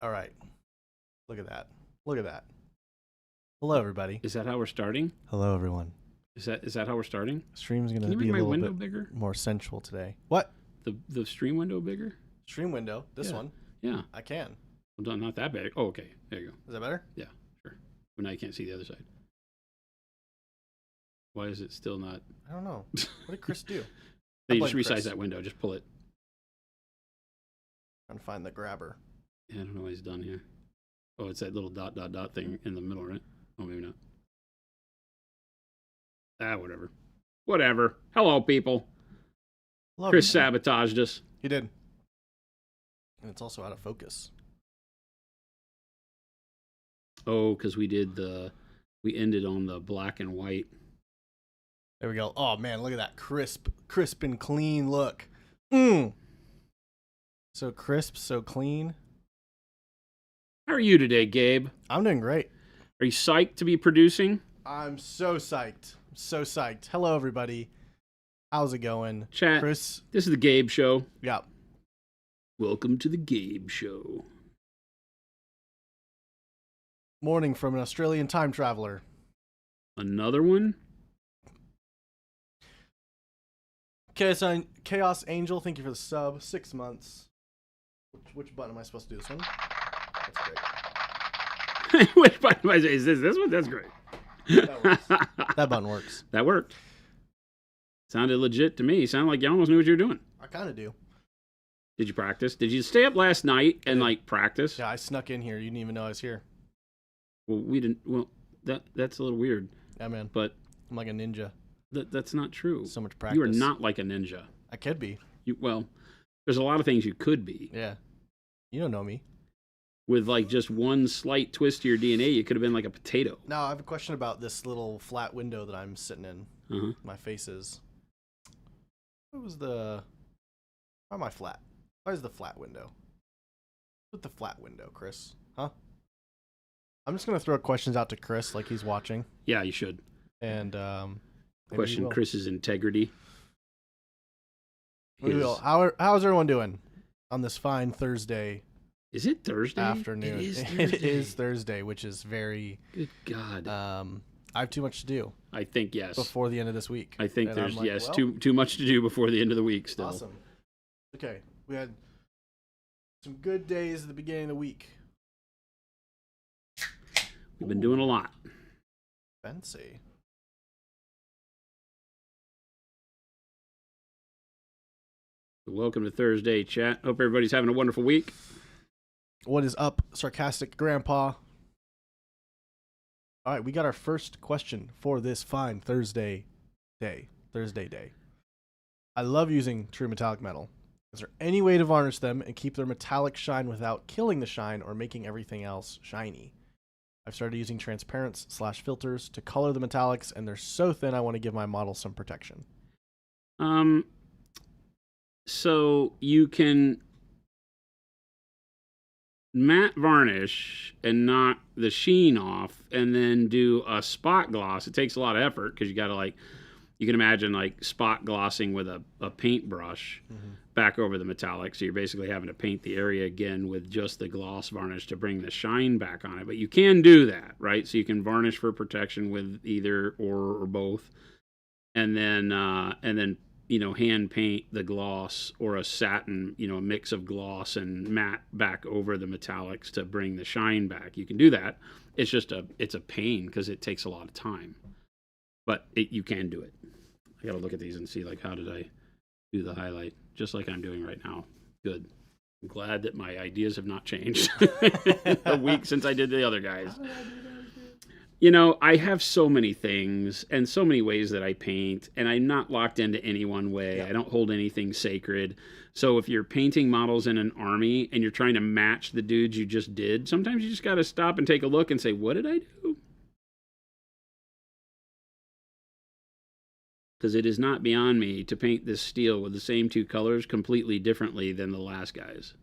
All right. Look at that. Look at that. Hello, everybody. Is that how we're starting? Hello, everyone. Is that how we're starting? Stream's going Can to you be make a my little window bit bigger? more sensual today. What? The stream window bigger? Stream window. This Yeah. one. Yeah. I can. Well, not that big. Oh, okay. There you go. Is that better? Yeah, sure. But now you can't see the other side. Why is it still not? I don't know. What did Chris do? Then you I just blame resize Chris. that window. Just pull it. Trying to find the grabber. Yeah, I don't know what he's done here. Oh, it's that little dot thing in the middle, right? Oh, maybe not. Whatever. Whatever. Hello, people. Love Chris you. sabotaged us. He did. And it's also out of focus. Oh, because we ended on the black and white. There we go. Oh, man, look at that crisp and clean look. So crisp, so clean. How are you today, Gabe? I'm doing great. Are you psyched to be producing? I'm so psyched. I'm so psyched. Hello, everybody. How's it going? Chat. Chris? This is the Gabe Show. Yeah. Welcome to the Gabe Show. Morning from an Australian time traveler. Another one? Chaos Angel, thank you for the sub. 6 months. Which button am I supposed to do? This one? That's great. Which button am I saying? Is this one? That's great. That works. That button works. That worked. Sounded legit to me. Sounded like you almost knew what you were doing. I kind of do. Did you practice? Did you stay up last night and practice? Yeah, I snuck in here. You didn't even know I was here. Well, we didn't. Well, that's a little weird. Yeah, man. But I'm like a ninja. that's not true. So much practice. You are not like a ninja. I could be. Well, there's a lot of things you could be. Yeah. You don't know me. With just one slight twist to your DNA, you could have been like a potato. Now, I have a question about this little flat window that I'm sitting in. Uh-huh. My face is. Why am I flat? Why is the flat window? What's the flat window, Chris? Huh? I'm just going to throw questions out to Chris like he's watching. Yeah, you should. And, Question Chris's integrity. We will. How's everyone doing on this fine Thursday Is it Thursday? afternoon? It is Thursday. It is Thursday, which is very. Good God. I have too much to do I think yes. before the end of this week. I think And there's I'm like, yes well, too much to do before the end of the week still. Awesome. Okay, we had some good days at the beginning of the week. We've been doing a lot. Fancy. Welcome to Thursday, chat. Hope everybody's having a wonderful week. What is up, sarcastic grandpa? All right, we got our first question for this fine Thursday day. I love using true metallic metal. Is there any way to varnish them and keep their metallic shine without killing the shine or making everything else shiny? I've started using transparents/filters to color the metallics, and they're so thin I want to give my model some protection. So you can matte varnish and knock the sheen off and then do a spot gloss. It takes a lot of effort because you got to you can imagine spot glossing with a paintbrush back over the metallic. So you're basically having to paint the area again with just the gloss varnish to bring the shine back on it. But you can do that, right? So you can varnish for protection with either or both. And then hand paint the gloss or a satin, a mix of gloss and matte back over the metallics to bring the shine back. You can do that. It's just it's a pain because it takes a lot of time, but you can do it. I got to look at these and see how did I do the highlight, just like I'm doing right now. Good. I'm glad that my ideas have not changed a week since I did the other guys. I have so many things and so many ways that I paint, and I'm not locked into any one way. Yep. I don't hold anything sacred. So if you're painting models in an army and you're trying to match the dudes you just did, sometimes you just got to stop and take a look and say, what did I do? Because it is not beyond me to paint this steel with the same two colors completely differently than the last guys.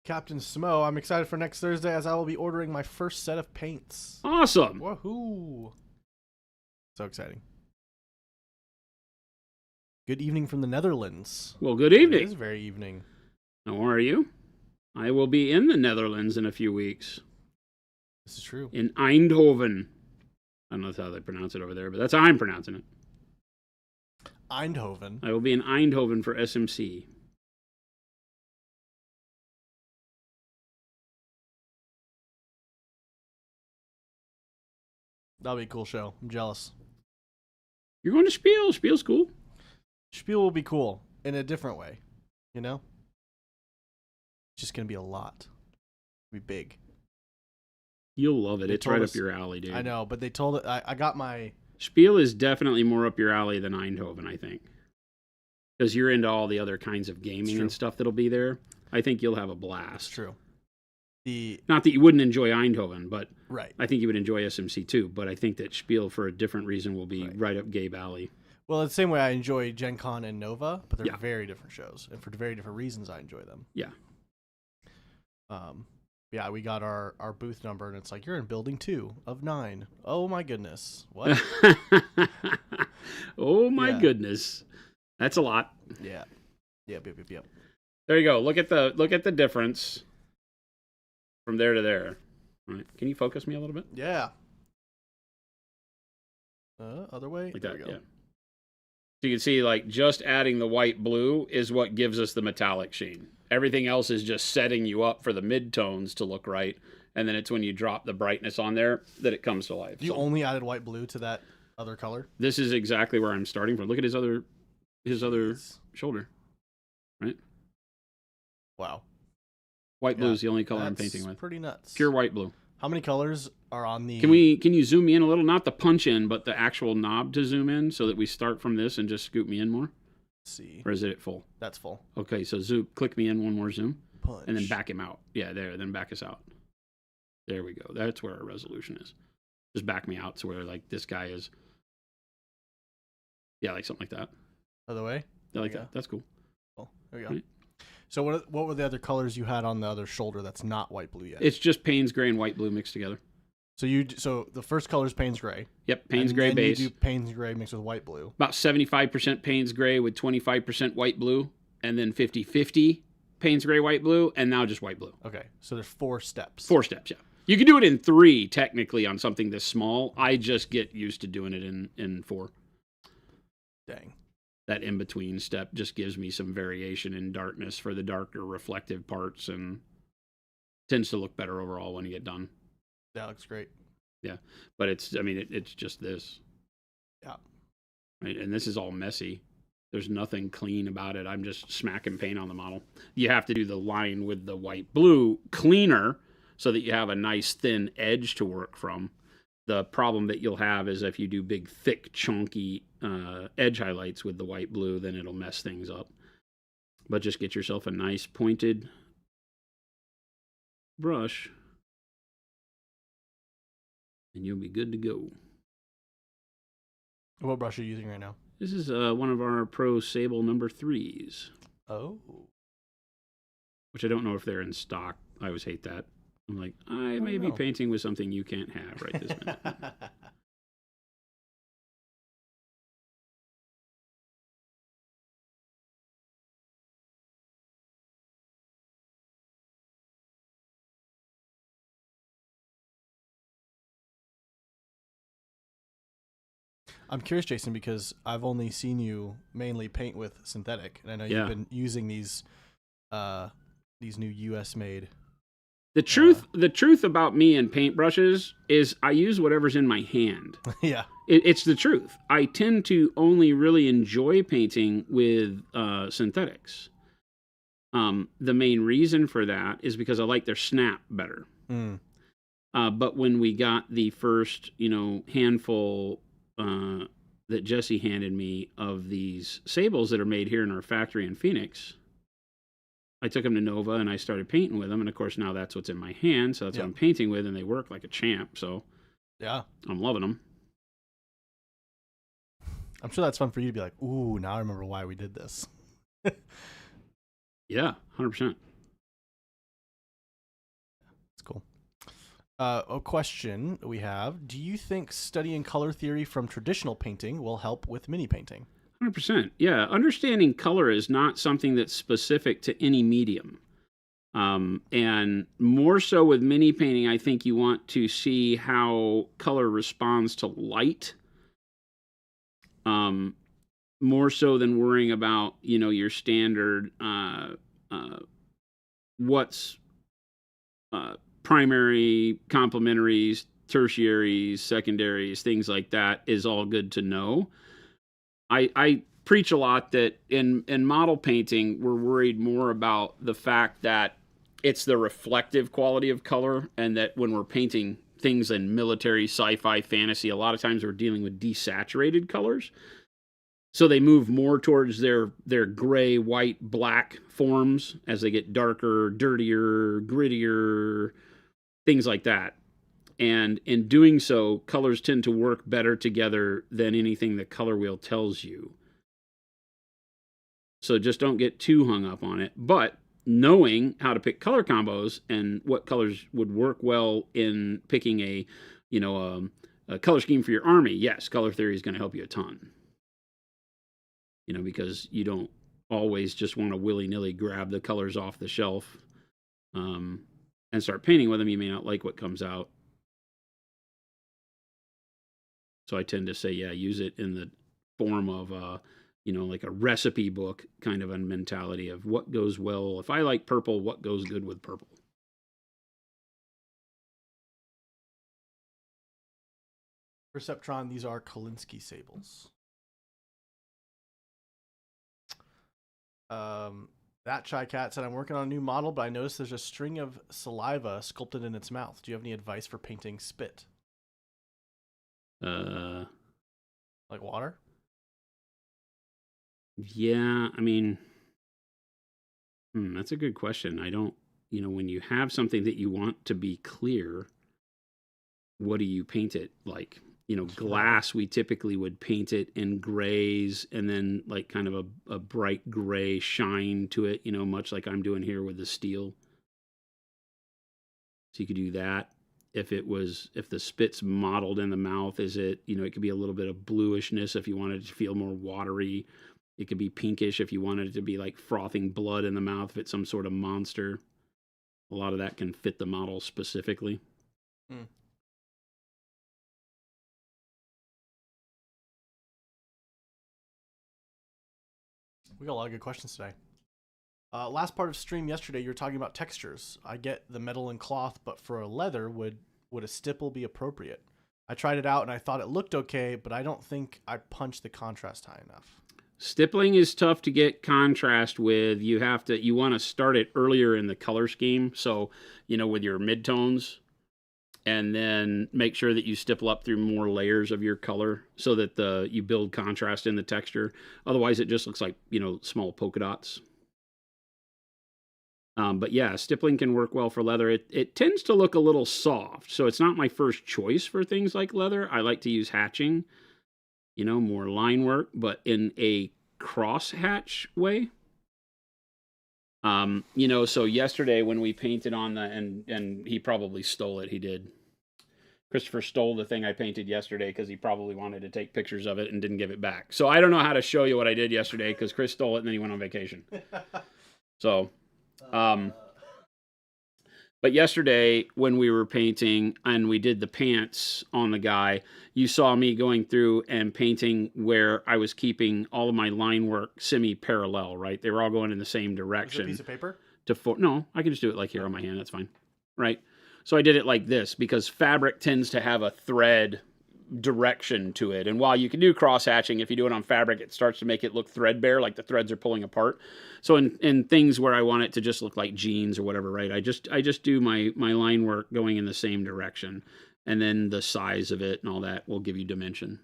Captain Smo, I'm excited for next Thursday as I will be ordering my first set of paints. Awesome. Woohoo! So exciting. Good evening from the Netherlands. Well, good evening. It is very evening. How are you? I will be in the Netherlands in a few weeks. This is true. In Eindhoven. I don't know how they pronounce it over there, but that's how I'm pronouncing it. Eindhoven. I will be in Eindhoven for SMC. That'll be a cool show. I'm jealous. You're going to Spiel. Spiel's cool. Spiel will be cool in a different way, you know? It's just going to be a lot. It'll be big. You'll love it. They It's told right us- up your alley, dude. I know, but they told it. I got my. Spiel is definitely more up your alley than Eindhoven, I think. Because you're into all the other kinds of gaming true. and stuff that'll be there. I think you'll have a It's blast. true. Not that you wouldn't enjoy Eindhoven, but Right. I think you would enjoy SMC too. But I think that Spiel, for a different reason, will be Right. right up Gabe alley. Well, it's the same way I enjoy Gen Con and Nova, but they're Yeah. very different shows, and for very different reasons I enjoy them. Yeah. Yeah, we got our booth number, and it's like, you're in building 2 of 9. Oh my goodness. What? Oh my Yeah. goodness, that's a lot. Yeah. Yep. There you go. Look at the difference from there to there. All right. Can you focus me a little bit? Yeah. Other way? Like There that, we go. yeah. So you can see, like, just adding the white blue is what gives us the metallic sheen. Everything else is just setting you up for the mid-tones to look right, and then it's when you drop the brightness on there that it comes to life. You So only added white blue to that other color? this is exactly where I'm starting from. Look at his other Jeez. shoulder. Right? Wow. White blue Yeah, is the only color I'm That's painting with. pretty nuts. Pure white blue. How many colors are on the... Can you zoom me in a little? Not the punch in, but the actual knob to zoom in, so that we start from this and just scoop me in more? Let's see. Or is it at full? That's full. Okay, so click me in one more zoom, Punch. and then back him out. Yeah, there, then back us out. There we go. That's where our resolution is. Just back me out, so where, like, this guy is. Yeah, like something like that. Other way? Yeah, like Yeah. that. That's cool. Cool. There we go. Right. So what were the other colors you had on the other shoulder that's not white blue yet? It's just Payne's gray and white blue mixed together. So the first color is Payne's gray. Yep, Payne's and gray then base. You do Payne's gray mixed with white blue. About 75% Payne's gray with 25% white blue, and then 50-50 Payne's gray, white blue, and now just white blue. Okay, so there's 4 steps. 4 steps, yeah. You can do it in 3 technically on something this small. I just get used to doing it in 4. Dang. That in-between step just gives me some variation in darkness for the darker reflective parts, and tends to look better overall when you get done. That looks great. Yeah, but it's just this. Yeah. Right, and this is all messy. There's nothing clean about it. I'm just smacking paint on the model. You have to do the line with the white blue cleaner so that you have a nice thin edge to work from. The problem that you'll have is if you do big, thick, chunky edge highlights with the white blue, then it'll mess things up. But just get yourself a nice pointed brush, and you'll be good to go. What brush are you using right now? This is one of our Pro Sable number 3s, Oh. which I don't know if they're in stock. I always hate that. I'm like, I may be know. painting with something you can't have right this minute. I'm curious, Jason, because I've only seen you mainly paint with synthetic, and I know Yeah. you've been using these new U.S. made. The truth about me and paintbrushes is I use whatever's in my hand. Yeah. It's the truth. I tend to only really enjoy painting with synthetics. The main reason for that is because I like their snap better. Mm. But when we got the first, handful that Jesse handed me of these sables that are made here in our factory in Phoenix, I took them to Nova and I started painting with them. And of course, now that's what's in my hand. So that's what I'm painting with, and they work like a champ. So Yeah. I'm loving them. I'm sure that's fun for you to be like, ooh, now I remember why we did this. Yeah, 100%. It's cool. A question we have: do you think studying color theory from traditional painting will help with mini painting? 100%. Yeah, understanding color is not something that's specific to any medium. And more so with mini painting, I think you want to see how color responds to light. More so than worrying about, your standard, what's primary, complementaries, tertiaries, secondaries, things like that is all good to know. I preach a lot that in model painting, we're worried more about the fact that it's the reflective quality of color, and that when we're painting things in military, sci-fi, fantasy, a lot of times we're dealing with desaturated colors. So they move more towards their gray, white, black forms as they get darker, dirtier, grittier, things like that. And in doing so, colors tend to work better together than anything the color wheel tells you. So just don't get too hung up on it. But knowing how to pick color combos and what colors would work well in picking a color scheme for your army, yes, color theory is going to help you a ton. Because you don't always just want to willy-nilly grab the colors off the shelf and start painting with them. You may not like what comes out. So I tend to say, yeah, use it in the form of, like a recipe book kind of a mentality of what goes well. If I like purple, what goes good with purple? Perceptron, these are Kolinsky sables. That Chai Cat said, I'm working on a new model, but I noticed there's a string of saliva sculpted in its mouth. Do you have any advice for painting spit? Like water? Yeah, I mean, that's a good question. I don't, when you have something that you want to be clear, what do you paint it like? Glass, we typically would paint it in grays and then like kind of a bright gray shine to it, much like I'm doing here with the steel. So you could do that. If the spit's modeled in the mouth, it could be a little bit of bluishness if you wanted it to feel more watery. It could be pinkish if you wanted it to be like frothing blood in the mouth if it's some sort of monster. A lot of that can fit the model specifically. We got a lot of good questions today. Last part of stream yesterday, you were talking about textures. I get the metal and cloth, but for a leather, would a stipple be appropriate? I tried it out and I thought it looked okay, but I don't think I punched the contrast high enough. Stippling is tough to get contrast with. You want to start it earlier in the color scheme. So, with your midtones, and then make sure that you stipple up through more layers of your color so that you build contrast in the texture. Otherwise, it just looks like, small polka dots. But yeah, stippling can work well for leather. It tends to look a little soft, so it's not my first choice for things like leather. I like to use hatching, more line work, but in a cross hatch way. So yesterday when we painted on and he probably stole it. He did. Christopher stole the thing I painted yesterday because he probably wanted to take pictures of it and didn't give it back. So I don't know how to show you what I did yesterday because Chris stole it and then he went on vacation. So, but yesterday when we were painting and we did the pants on the guy, you saw me going through and painting where I was keeping all of my line work semi-parallel, right? They were all going in the same direction. Was it a piece of paper? No, I can just do it like here on my hand. That's fine. Right? So I did it like this because fabric tends to have a thread direction to it. And while you can do cross hatching, if you do it on fabric, it starts to make it look threadbare, like the threads are pulling apart. So in things where I want it to just look like jeans or whatever, right? I just do my line work going in the same direction. And then the size of it and all that will give you dimension.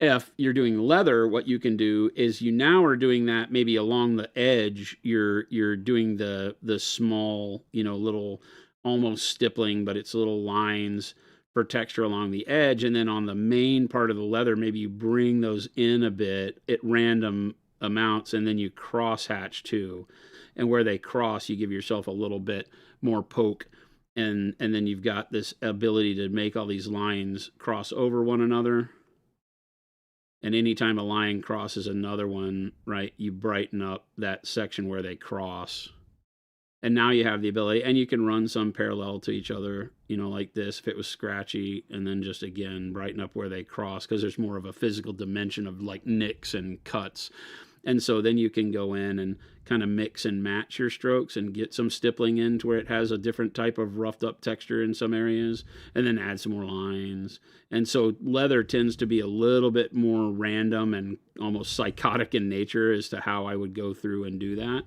If you're doing leather, what you can do is you now are doing that maybe along the edge. You're doing the small, little almost stippling, but it's little lines for texture along the edge. And then on the main part of the leather, maybe you bring those in a bit at random amounts, and then you cross hatch too. And where they cross, you give yourself a little bit more poke. And then you've got this ability to make all these lines cross over one another. And anytime a line crosses another one, right, you brighten up that section where they cross. And now you have the ability, and you can run some parallel to each other, you know, like this if it was scratchy, and then just again brighten up where they cross, because there's more of a physical dimension of like nicks and cuts. And so then you can go in and kind of mix and match your strokes and get some stippling in to where it has a different type of roughed up texture in some areas, and then add some more lines. And so leather tends to be a little bit more random and almost psychotic in nature as to how I would go through and do that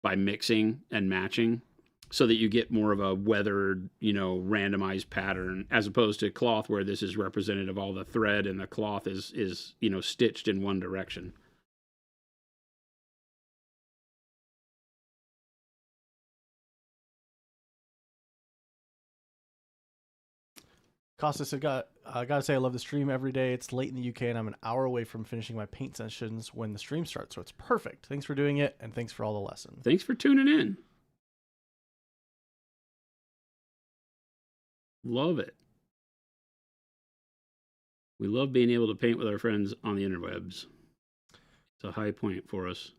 by mixing and matching, so that you get more of a weathered, you know, randomized pattern, as opposed to cloth where this is representative of all the thread and the cloth is, you know, stitched in one direction. Costas said, I gotta say, I love the stream every day. It's late in the UK, and I'm an hour away from finishing my paint sessions when the stream starts, so it's perfect. Thanks for doing it, and thanks for all the lessons. Thanks for tuning in. Love it. We love being able to paint with our friends on the interwebs. It's a high point for us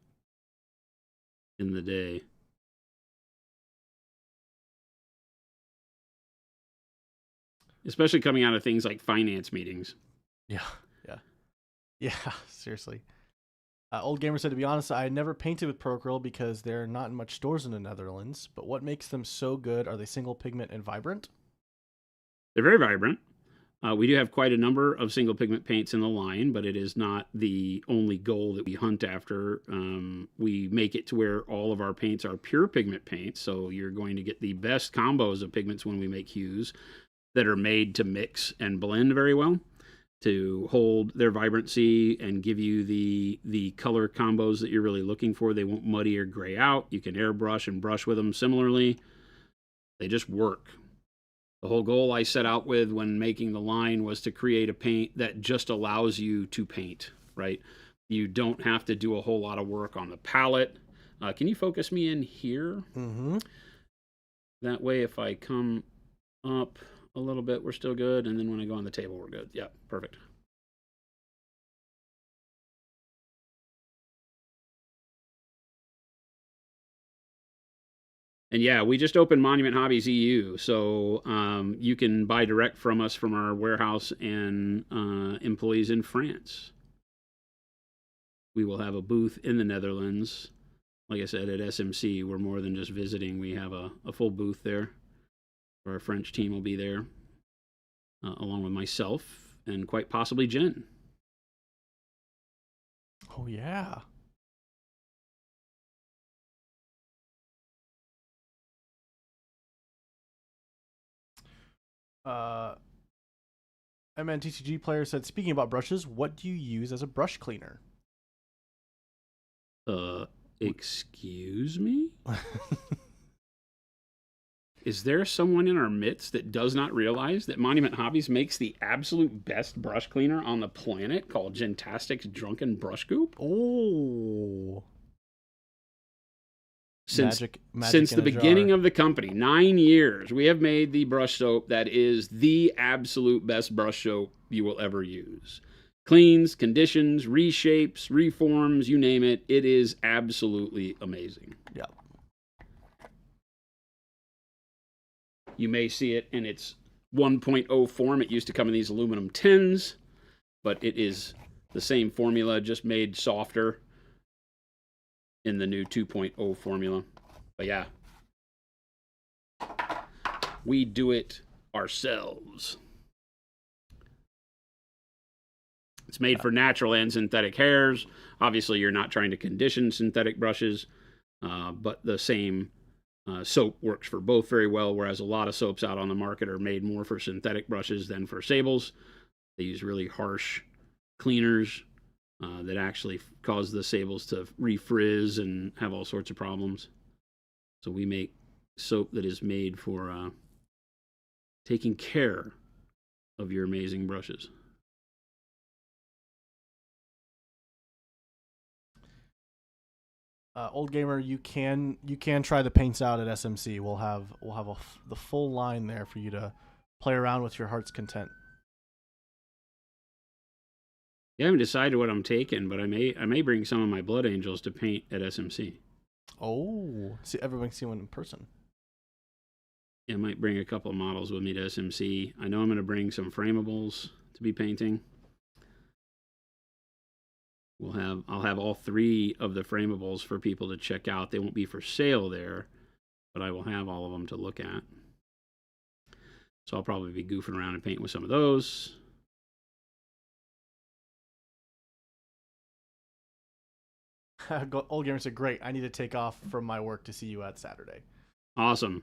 in the day. Especially coming out of things like finance meetings. Yeah. Yeah, seriously. Old Gamer said, to be honest, I never painted with Procryl because they're not in much stores in the Netherlands, but what makes them so good? Are they single pigment and vibrant? They're very vibrant. We do have quite a number of single pigment paints in the line, but it is not the only goal that we hunt after. We make it to where all of our paints are pure pigment paints, so you're going to get the best combos of pigments when we make hues that are made to mix and blend very well, to hold their vibrancy and give you the color combos that you're really looking for. They won't muddy or gray out. You can airbrush and brush with them similarly. They just work. The whole goal I set out with when making the line was to create a paint that just allows you to paint, right? You don't have to do a whole lot of work on the palette. Can you focus me in here? Mm-hmm. That way, if I come up a little bit, we're still good. And then when I go on the table, we're good. Yeah, perfect. And yeah, we just opened Monument Hobbies EU, so you can buy direct from us from our warehouse and employees in France. We will have a booth in the Netherlands. Like I said, at SMC, we're more than just visiting. We have a full booth there. Our French team will be there, along with myself and quite possibly Jen. Oh, yeah. MNTCG player said, speaking about brushes, what do you use as a brush cleaner? Excuse me? Is there someone in our midst that does not realize that Monument Hobbies makes the absolute best brush cleaner on the planet called Gentastic's Drunken Brush Goop? Oh. Since Magic the beginning of the company, 9 years, we have made the brush soap that is the absolute best brush soap you will ever use. Cleans, conditions, reshapes, reforms, you name it. It is absolutely amazing. Yeah. You may see it in its 1.0 form. It used to come in these aluminum tins, but it is the same formula, just made softer in the new 2.0 formula. But yeah, we do it ourselves. It's made for natural and synthetic hairs. Obviously, you're not trying to condition synthetic brushes, but the same soap works for both very well, whereas a lot of soaps out on the market are made more for synthetic brushes than for sables. They use really harsh cleaners that actually cause the sables to refrizz and have all sorts of problems. So we make soap that is made for taking care of your amazing brushes. Old Gamer, you can try the paints out at SMC. We'll have the full line there for you to play around with your heart's content. Yeah, I haven't decided what I'm taking, but I may bring some of my Blood Angels to paint at SMC. Oh, see, everyone see one in person. I might bring a couple of models with me to SMC. I know I'm going to bring some framables to be painting. I'll have all 3 of the framables for people to check out. They won't be for sale there, but I will have all of them to look at. So I'll probably be goofing around and painting with some of those. Old Gamer said, "Great, I need to take off from my work to see you at Saturday." Awesome.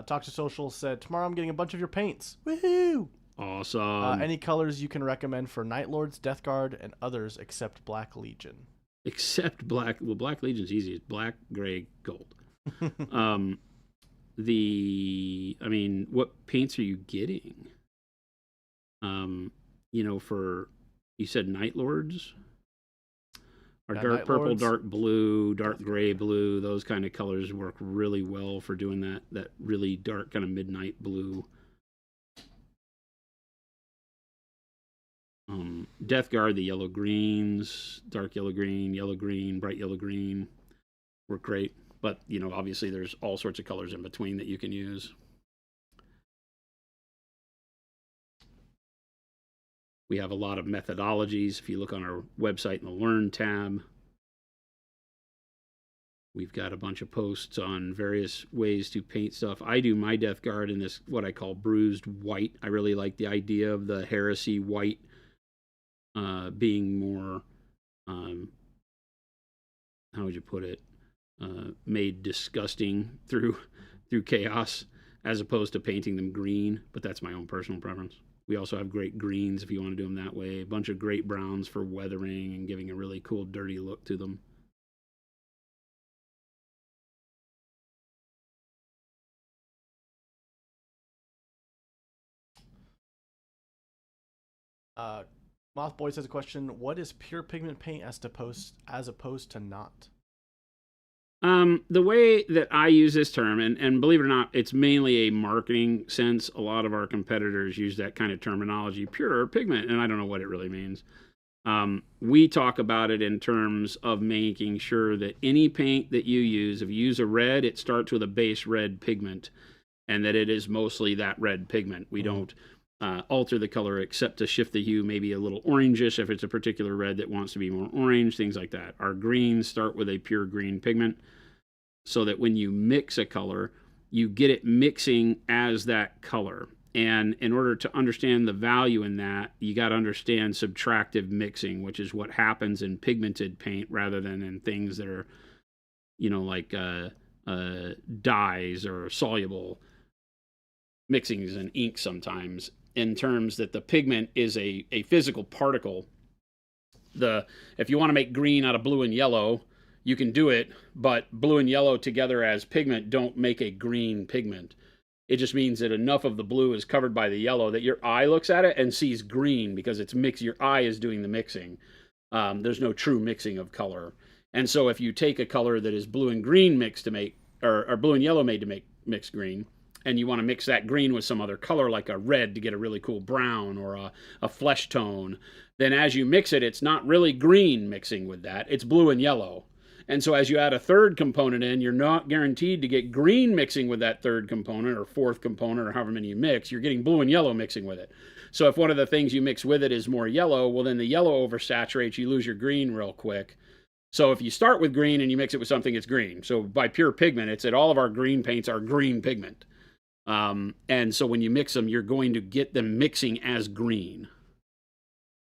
Toxic Social said, "Tomorrow I'm getting a bunch of your paints. Woohoo!" Awesome. Any colors you can recommend for Night Lords, Death Guard, and others except Black Legion? Except black. Well, Black Legion's easy. It's black, gray, gold. What paints are you getting? You said Night Lords? Or dark purple, Lords. Dark blue, dark gray blue, those kind of colors work really well for doing that really dark kind of midnight blue. Death Guard, the yellow greens, dark yellow green, bright yellow green work great. But, obviously there's all sorts of colors in between that you can use. We have a lot of methodologies. If you look on our website in the Learn tab, we've got a bunch of posts on various ways to paint stuff. I do my Death Guard in this, what I call bruised white. I really like the idea of the heresy white being more, how would you put it, made disgusting through chaos, as opposed to painting them green. But that's my own personal preference. We also have great greens if you want to do them that way. A bunch of great browns for weathering and giving a really cool, dirty look to them. Mothboy says a question: what is pure pigment paint as opposed to not? The way that I use this term, and believe it or not, it's mainly a marketing sense. A lot of our competitors use that kind of terminology, pure pigment, and I don't know what it really means. We talk about it in terms of making sure that any paint that you use, if you use a red, it starts with a base red pigment, and that it is mostly that red pigment. We don't alter the color except to shift the hue maybe a little orangish if it's a particular red that wants to be more orange, things like that. Our greens start with a pure green pigment so that when you mix a color, you get it mixing as that color. And in order to understand the value in that, you got to understand subtractive mixing, which is what happens in pigmented paint rather than in things that are, like dyes or soluble mixings and ink sometimes, in terms that the pigment is a physical particle. If you want to make green out of blue and yellow, you can do it, but blue and yellow together as pigment don't make a green pigment. It just means that enough of the blue is covered by the yellow that your eye looks at it and sees green because it's mixed. Your eye is doing the mixing. There's no true mixing of color. And so if you take a color that is blue and green mixed to make, or blue and yellow made to make mixed green, and you want to mix that green with some other color like a red to get a really cool brown or a flesh tone, then as you mix it, it's not really green mixing with that. It's blue and yellow. And so as you add a third component in, you're not guaranteed to get green mixing with that third component or fourth component or however many you mix. You're getting blue and yellow mixing with it. So if one of the things you mix with it is more yellow, well, then the yellow oversaturates. You lose your green real quick. So if you start with green and you mix it with something, it's green. So by pure pigment, it's that all of our green paints are green pigment. And so when you mix them, you're going to get them mixing as green.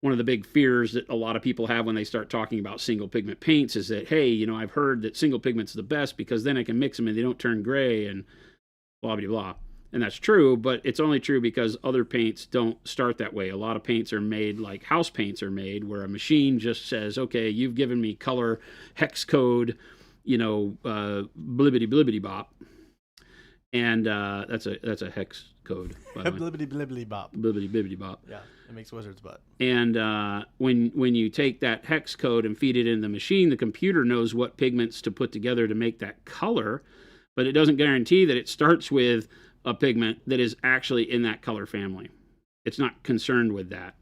One of the big fears that a lot of people have when they start talking about single pigment paints is that, hey, I've heard that single pigment's the best because then I can mix them and they don't turn gray and blah, blah, blah. And that's true, but it's only true because other paints don't start that way. A lot of paints are made like house paints are made, where a machine just says, okay, you've given me color, hex code, blibbity blibbity bop. And that's a hex code, by the way. Blibbity blibbity bop. Blibbity bibbity bop. Yeah, it makes wizard's butt. And when you take that hex code and feed it in the machine, the computer knows what pigments to put together to make that color, but it doesn't guarantee that it starts with a pigment that is actually in that color family. It's not concerned with that.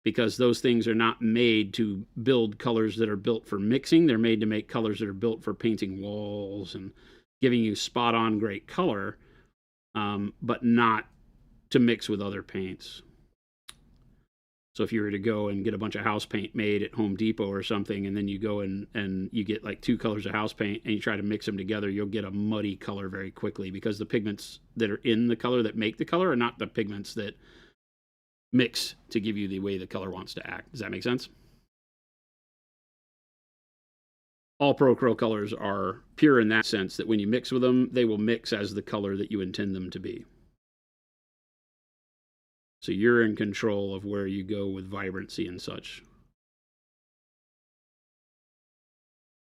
because those things are not made to build colors that are built for mixing. They're made to make colors that are built for painting walls and giving you spot on great color, but not to mix with other paints. So if you were to go and get a bunch of house paint made at Home Depot or something, and then you go and you get like 2 colors of house paint and you try to mix them together, you'll get a muddy color very quickly, because the pigments that are in the color that make the color are not the pigments that mix to give you the way the color wants to act. Does that make sense? All Pro Acrylic colors are pure in that sense, that when you mix with them, they will mix as the color that you intend them to be. So you're in control of where you go with vibrancy and such,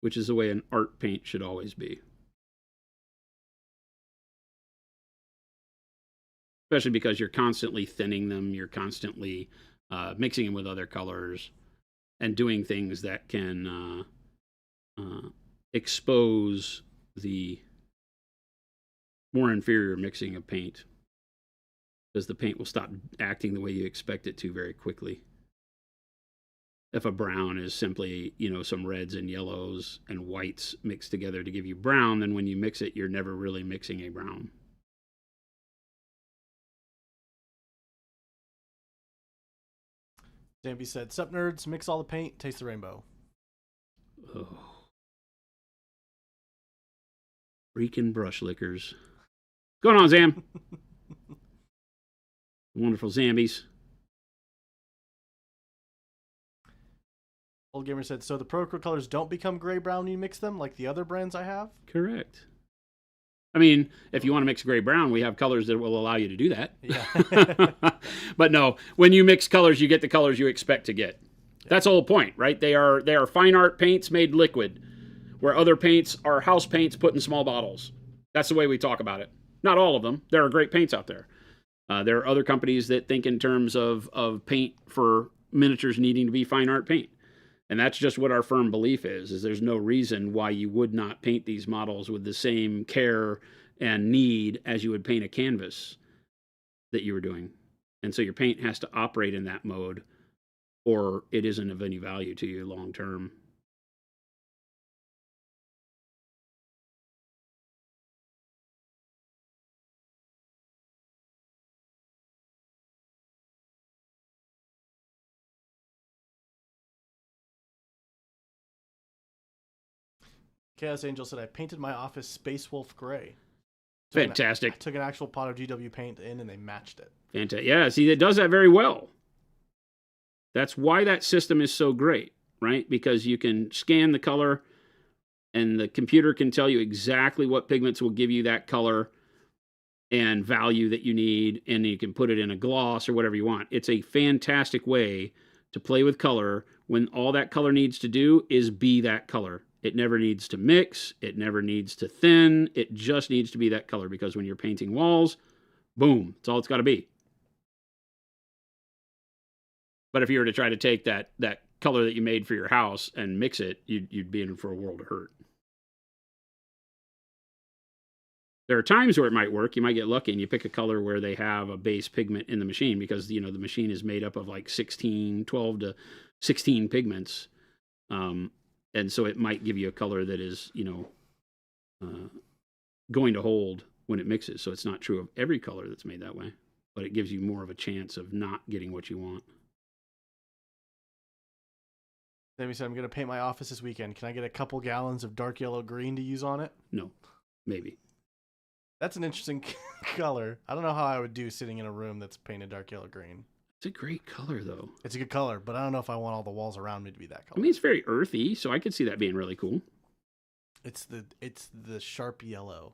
which is the way an art paint should always be. Especially because you're constantly thinning them, you're constantly mixing them with other colors and doing things that can expose the more inferior mixing of paint, because the paint will stop acting the way you expect it to very quickly. If a brown is simply, some reds and yellows and whites mixed together to give you brown, then when you mix it, you're never really mixing a brown. Zambi said, "Sup nerds, mix all the paint, taste the rainbow." Oh. Freaking brush lickers. What's going on, Zam? Wonderful Zambies. Old Gamer said, "So the Pro Acrylic colors don't become gray-brown when you mix them like the other brands I have?" Correct. I mean, if you want to mix gray-brown, we have colors that will allow you to do that. Yeah. But no, when you mix colors, you get the colors you expect to get. Yeah. That's the whole point, right? They are fine art paints made liquid, where other paints are house paints put in small bottles. That's the way we talk about it. Not all of them. There are great paints out there. There are other companies that think in terms of paint for miniatures needing to be fine art paint. And that's just what our firm belief is there's no reason why you would not paint these models with the same care and need as you would paint a canvas that you were doing. And so your paint has to operate in that mode, or it isn't of any value to you long term. Chaos Angel said, "I painted my office Space Wolf Gray." Fantastic. I took an actual pot of GW paint in and they matched it. Fantastic. Yeah, see, it does that very well. That's why that system is so great, right? Because you can scan the color and the computer can tell you exactly what pigments will give you that color and value that you need, and you can put it in a gloss or whatever you want. It's a fantastic way to play with color when all that color needs to do is be that color. It never needs to mix. It never needs to thin. It just needs to be that color, because when you're painting walls, boom, that's all it's got to be. But if you were to try to take that color that you made for your house and mix it, you'd be in for a world of hurt. There are times where it might work. You might get lucky and you pick a color where they have a base pigment in the machine, because the machine is made up of like 12 to 16 pigments. And so it might give you a color that is, going to hold when it mixes. So it's not true of every color that's made that way, but it gives you more of a chance of not getting what you want. Sammy said, "I'm going to paint my office this weekend. Can I get a couple gallons of dark yellow green to use on it?" No, maybe. That's an interesting color. I don't know how I would do sitting in a room that's painted dark yellow green. It's a great color, though. It's a good color, but I don't know if I want all the walls around me to be that color. I mean, it's very earthy, so I could see that being really cool. It's the sharp yellow.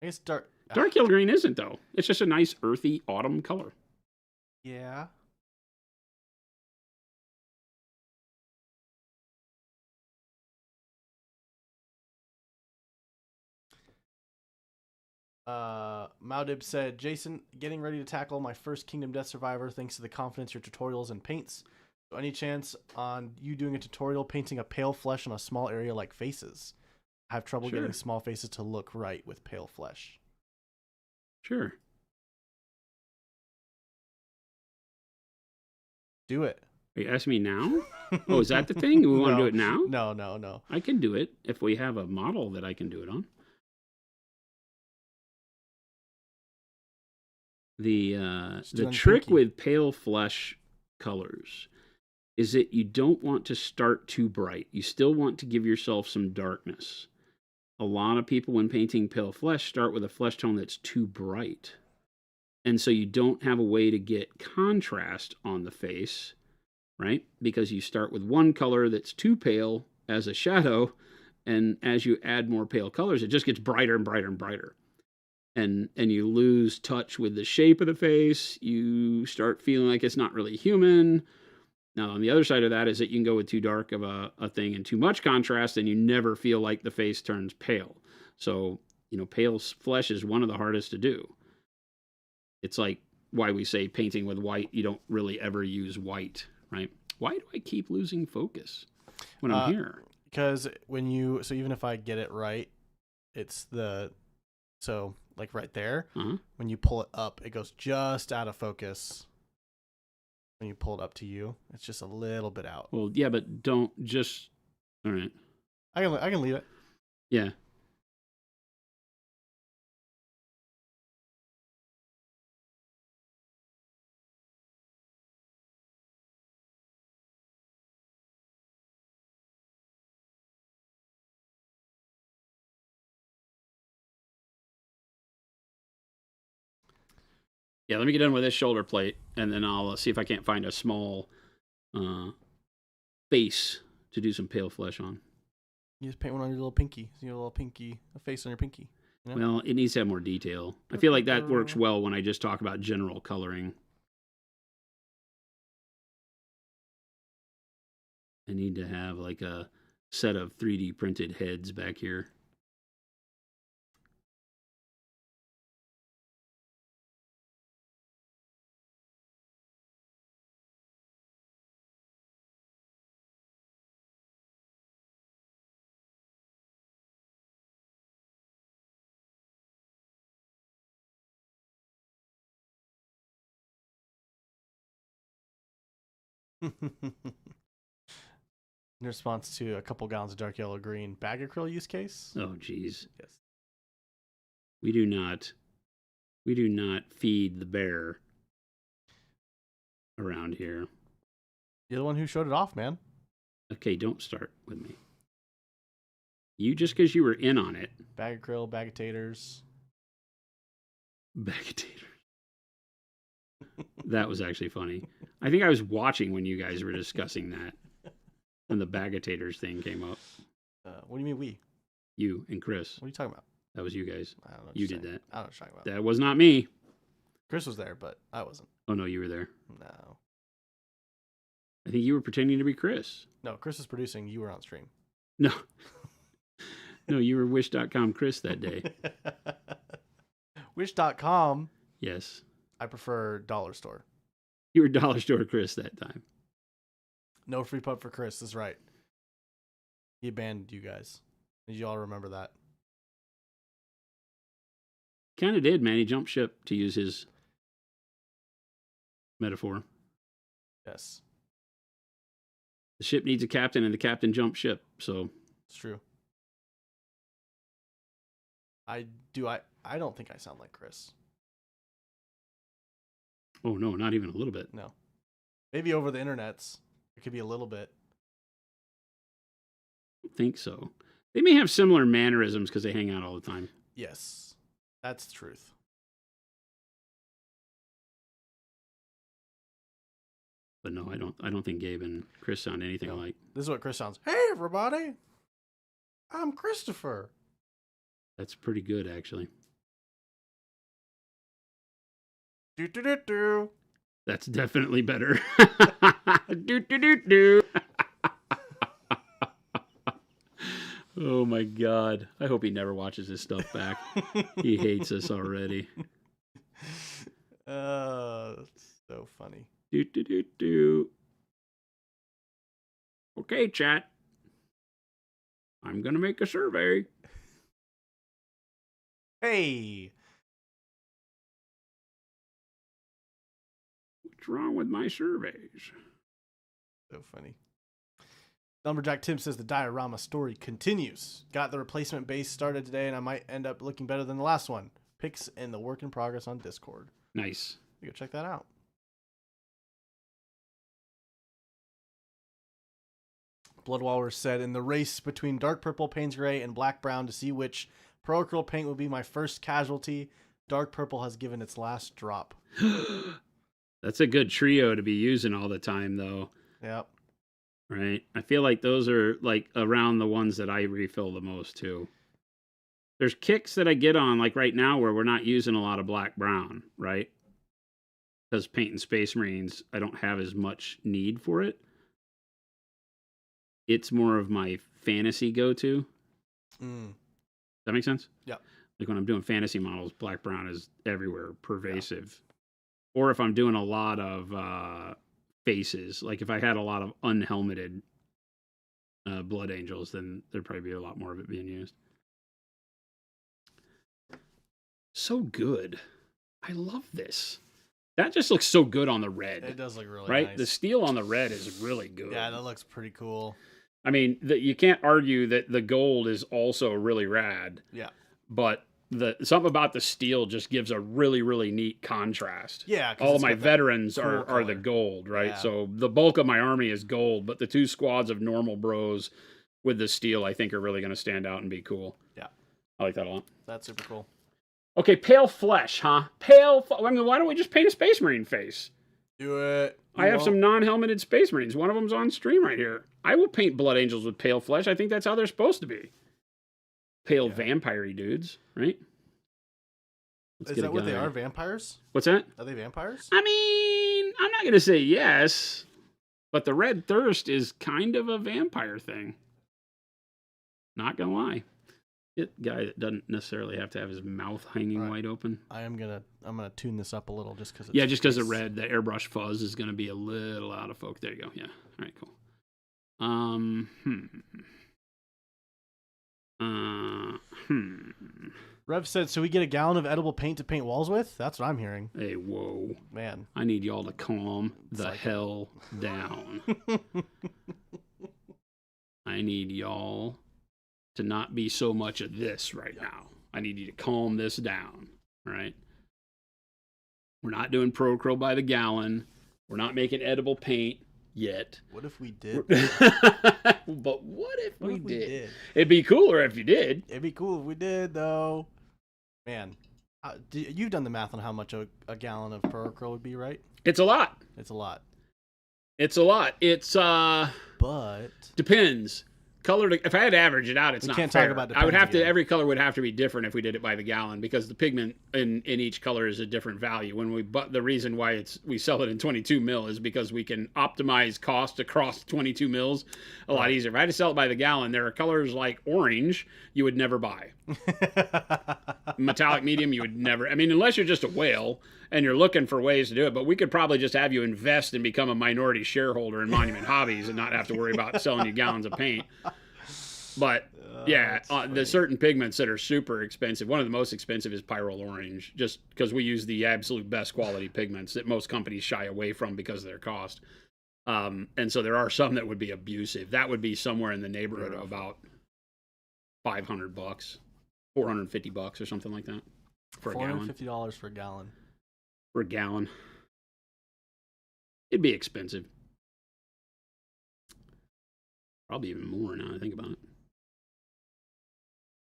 I guess dark yellow green isn't, though. It's just a nice earthy autumn color. Yeah. Maudib said, "Jason, getting ready to tackle my first Kingdom Death Survivor thanks to the confidence your tutorials and paints. So any chance on you doing a tutorial painting a pale flesh on a small area like faces? I have trouble getting small faces to look right with pale flesh." Sure. Do it. Are you asking me now? Oh, is that the thing? We want to do it now? No. I can do it if we have a model that I can do it on. The trick pinky. with pale flesh colors is that you don't want to start too bright. You still want to give yourself some darkness. A lot of people, when painting pale flesh, start with a flesh tone that's too bright. And so you don't have a way to get contrast on the face, right? Because you start with one color that's too pale as a shadow, and as you add more pale colors, it just gets brighter and brighter and brighter. And you lose touch with the shape of the face. You start feeling like it's not really human. Now, on the other side of that is that you can go with too dark of a thing and too much contrast, and you never feel like the face turns pale. So, pale flesh is one of the hardest to do. It's like why we say painting with white, you don't really ever use white, right? Why do I keep losing focus when I'm here? Because even if I get it right, it's like right there, when you pull it up, it goes just out of focus. When you pull it up to you, it's just a little bit out. Well, yeah, but don't just... All right. I can leave it. Yeah. Yeah, let me get done with this shoulder plate, and then I'll see if I can't find a small face to do some pale flesh on. You just paint one on your little pinky. Your little pinky, a face on your pinky. You know? Well, it needs to have more detail. I feel like that works well when I just talk about general coloring. I need to have like a set of 3D printed heads back here. In response to a couple gallons of dark yellow green bag acryl use case. Oh, geez. Yes. We do not feed the bear around here. You're the one who showed it off, man. Okay, don't start with me. You just because you were in on it. Bag acryl, bag of taters. Bag of taters. That was actually funny. I think I was watching when you guys were discussing that. And the bag of taters thing came up. What do you mean we? You and Chris. What are you talking about? That was you guys. I don't know. You did that. I don't know what you're talking about. That was not me. Chris was there, but I wasn't. Oh, no, you were there. No. I think you were pretending to be Chris. No, Chris was producing. You were on stream. No. No, you were Wish.com Chris that day. Wish.com? Yes. I prefer Dollar Store. You were Dollar Store Chris that time. No free pub for Chris, is right. He abandoned you guys. Did you all remember that? Kind of did, man. He jumped ship, to use his metaphor. Yes. The ship needs a captain, and the captain jumped ship, so... It's true. I don't think I sound like Chris. Oh, no, not even a little bit. No. Maybe over the internets. It could be a little bit. I don't think so. They may have similar mannerisms because they hang out all the time. Yes. That's the truth. But no, I don't think Gabe and Chris sound anything alike. This is what Chris sounds. Hey, everybody. I'm Christopher. That's pretty good, actually. Do. That's definitely better. Do. Oh my God. I hope he never watches his stuff back. He hates us already. That's so funny. Do. Okay, chat. I'm going to make a survey. Hey. What's wrong with my surveys? So funny. Lumberjack Tim says the diorama story continues. Got the replacement base started today, and I might end up looking better than the last one. Pics in the work in progress on Discord. Nice. You go check that out. Bloodwalker said, in the race between dark purple, Payne's gray, and black brown to see which pro-acrylic paint will be my first casualty, dark purple has given its last drop. That's a good trio to be using all the time, though. Yep. Right? I feel like those are like around the ones that I refill the most, too. There's kicks that I get on, like right now, where we're not using a lot of black-brown, right? Because painting Space Marines, I don't have as much need for it. It's more of my fantasy go-to. Does that make sense? Yeah. Like when I'm doing fantasy models, black-brown is everywhere, pervasive. Yeah. Or if I'm doing a lot of faces, like if I had a lot of unhelmeted Blood Angels, then there'd probably be a lot more of it being used. So good. I love this. That just looks so good on the red. It does look really right? nice. The steel on the red is really good. Yeah, that looks pretty cool. I mean, you can't argue that the gold is also really rad. Yeah. But something about the steel just gives a really, really neat contrast. Yeah. All of my veterans cool are the gold, right? Yeah. So the bulk of my army is gold, but the two squads of normal bros with the steel, I think, are really going to stand out and be cool. Yeah. I like that a lot. That's super cool. Okay, pale flesh, huh? I mean, why don't we just paint a Space Marine face? Do it. I have some non-helmeted Space Marines. One of them's on stream right here. I will paint Blood Angels with pale flesh. I think that's how they're supposed to be. Pale vampire-y dudes, right? Is that what they are, vampires? What's that? Are they vampires? I mean, I'm not going to say yes, but the Red Thirst is kind of a vampire thing. Not going to lie. Guy that doesn't necessarily have to have his mouth hanging wide open. I'm gonna tune this up a little just because. Yeah, just because the red, the airbrush fuzz is gonna be a little out of focus. There you go. Yeah. All right. Cool. Rev said, "So we get a gallon of edible paint to paint walls with." That's what I'm hearing. Hey, whoa, man! I need y'all to calm the hell down. I need y'all to not be so much of this right now. I need you to calm this down, all right? We're not doing Pro-Acryl by the gallon. We're not making edible paint yet. What if we did? But what if we did? It'd be cooler if you did. It'd be cool if we did, though. Man, you've done the math on how much a gallon of Pro-Acryl would be, right? It's a lot. It's a lot. It's a lot. It's, but... Depends. Color, if I had to average it out, it's not fair. We can't talk about depends. I would have to, every color would have to be different if we did it by the gallon, because the pigment in each color is a different value. But the reason why we sell it in 22 mil is because we can optimize cost across 22 mils a lot easier. If I had to sell it by the gallon, there are colors like orange you would never buy. Metallic medium you would never, I mean, unless you're just a whale and you're looking for ways to do it, but we could probably just have you invest and become a minority shareholder in Monument Hobbies and not have to worry about selling you gallons of paint. But yeah, the certain pigments that are super expensive, one of the most expensive is pyrrole orange, just because we use the absolute best quality pigments that most companies shy away from because of their cost. And so there are some that would be abusive. That would be somewhere in the neighborhood of about $500, $450 or something like that for a gallon. $450 for a gallon. For a gallon. It'd be expensive. Probably even more now I think about it.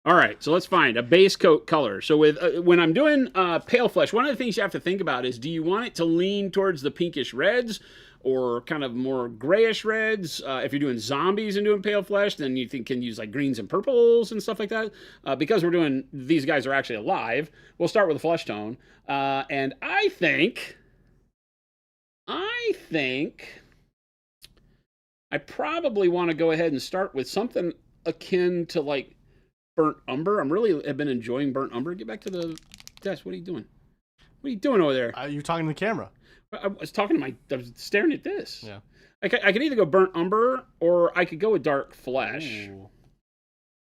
All right, so let's find a base coat color. So with when I'm doing pale flesh, one of the things you have to think about is, do you want it to lean towards the pinkish reds or kind of more grayish reds? If you're doing zombies and doing pale flesh, then you can use like greens and purples and stuff like that. Because we're doing, these guys are actually alive, we'll start with a flesh tone. And I think I probably want to go ahead and start with something akin to like burnt umber. I've been enjoying burnt umber. Get back to the desk. What are you doing? What are you doing over there? You're talking to the camera. I was staring at this. Yeah. I could either go burnt umber or I could go with dark flesh. Ooh.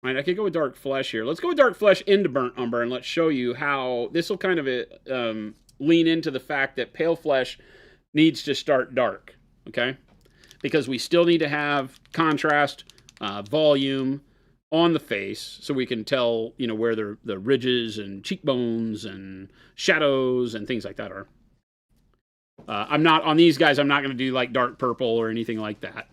Right, I could go with dark flesh here. Let's go with dark flesh into burnt umber, and let's show you how this will kind of lean into the fact that pale flesh needs to start dark. Okay. because we still need to have contrast, volume on the face, so we can tell, you know, where the ridges and cheekbones and shadows and things like that are. I'm not on these guys. I'm not going to do like dark purple or anything like that.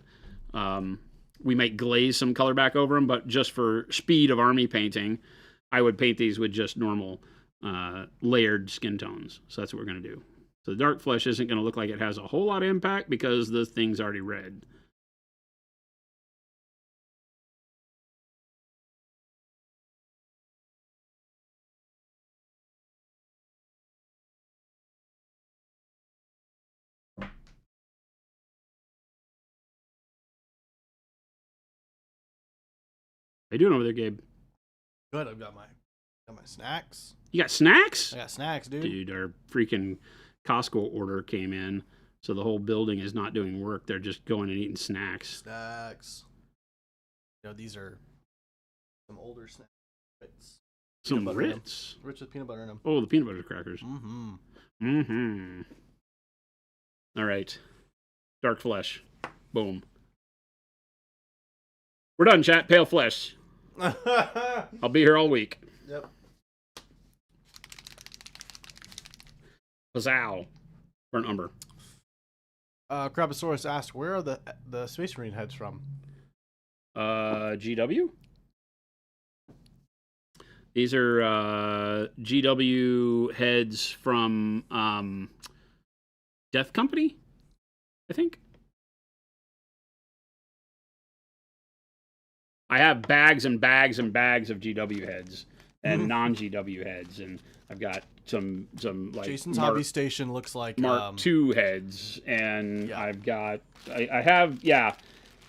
We might glaze some color back over them, but just for speed of army painting, I would paint these with just normal layered skin tones. So that's what we're going to do. So the dark flesh isn't going to look like it has a whole lot of impact because the thing's already red. How you doing over there, Gabe? Good. I've got my snacks. You got snacks? I got snacks, dude. Dude, our freaking Costco order came in, so the whole building is not doing work. They're just going and eating snacks. Snacks. You know, these are some older snacks. Some Ritz. Ritz with peanut butter in them. Oh, the peanut butter crackers. Mm-hmm. Mm-hmm. All right. Dark flesh. Boom. We're done, chat. Pale flesh. I'll be here all week. Yep. Pazzow. Burnt umber. Crabosaurus asked, where are the Space Marine heads from? GW? These are GW heads from Death Company, I think. I have bags and bags and bags of GW heads and non-GW heads, and I've got some like Jason's Hobby Station looks like Mark II heads, and yeah. I've got I have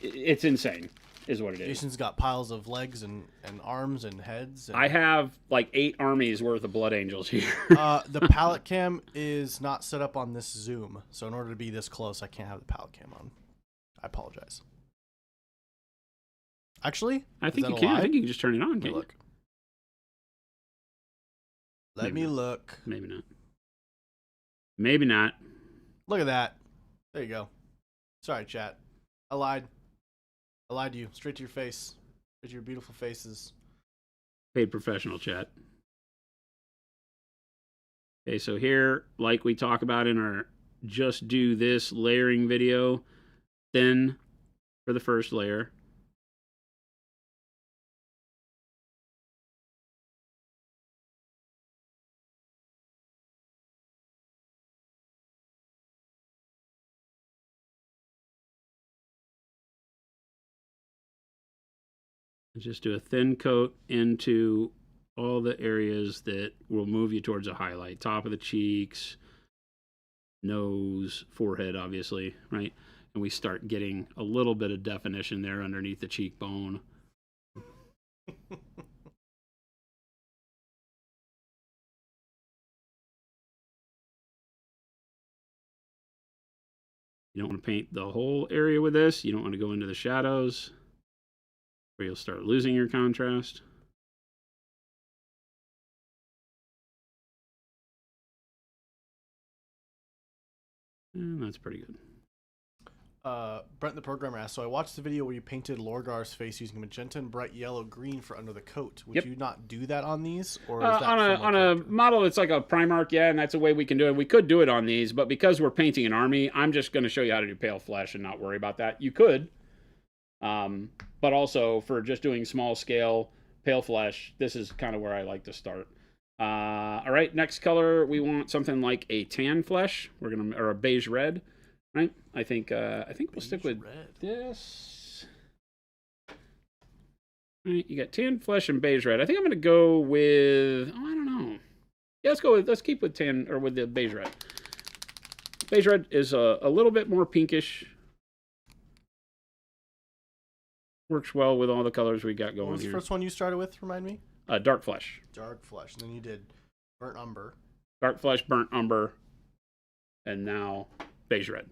it's insane is what it is. Jason's got piles of legs and arms and heads. And... I have like 8 armies worth of Blood Angels here. The palette cam is not set up on this Zoom, so in order to be this close, I can't have the palette cam on. I apologize. Actually, I think you can. I think you can just turn it on. Let me look. Let me look. Maybe not. Maybe not. Look at that. There you go. Sorry, chat. I lied. I lied to you. Straight to your face. Straight to your beautiful faces. Paid professional, chat. Okay, so here, like we talk about in our just do this layering video, thin for the first layer. Just do a thin coat into all the areas that will move you towards a highlight. Top of the cheeks, nose, forehead, obviously, right? And we start getting a little bit of definition there underneath the cheekbone. You don't want to paint the whole area with this. You don't want to go into the shadows, where you'll start losing your contrast. And that's pretty good. Brent the programmer asked, so I watched the video where you painted Lorgar's face using magenta and bright yellow green for under the coat. Would you not do that on these? Or is that on a model that's like a Primarch, yeah, and that's a way we can do it. We could do it on these, but because we're painting an army, I'm just going to show you how to do pale flesh and not worry about that. You could. But also for just doing small scale pale flesh, this is kind of where I like to start. All right, next color, we want something like a tan flesh. Or a beige red, right? I think we'll stick with this. All right, you got tan flesh and beige red. I think I'm gonna go with, I don't know. Yeah, let's keep with tan, or with the beige red. Beige red is a little bit more pinkish. Works well with all the colors we got going here. What was the first one you started with? Remind me. Dark flesh. Dark flesh. And then you did burnt umber. Dark flesh, burnt umber, and now beige red.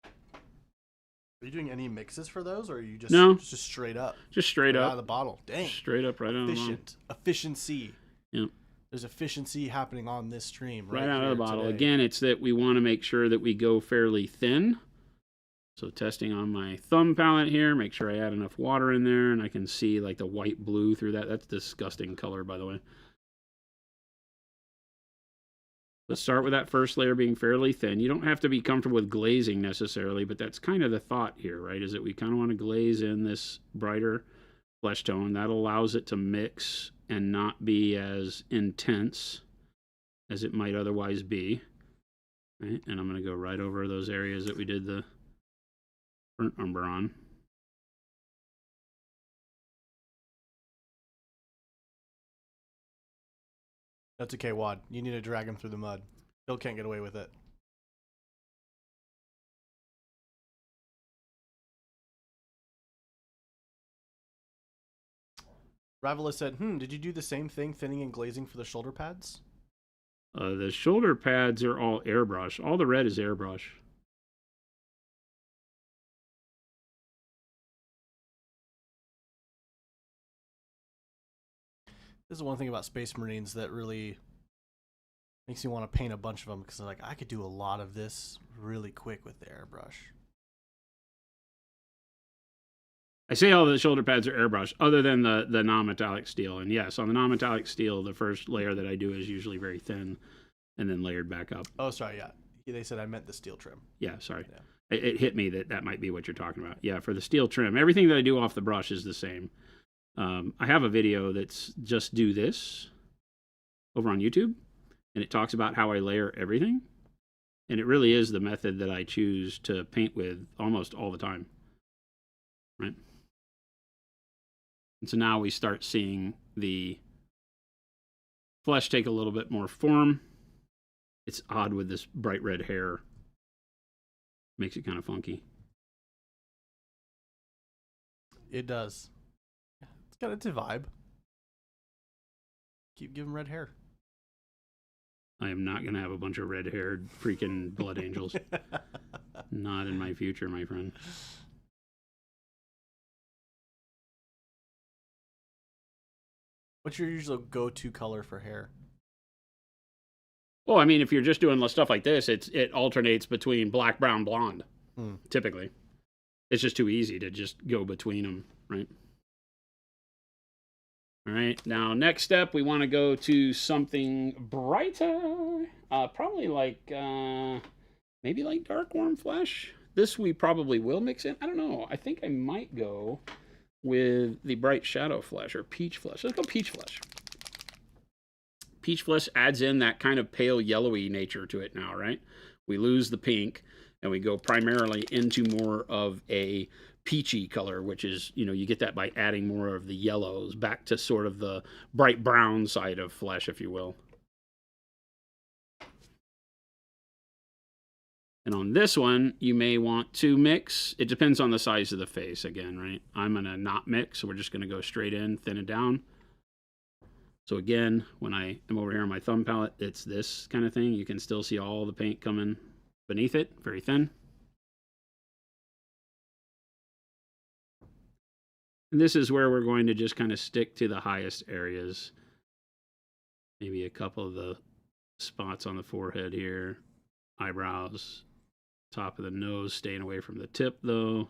Are you doing any mixes for those, or are you just straight up? Just straight up out of the bottle. Dang. Straight up, right out of the bottle. Efficiency. Yep. There's efficiency happening on this stream. Right out of the bottle. Today. Again, it's that we want to make sure that we go fairly thin So testing on my thumb palette here, make sure I add enough water in there, and I can see like the white blue through that. That's disgusting color, by the way. Let's start with that first layer being fairly thin. You don't have to be comfortable with glazing necessarily, but that's kind of the thought here, right? Is that we kind of want to glaze in this brighter flesh tone. That allows it to mix and not be as intense as it might otherwise be. Right? And I'm going to go right over those areas that we did the burnt umber on. That's okay, Wad. You need to drag him through the mud. Still can't get away with it. Rivalist said, did you do the same thing, thinning and glazing for the shoulder pads? The shoulder pads are all airbrush. All the red is airbrush. This is one thing about Space Marines that really makes me want to paint a bunch of them, because like I could do a lot of this really quick with the airbrush. I say all the shoulder pads are airbrush, other than the non-metallic steel. And yes, on the non-metallic steel, the first layer that I do is usually very thin, and then layered back up. Oh, sorry, yeah. They said I meant the steel trim. Yeah, sorry. Yeah. It hit me that might be what you're talking about. Yeah, for the steel trim, everything that I do off the brush is the same. I have a video that's just do this over on YouTube, and it talks about how I layer everything. And it really is the method that I choose to paint with almost all the time. Right? And so now we start seeing the flesh take a little bit more form. It's odd with this bright red hair. Makes it kind of funky. It does. It's a vibe. Keep giving red hair. I am not going to have a bunch of red-haired freaking blood angels. Not in my future, my friend. What's your usual go-to color for hair? Well, I mean, if you're just doing stuff like this, it alternates between black, brown, blonde, typically. It's just too easy to just go between them, right? All right, now next step, we want to go to something brighter. Probably like, maybe like dark warm flesh. This we probably will mix in. I don't know. I think I might go with the bright shadow flesh or peach flesh. Let's go peach flesh. Peach flesh adds in that kind of pale yellowy nature to it now, right? We lose the pink and we go primarily into more of a peachy color, which is, you get that by adding more of the yellows back to sort of the bright brown side of flesh, if you will. And on this one, you may want to mix. It depends on the size of the face again, right? I'm going to not mix, so we're just going to go straight in, thin it down. So again, when I am over here on my thumb palette, it's this kind of thing. You can still see all the paint coming beneath it, very thin. And this is where we're going to just kind of stick to the highest areas. Maybe a couple of the spots on the forehead here, eyebrows, top of the nose, staying away from the tip though,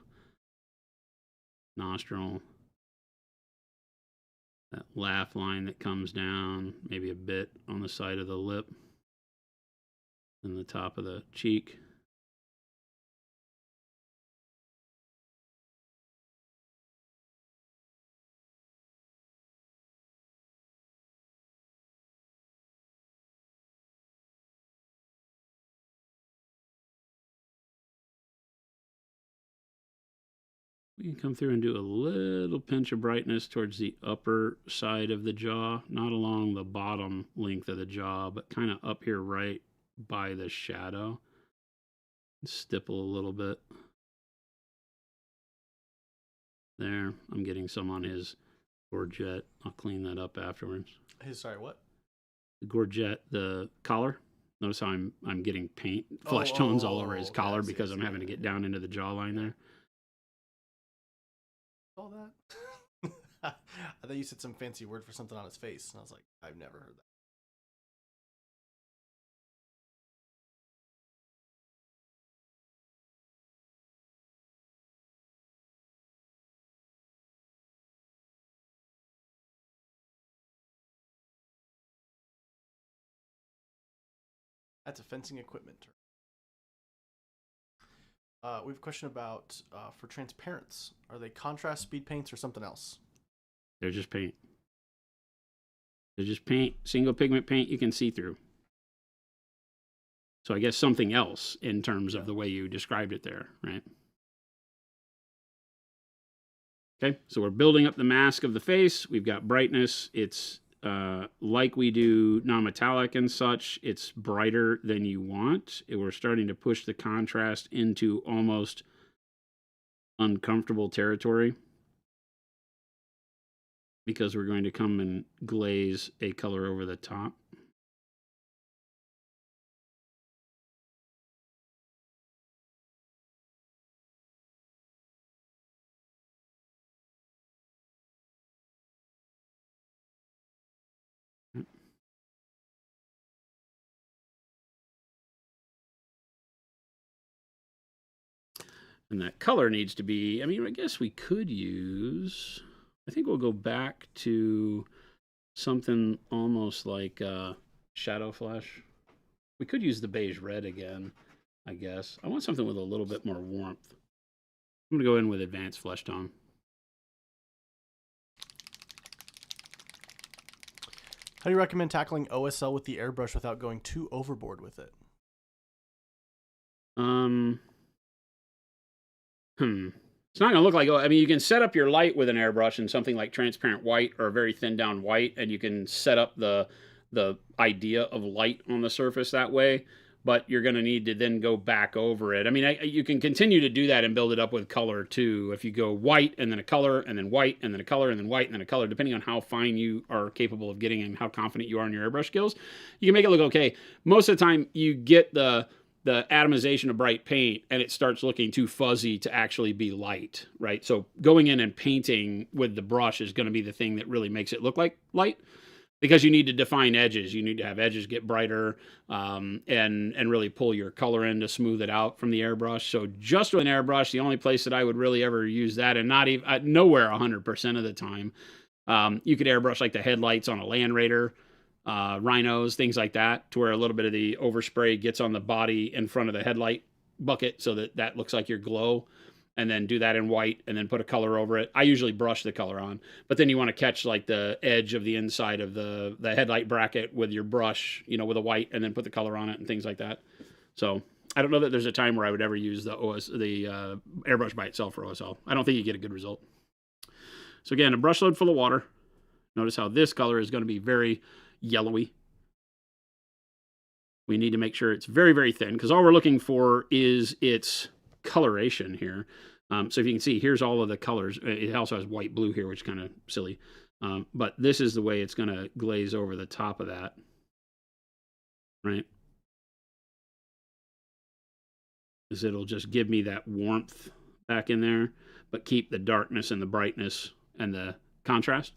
nostril, that laugh line that comes down, maybe a bit on the side of the lip, and the top of the cheek. We can come through and do a little pinch of brightness towards the upper side of the jaw, not along the bottom length of the jaw, but kind of up here right by the shadow. Stipple a little bit. There, I'm getting some on his gorget. I'll clean that up afterwards. Sorry, what? The gorget, the collar. Notice how I'm getting paint, flesh tones all over his collar because I'm having to get down into the jawline there. All that? I thought you said some fancy word for something on his face, and I was like, I've never heard that. That's a fencing equipment term. We have a question about for transparents. Are they contrast speed paints or something else? They're just paint. They're just paint, single pigment paint you can see through. So I guess something else in terms of the way you described it there, right? Okay, so we're building up the mask of the face. We've got brightness. It's like we do non-metallic and such. It's brighter than you want. We're starting to push the contrast into almost uncomfortable territory because we're going to come and glaze a color over the top. And that color needs to be, I mean, I guess we could use, I think we'll go back to something almost like Shadow Flesh. We could use the beige red again, I guess. I want something with a little bit more warmth. I'm going to go in with Advanced Flesh Tone. How do you recommend tackling OSL with the airbrush without going too overboard with it? It's not going to look like, I mean, you can set up your light with an airbrush in something like transparent white or a very thin down white, and you can set up the idea of light on the surface that way, but you're going to need to then go back over it. I mean, you can continue to do that and build it up with color too. If you go white and then a color and then white and then a color and then white and then a color, depending on how fine you are capable of getting and how confident you are in your airbrush skills, you can make it look okay. Most of the time you get the atomization of bright paint and it starts looking too fuzzy to actually be light, right? So going in and painting with the brush is going to be the thing that really makes it look like light, because you need to define edges. You need to have edges get brighter and really pull your color in to smooth it out from the airbrush. So just with an airbrush, the only place that I would really ever use that, and not even nowhere 100% of the time, you could airbrush like the headlights on a Land Raider, rhinos, things like that, to where a little bit of the overspray gets on the body in front of the headlight bucket so that looks like your glow, and then do that in white and then put a color over it. I usually brush the color on, but then you want to catch like the edge of the inside of the headlight bracket with your brush, you know, with a white, and then put the color on it and things like that. So I don't know that there's a time where I would ever use the airbrush by itself for OSL. I don't think you get a good result. So again, a brush load full of water. Notice how this color is going to be very yellowy. We need to make sure it's very, very thin, because all we're looking for is its coloration here. So if you can see, here's all of the colors. It also has white blue here, which is kind of silly. But this is the way it's going to glaze over the top of that, right? Is it'll just give me that warmth back in there, but keep the darkness and the brightness and the contrast.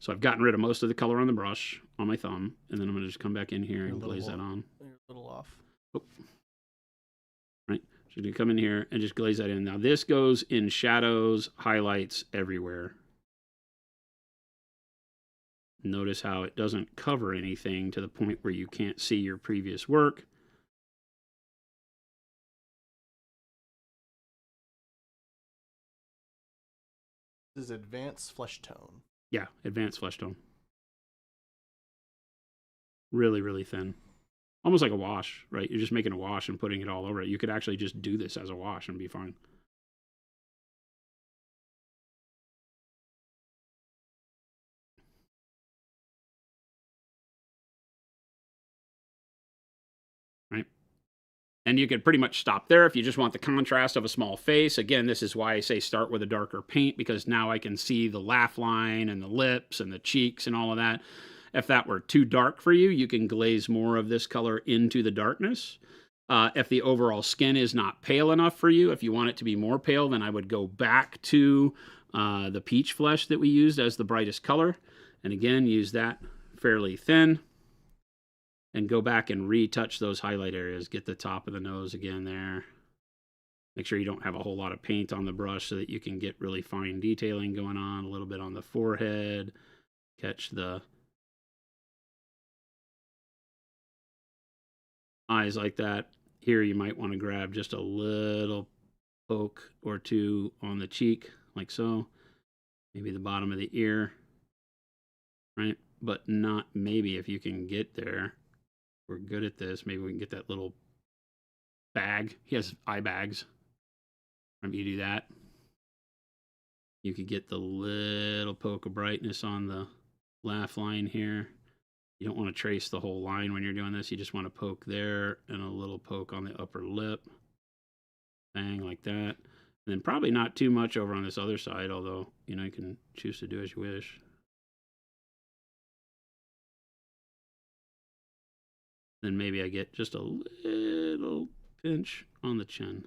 So I've gotten rid of most of the color on the brush on my thumb, and then I'm going to just come back in here and glaze that on. You're a little off. Oh. Right. So you're going to come in here and just glaze that in. Now this goes in shadows, highlights, everywhere. Notice how it doesn't cover anything to the point where you can't see your previous work. This is Advanced Flesh Tone. Yeah, Advanced Flesh Tone. Really, really thin. Almost like a wash, right? You're just making a wash and putting it all over it. You could actually just do this as a wash and be fine. Right? And you could pretty much stop there if you just want the contrast of a small face. Again, this is why I say start with a darker paint, because now I can see the laugh line and the lips and the cheeks and all of that. If that were too dark for you, you can glaze more of this color into the darkness. If the overall skin is not pale enough for you, if you want it to be more pale, then I would go back to the peach flesh that we used as the brightest color. And again, use that fairly thin. And go back and retouch those highlight areas. Get the top of the nose again there. Make sure you don't have a whole lot of paint on the brush so that you can get really fine detailing going on. A little bit on the forehead. Catch the eyes like that. Here you might want to grab just a little poke or two on the cheek, like so. Maybe the bottom of the ear, right? But not maybe if you can get there. We're good at this. Maybe we can get that little bag. He has eye bags. Maybe you do that. You could get the little poke of brightness on the laugh line here. You don't want to trace the whole line when you're doing this. You just want to poke there and a little poke on the upper lip. Bang, like that. And then probably not too much over on this other side, although, you know, you can choose to do as you wish. Then maybe I get just a little pinch on the chin.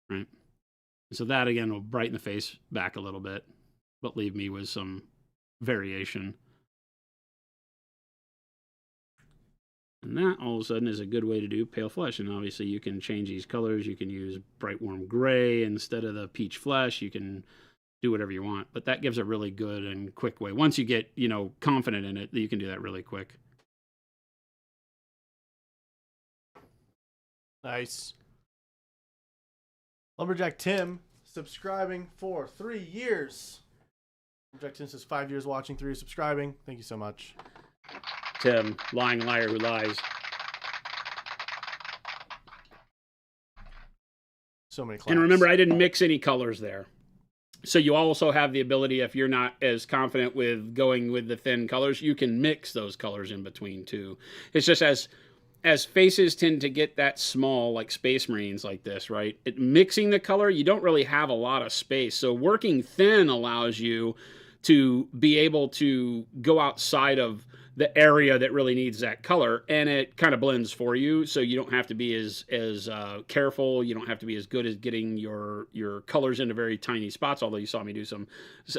Right. So that again will brighten the face back a little bit, but leave me with some variation. And that all of a sudden is a good way to do pale flesh. And obviously you can change these colors. You can use bright warm gray instead of the peach flesh. You can do whatever you want, but that gives a really good and quick way. Once you get, you know, confident in it, you can do that really quick. Nice. Lumberjack Tim subscribing for 3 years. Lumberjack Tim says 5 years watching, 3 years subscribing. Thank you so much. Tim, lying liar who lies. So many claps. And remember, I didn't mix any colors there. So you also have the ability, if you're not as confident with going with the thin colors, you can mix those colors in between too. It's just as faces tend to get that small, like Space Marines like this, right? Mixing the color, you don't really have a lot of space. So working thin allows you to be able to go outside of the area that really needs that color, and it kind of blends for you, so you don't have to be as careful. You don't have to be as good as getting your colors into very tiny spots, although you saw me do some,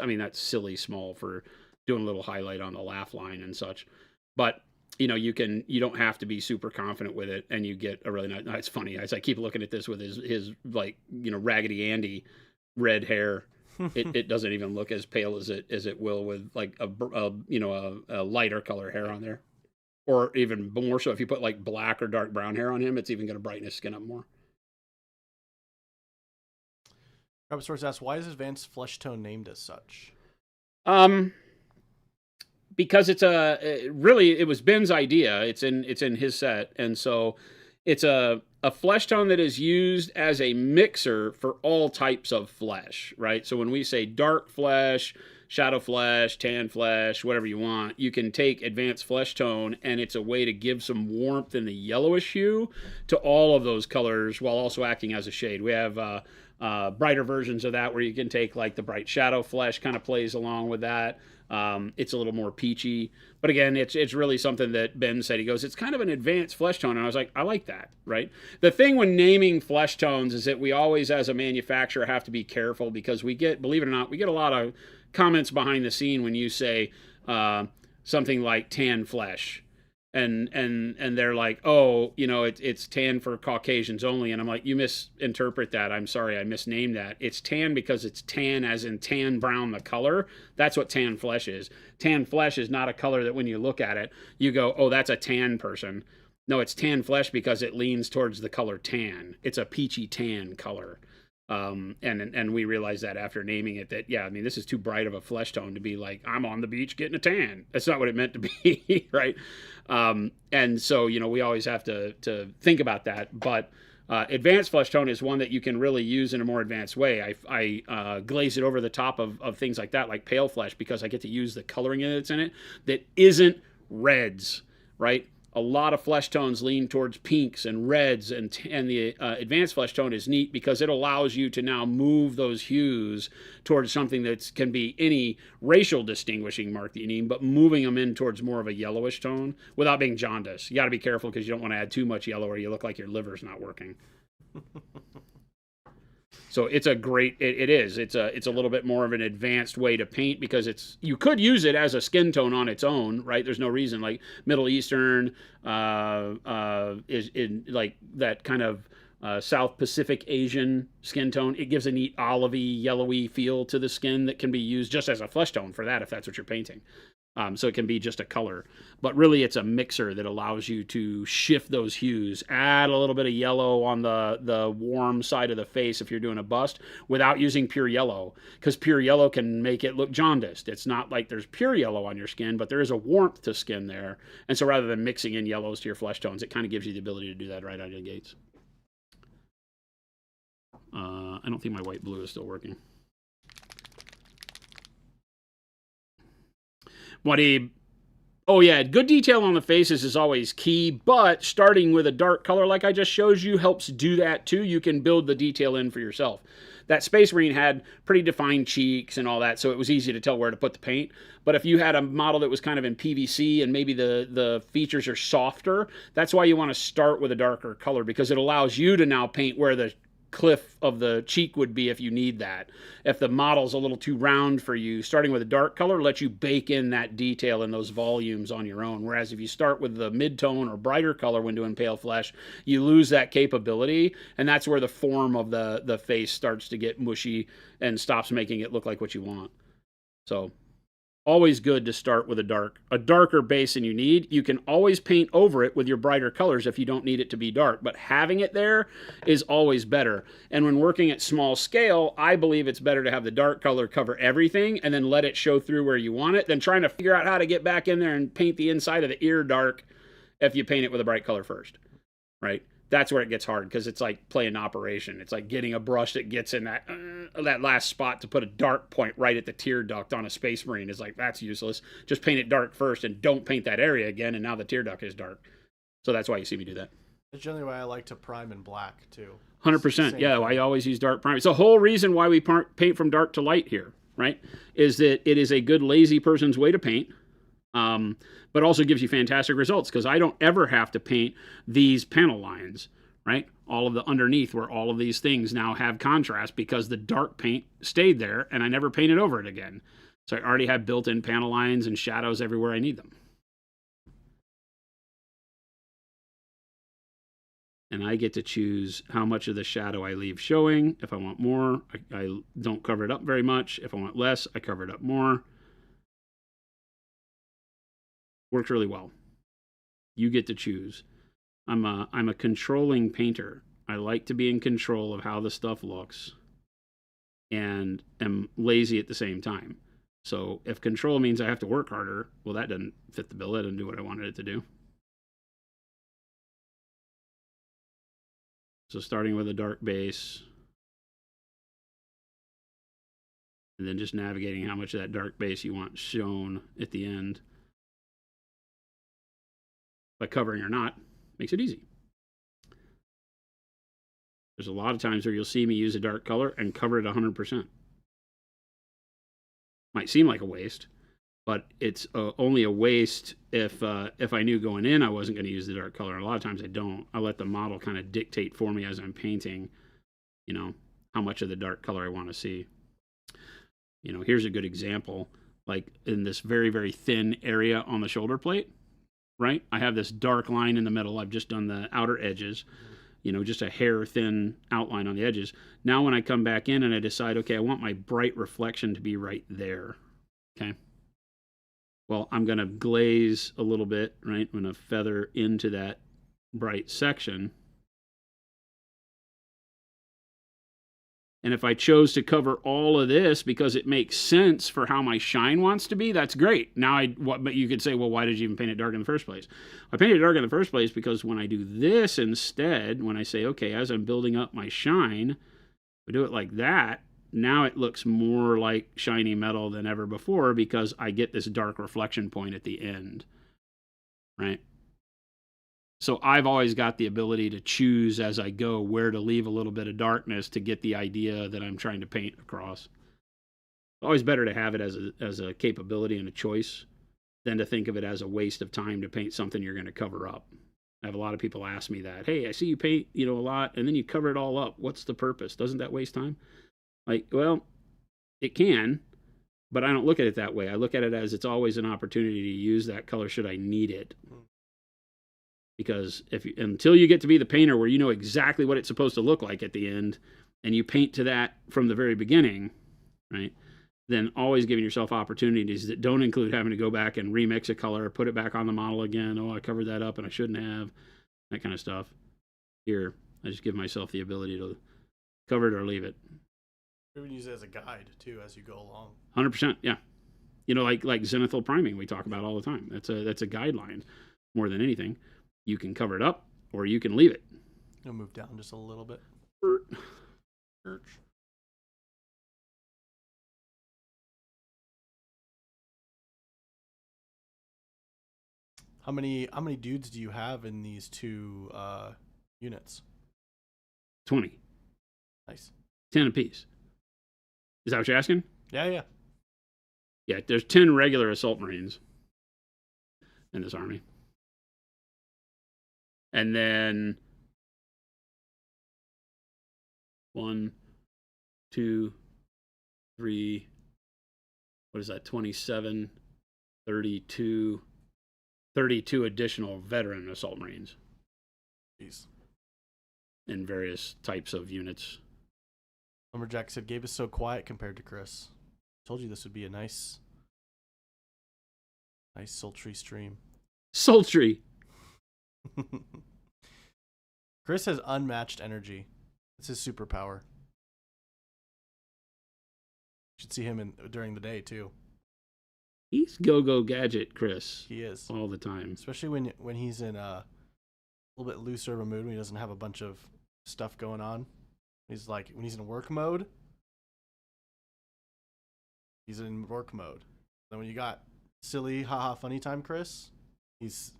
I mean, that's silly small for doing a little highlight on the laugh line and such. But you know, you don't have to be super confident with it, and you get a really nice. It's funny as I keep looking at this with his like, you know, Raggedy Andy red hair. It doesn't even look as pale as it will with like a lighter color hair on there, or even more so if you put like black or dark brown hair on him, it's even going to brighten his skin up more. Robert Source asks, why is advanced flesh tone named as such? Because it's really it was Ben's idea. It's in his set, and so it's a flesh tone that is used as a mixer for all types of flesh, right? So when we say dark flesh, shadow flesh, tan flesh, whatever you want, you can take advanced flesh tone, and it's a way to give some warmth in the yellowish hue to all of those colors while also acting as a shade. We have brighter versions of that where you can take like the bright shadow flesh kind of plays along with that. It's a little more peachy, but again, it's really something that Ben said. He goes, it's kind of an advanced flesh tone, and I was like, I like that, right? The thing when naming flesh tones is that we always, as a manufacturer, have to be careful because we get, believe it or not, we get a lot of comments behind the scene when you say something like tan flesh, and they're like, oh, you know, it's tan for Caucasians only, and I'm like, you misinterpret that. I'm sorry, I misnamed that. It's tan because it's tan as in tan brown, the color. That's what tan flesh is. Tan flesh is not a color that when you look at it, you go, oh, that's a tan person. No, it's tan flesh because it leans towards the color tan. It's a peachy tan color. And we realized that after naming it, that, yeah, I mean, this is too bright of a flesh tone to be like, I'm on the beach getting a tan. That's not what it meant to be, right? And so, you know, we always have to think about that. But advanced flesh tone is one that you can really use in a more advanced way. I glaze it over the top of things like that, like pale flesh, because I get to use the coloring that's in it that isn't reds, right? A lot of flesh tones lean towards pinks and reds, and the advanced flesh tone is neat because it allows you to now move those hues towards something that can be any racial distinguishing mark that you need, but moving them in towards more of a yellowish tone without being jaundiced. You got to be careful because you don't want to add too much yellow or you look like your liver's not working. So it's a great, it's a little bit more of an advanced way to paint because you could use it as a skin tone on its own, right? There's no reason, like Middle Eastern is in like that kind of South Pacific Asian skin tone. It gives a neat olivey, yellowy feel to the skin that can be used just as a flesh tone for that if that's what you're painting. So it can be just a color, but really it's a mixer that allows you to shift those hues, add a little bit of yellow on the warm side of the face if you're doing a bust without using pure yellow, because pure yellow can make it look jaundiced. It's not like there's pure yellow on your skin, but there is a warmth to skin there. And so rather than mixing in yellows to your flesh tones, it kind of gives you the ability to do that right out of the gates. I don't think my white blue is still working. Oh yeah, good detail on the faces is always key, but starting with a dark color like I just showed you helps do that too. You can build the detail in for yourself. That Space Marine had pretty defined cheeks and all that, so it was easy to tell where to put the paint. But if you had a model that was kind of in PVC and maybe the features are softer, that's why you want to start with a darker color, because it allows you to now paint where the cliff of the cheek would be if you need that. If the model's a little too round for you, starting with a dark color lets you bake in that detail in those volumes on your own. Whereas if you start with the mid-tone or brighter color when doing pale flesh, you lose that capability, and that's where the form of the face starts to get mushy and stops making it look like what you want. So always good to start with a darker base than you need. You can always paint over it with your brighter colors if you don't need it to be dark, but having it there is always better. And when working at small scale, I believe it's better to have the dark color cover everything and then let it show through where you want it than trying to figure out how to get back in there and paint the inside of the ear dark if you paint it with a bright color first, right? That's where it gets hard, because it's like playing operation. It's like getting a brush that gets in that last spot to put a dark point right at the tear duct on a Space Marine. Is like, that's useless. Just paint it dark first and don't paint that area again, and now the tear duct is dark. So that's why you see me do that. That's generally why I like to prime in black too. 100%. Yeah, I always use dark prime. It's the whole reason why we paint from dark to light here, right? Is that it is a good lazy person's way to paint. But also gives you fantastic results, because I don't ever have to paint these panel lines, right? All of the underneath where all of these things now have contrast, because the dark paint stayed there and I never painted over it again. So I already have built-in panel lines and shadows everywhere I need them. And I get to choose how much of the shadow I leave showing. If I want more, I don't cover it up very much. If I want less, I cover it up more. Works really well. You get to choose. I'm a controlling painter. I like to be in control of how the stuff looks, and am lazy at the same time. So if control means I have to work harder, well, that doesn't fit the bill. That doesn't do what I wanted it to do. So starting with a dark base, and then just navigating how much of that dark base you want shown at the end, by covering or not, makes it easy. There's a lot of times where you'll see me use a dark color and cover it 100%. Might seem like a waste, but it's only a waste if I knew going in I wasn't going to use the dark color. And a lot of times I don't. I let the model kind of dictate for me as I'm painting, you know, how much of the dark color I want to see. You know, here's a good example. Like in this very, very thin area on the shoulder plate, right? I have this dark line in the middle. I've just done the outer edges, you know, just a hair thin outline on the edges. Now when I come back in and I decide, okay, I want my bright reflection to be right there, okay? Well, I'm going to glaze a little bit, right? I'm going to feather into that bright section. And if I chose to cover all of this because it makes sense for how my shine wants to be, that's great. Now, but you could say, well, why did you even paint it dark in the first place? I painted it dark in the first place because when I do this instead, when I say, okay, as I'm building up my shine, we do it like that, now it looks more like shiny metal than ever before because I get this dark reflection point at the end, right? So I've always got the ability to choose as I go where to leave a little bit of darkness to get the idea that I'm trying to paint across. It's always better to have it as a capability and a choice than to think of it as a waste of time to paint something you're going to cover up. I have a lot of people ask me that. Hey, I see you paint, you know, a lot, and then you cover it all up. What's the purpose? Doesn't that waste time? Like, well, it can, but I don't look at it that way. I look at it as it's always an opportunity to use that color should I need it. Because until you get to be the painter where you know exactly what it's supposed to look like at the end, and you paint to that from the very beginning, right? then always giving yourself opportunities that don't include having to go back and remix a color, put it back on the model again. Oh, I covered that up and I shouldn't have. That kind of stuff. Here, I just give myself the ability to cover it or leave it. You can use it as a guide too as you go along. 100%, yeah. You know, like zenithal priming we talk about all the time. That's a guideline more than anything. You can cover it up or you can leave it. I'll move down just a little bit. Church. How many dudes do you have in these two units? 20. Nice. 10 apiece. Is that what you're asking? Yeah. Yeah, there's 10 regular assault marines in this army. And then 1, 2, 3, what is that, 27, 32 additional veteran assault marines. Jeez. In various types of units. Lumberjack said Gabe is so quiet compared to Chris. Told you this would be a nice sultry stream. Sultry. Chris has unmatched energy. It's his superpower. You should see him during the day too. He's go-go gadget, Chris. He is. All the time. Especially when he's in a little bit looser of a mood, when he doesn't have a bunch of stuff going on. He's like, when he's in work mode, he's in work mode. Then when you got silly, haha, funny time, Chris, it's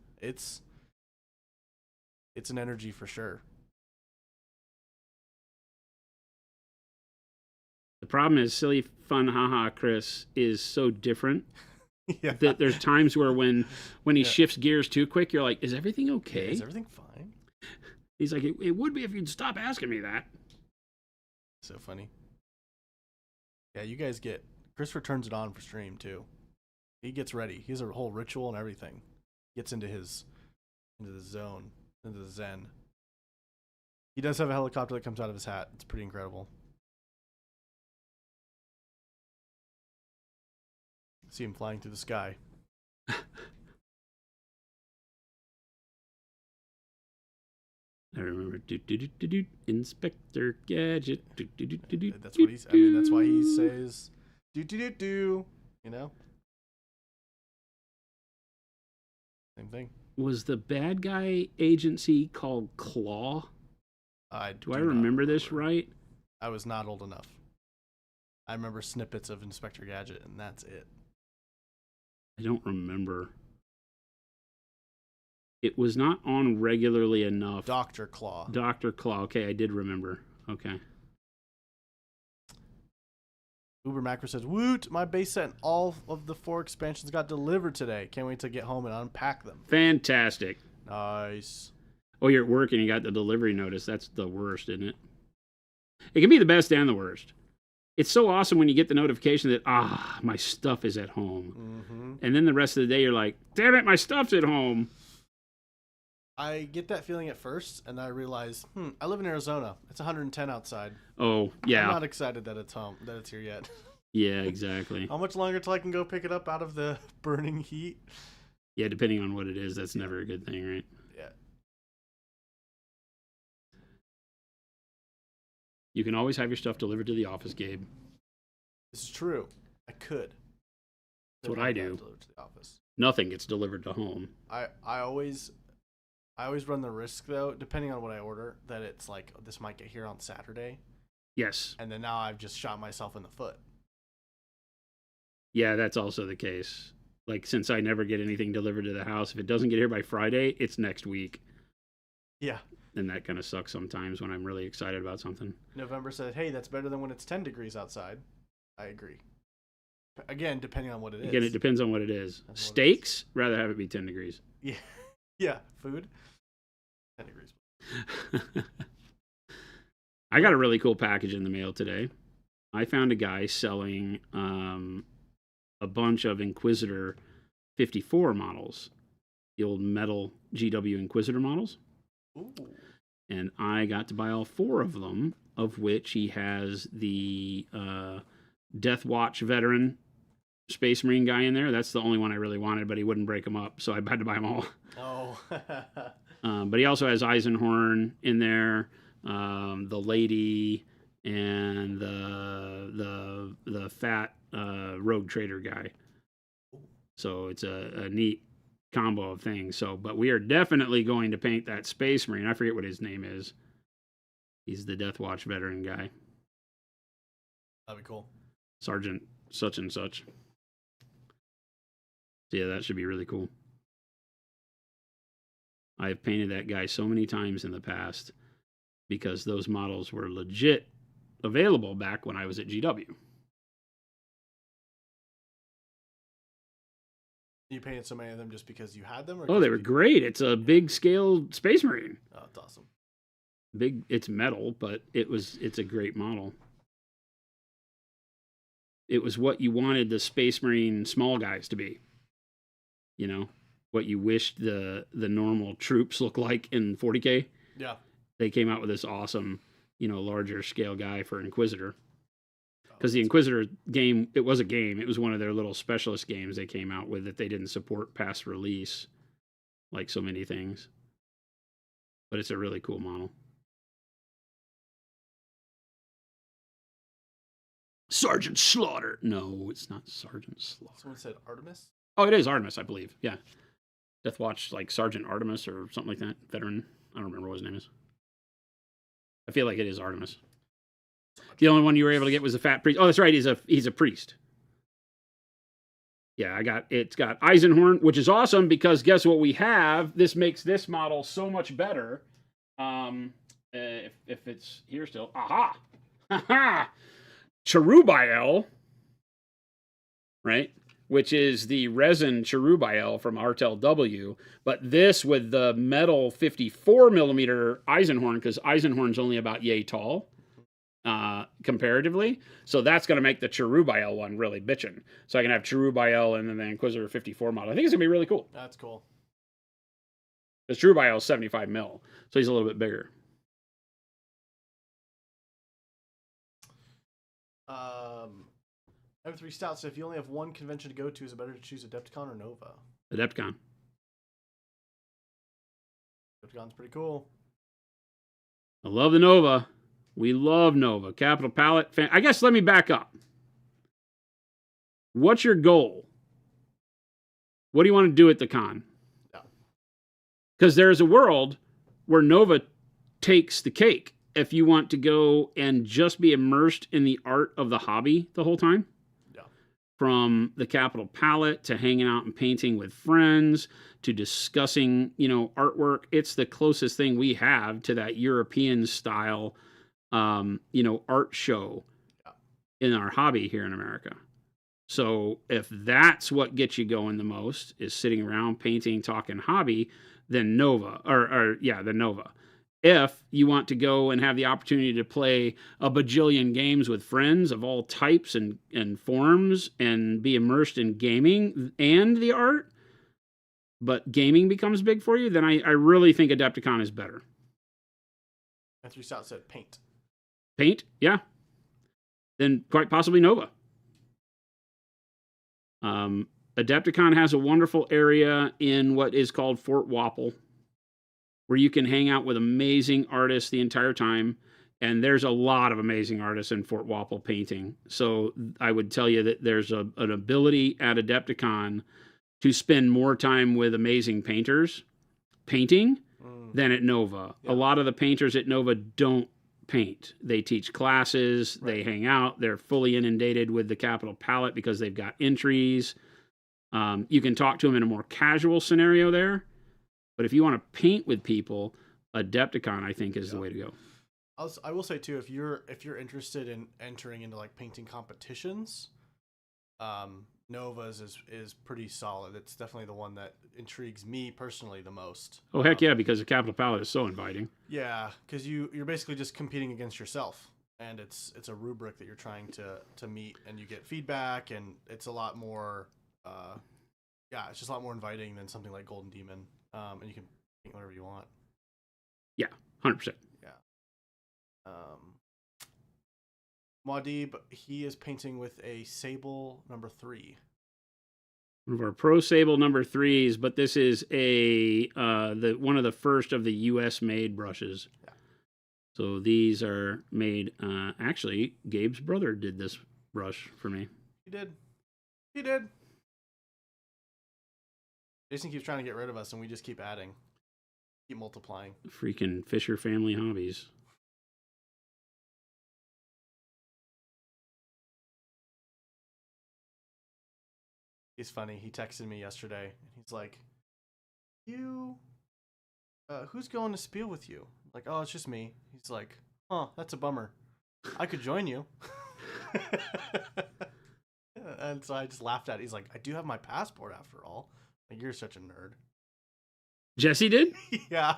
an energy for sure. The problem is silly, fun, haha, Chris is so different. Yeah. That there's times where when he shifts gears too quick, you're like, is everything okay? Is everything fine? He's like, it would be if you'd stop asking me that. So funny. Yeah, you guys Christopher turns it on for stream too. He gets ready. He has a whole ritual and everything. Gets into the zone, into the zen. He does have a helicopter that comes out of his hat. It's pretty incredible. See him flying through the sky. I remember Inspector Gadget. That's what he's. I mean, that's why he says do. You know. Same thing. Was the bad guy agency called Claw? Do I remember this right? I was not old enough. I remember snippets of Inspector Gadget, and that's it. I don't remember. It was not on regularly enough. Dr. Claw. Dr. Claw. Okay, I did remember. Okay. Uber Macro says, "Woot! My base set and all of the 4 expansions got delivered today. Can't wait to get home and unpack them." Fantastic. Nice. Oh, you're at work and you got the delivery notice. That's the worst, isn't it? It can be the best and the worst. It's so awesome when you get the notification that, my stuff is at home. Mm-hmm. And then the rest of the day you're like, damn it, my stuff's at home. I get that feeling at first, and I realize, I live in Arizona. It's 110 outside. Oh, yeah. I'm not excited that it's home, that it's here yet. Yeah, exactly. How much longer till I can go pick it up out of the burning heat? Yeah, depending on what it is, that's never a good thing, right? Yeah. You can always have your stuff delivered to the office, Gabe. This is true. I could. That's what I do. Delivered to the office. Nothing gets delivered to home. I always run the risk, though, depending on what I order, that it's like, this might get here on Saturday. Yes. And then now I've just shot myself in the foot. Yeah, that's also the case. Like, since I never get anything delivered to the house, if it doesn't get here by Friday, it's next week. Yeah. And that kind of sucks sometimes when I'm really excited about something. November said, hey, that's better than when it's 10 degrees outside. I agree. Again, depending on what it is. Again, it depends on what it is. Steaks, rather have it be 10 degrees. Yeah. Yeah. Food, 10 degrees. I got a really cool package in the mail today. I found a guy selling a bunch of Inquisitor 54 models, the old metal GW Inquisitor models. Ooh. And I got to buy all 4 of them, of which he has the Death Watch veteran Space Marine guy in there. That's the only one I really wanted, but he wouldn't break them up, so I had to buy them all. Oh. But he also has Eisenhorn in there, the lady, and the fat rogue trader guy. So it's a neat combo of things. So, but we are definitely going to paint that Space Marine. I forget what his name is. He's the Death Watch veteran guy. That'd be cool. Sergeant such and such. So yeah, that should be really cool. I've painted that guy so many times in the past because those models were legit available back when I was at GW. You painted so many of them just because you had them? Or oh, they were great. It's a big scale Space Marine. Oh, that's awesome. Big, it's metal, but it's a great model. It was what you wanted the Space Marine small guys to be. You know, what you wished the normal troops look like in 40K. Yeah. They came out with this awesome, larger scale guy for Inquisitor. Because the Inquisitor game, it was a game. It was one of their little specialist games they came out with that they didn't support past release, like so many things. But it's a really cool model. Sergeant Slaughter. No, it's not Sergeant Slaughter. Someone said Artemis? Oh, it is Artemis, I believe. Yeah. Death Watch, like Sergeant Artemis or something like that. Veteran. I don't remember what his name is. I feel like it is Artemis. The only one you were able to get was a fat priest. Oh, that's right. He's a priest. Yeah, it's got Eisenhorn, which is awesome because guess what we have? This makes this model so much better. If it's here still. Aha! Ha Cherubael, right? Which is the resin Cherubael from Artel W, but this with the metal 54 millimeter Eisenhorn, because Eisenhorn's only about yay tall. Comparatively. So that's going to make the Cherubael one really bitchin'. So I can have Cherubael and then the Inquisitor 54 model. I think it's going to be really cool. That's cool. Because Cherubael is 75 mil, so he's a little bit bigger. M3 Stout said if you only have one convention to go to, is it better to choose Adepticon or Nova? Adepticon. Adepticon's pretty cool. I love the Nova. We love Nova. Capital Palette fan. I guess let me back up. What's your goal? What do you want to do at the con? Because there's a world where Nova takes the cake. If you want to go and just be immersed in the art of the hobby the whole time. Yeah. From the Capital Palette to hanging out and painting with friends to discussing, artwork. It's the closest thing we have to that European style art show in our hobby here in America. So if that's what gets you going the most is sitting around painting, talking hobby, then Nova then Nova. If you want to go and have the opportunity to play a bajillion games with friends of all types and forms and be immersed in gaming and the art, but gaming becomes big for you, then I really think Adepticon is better. M3 Stout said paint. Paint, yeah. Then quite possibly Nova. Adepticon has a wonderful area in what is called Fort Wapple, where you can hang out with amazing artists the entire time. And there's a lot of amazing artists in Fort Wapple painting. So I would tell you that there's an ability at Adepticon to spend more time with amazing painters painting than at Nova. Yeah. A lot of the painters at Nova don't paint. They teach classes, right. They hang out, they're fully inundated with the Capital Palette because they've got entries. You can talk to them in a more casual scenario there. But if you want to paint with people, Adepticon, I think, is the way to go. I will say too, if you're interested in entering into like painting competitions, Nova's is pretty solid. It's definitely the one that intrigues me personally the most. Oh heck yeah, because the Capital Palette is so inviting. Yeah, because you're basically just competing against yourself, and it's a rubric that you're trying to meet, and you get feedback, and it's a lot more. It's just a lot more inviting than something like Golden Demon. And you can paint whatever you want. Yeah, 100%. Yeah. Muad'Dib, he is painting with a Sable number 3. One of our Pro Sable number 3s, but this is a one of the first of the U.S. made brushes. Yeah. So these are made. Actually, Gabe's brother did this brush for me. He did. He did. Jason keeps trying to get rid of us, and we just keep adding, keep multiplying. Freaking Fisher family hobbies. He's funny. He texted me yesterday, and he's like, who's going to Spiel with you? I'm like, oh, it's just me. He's like, huh, that's a bummer. I could join you. And so I just laughed at it. He's like, I do have my passport after all. Like, you're such a nerd. Jesse did? Yeah.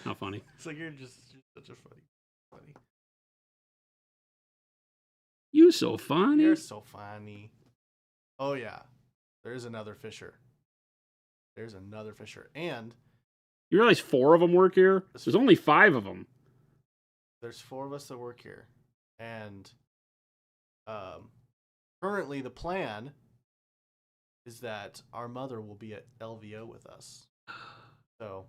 How funny. It's like, you're such a funny. You so funny. You're so funny. Oh, yeah. There's another Fisher. And you realize 4 of them work here? There's only 5 of them. There's 4 of us that work here. And currently the plan is that our mother will be at LVO with us. So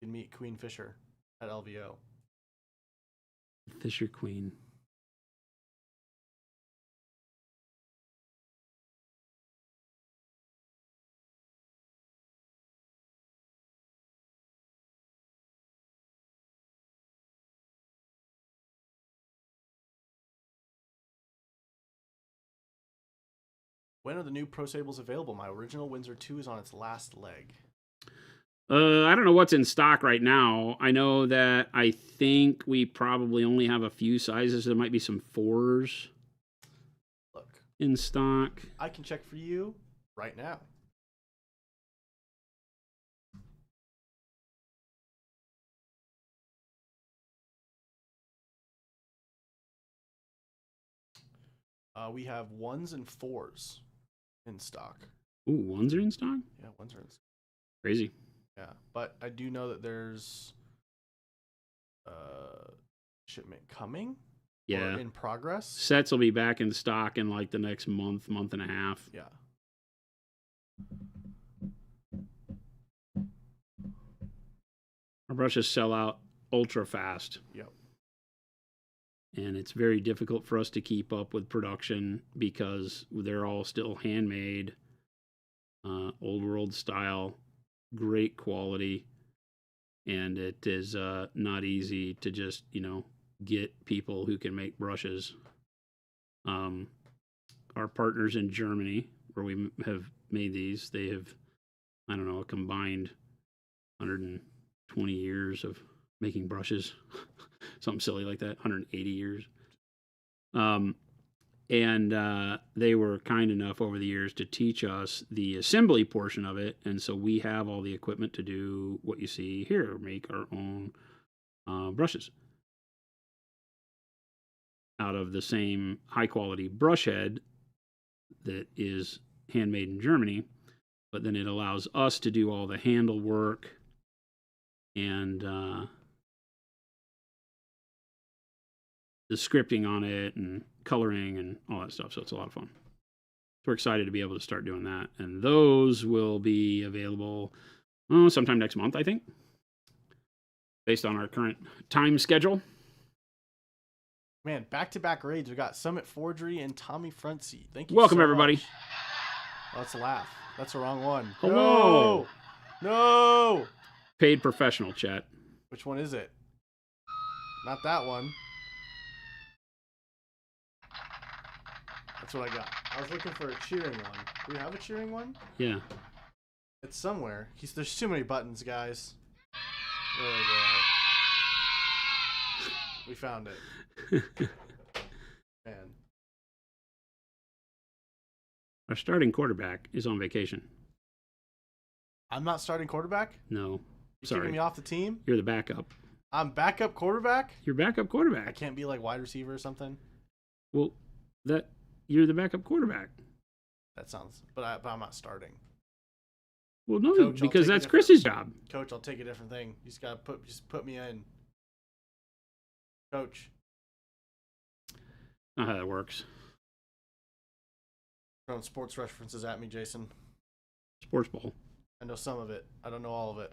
you can meet Queen Fisher at LVO. Fisher Queen. When are the new Pro Sables available? My original Windsor 2 is on its last leg. I don't know what's in stock right now. I know that I think we probably only have a few sizes. There might be some 4s in stock. I can check for you right now. We have 1s and 4s in stock. Ooh, 1s are in stock? Yeah, 1s are in stock. Crazy. Yeah, but I do know that there's shipment coming. Yeah. Or in progress. Sets will be back in stock in like the next month and a half. Yeah. Our brushes sell out ultra fast. Yep. And it's very difficult for us to keep up with production because they're all still handmade, old world style, great quality. And it is not easy to just, get people who can make brushes. Our partners in Germany, where we have made these, they have, I don't know, a combined 120 years of making brushes. Something silly like that, 180 years. And they were kind enough over the years to teach us the assembly portion of it. And so we have all the equipment to do what you see here, make our own brushes out of the same high quality brush head that is handmade in Germany. But then it allows us to do all the handle work and the scripting on it and coloring and all that stuff. So it's a lot of fun. So we're excited to be able to start doing that. And those will be available sometime next month, I think, based on our current time schedule. Man, back-to-back raids. We got Summit Forgery and Tommy Frontseat. Thank you. Welcome, so everybody. Much. Oh, that's a laugh. That's the wrong one. Hello. No. Paid professional chat. Which one is it? Not that one. That's what I got. I was looking for a cheering one. Do we have a cheering one? Yeah. It's somewhere. There's too many buttons, guys. There we go. We found it. Man. Our starting quarterback is on vacation. I'm not starting quarterback? No. You're Sorry. kicking me off the team? You're the backup. I'm backup quarterback? You're backup quarterback. I can't be like wide receiver or something? Well, you're the backup quarterback. That sounds... But I'm not starting. Well, no, Coach, because that's Chris's job. Coach, I'll take a different thing. You just gotta put me in. Coach. Not how that works. Throwing sports references at me, Jason. Sports ball. I know some of it. I don't know all of it.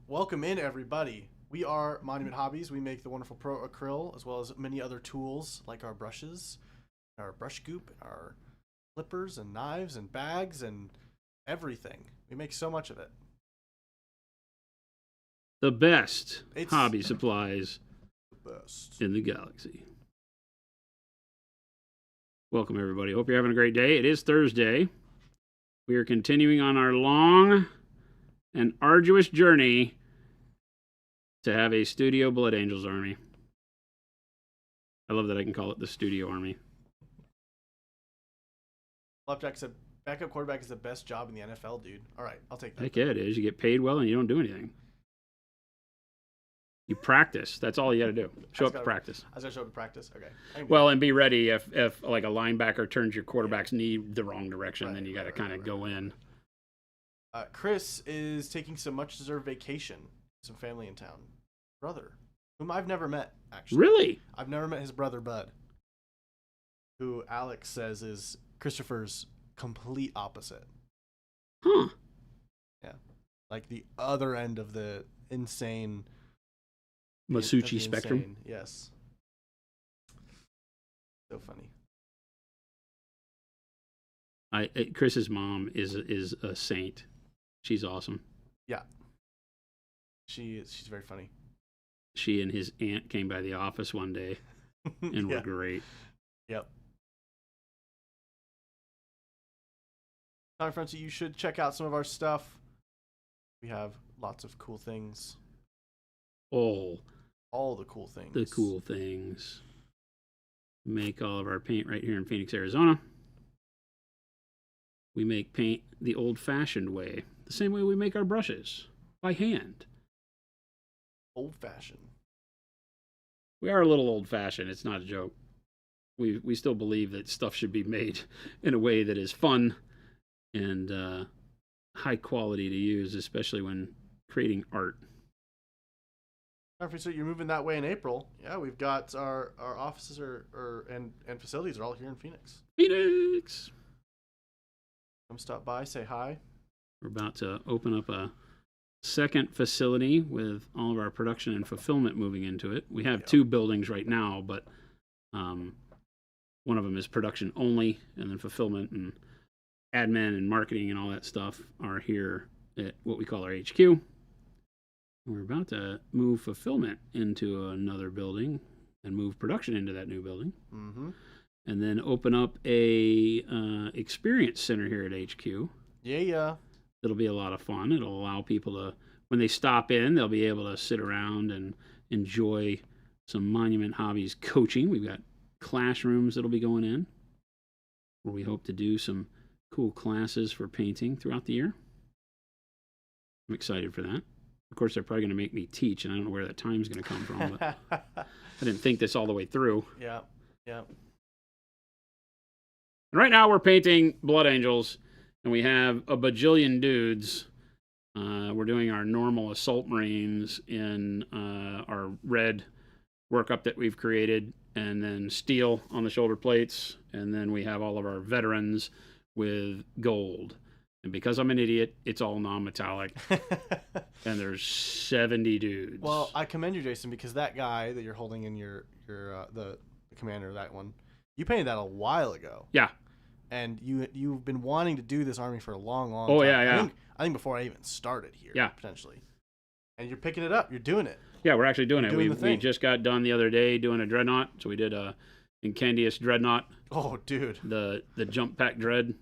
Welcome in, everybody. We are Monument Hobbies. We make the wonderful Pro Acryl, as well as many other tools like our brushes, our brush goop, our clippers and knives and bags and everything. We make so much of it. The best hobby supplies best in the galaxy. Welcome, everybody. Hope you're having a great day. It is Thursday. We are continuing on our long and arduous journey to have a Studio Blood Angels army. I love that I can call it the Studio Army. Flapjack said backup quarterback is the best job in the NFL, dude. All right, I'll take that. Heck yeah, it is. You get paid well and you don't do anything. You practice. That's all you got to do. Show up to practice. I was going to show up to practice? Okay. Well, and be ready if like a linebacker turns your quarterback's knee the wrong direction, then you got to kind of go in. Chris is taking some much-deserved vacation. Some family in town. Brother, whom I've never met, actually. Really? I've never met his brother, Bud, who Alex says is Christopher's complete opposite. Huh. Yeah. Like the other end of the insane... Masucci spectrum. Insane. Yes. So funny. Chris's mom is a saint. She's awesome. Yeah. She's very funny. She and his aunt came by the office one day and were great. Yep. Time friends, you should check out some of our stuff. We have lots of cool things. All the cool things. The cool things. Make all of our paint right here in Phoenix, Arizona. We make paint the old-fashioned way, the same way we make our brushes, by hand. Old-fashioned. We are a little old-fashioned. It's not a joke. We still believe that stuff should be made in a way that is fun and high quality to use, especially when creating art. So you're moving that way in April. Yeah, we've got our offices and facilities are all here in Phoenix. Phoenix! Come stop by, say hi. We're about to open up a second facility with all of our production and fulfillment moving into it. We have two buildings right now, but one of them is production only, and then fulfillment and admin and marketing and all that stuff are here at what we call our HQ. We're about to move fulfillment into another building and move production into that new building. Mm-hmm. And then open up a experience center here at HQ. Yeah. It'll be a lot of fun. It'll allow people to, when they stop in, they'll be able to sit around and enjoy some Monument Hobbies coaching. We've got classrooms that'll be going in where we hope to do some cool classes for painting throughout the year. I'm excited for that. Of course, they're probably going to make me teach, and I don't know where that time's going to come from. But I didn't think this all the way through. Yeah. And right now, we're painting Blood Angels, and we have a bajillion dudes. We're doing our normal Assault Marines in our red workup that we've created, and then steel on the shoulder plates, and then we have all of our veterans with gold. And because I'm an idiot, it's all non-metallic. And there's 70 dudes. Well, I commend you, Jason, because that guy that you're holding in your the commander of that one, you painted that a while ago. Yeah. And you've been wanting to do this army for a long time. Oh, yeah. I think before I even started here. Yeah. Potentially. And you're picking it up. You're doing it. Yeah, we're actually doing it. We just got done the other day doing a dreadnought. So we did a Incendious dreadnought. Oh, dude. The jump pack dread.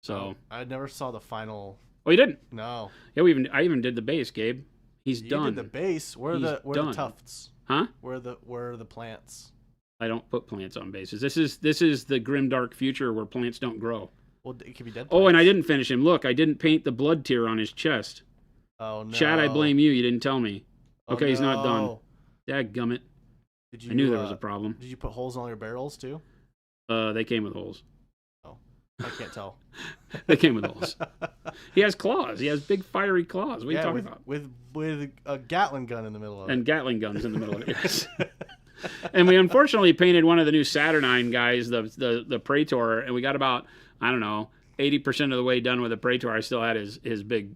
So I never saw the final. Oh, you didn't? No. Yeah, I even did the base, Gabe. He's done. You did the base. Where are the tufts? Huh? Where are the plants? I don't put plants on bases. This is the grim dark future where plants don't grow. Well, it could be dead plants. Oh, and I didn't finish him. Look, I didn't paint the blood tear on his chest. Oh no. Chad, I blame you. You didn't tell me. Okay, no. He's not done. Dadgummit. I knew there was a problem. Did you put holes in all your barrels too? They came with holes. Oh. I can't tell. They came with those. He has claws. He has big fiery claws. What are you talking about? With a Gatling gun in the middle of it. And Gatling guns in the middle of it, yes. And we unfortunately painted one of the new Saturnine guys, the Praetor, and we got about, I don't know, 80% of the way done with the Praetor. I still had his big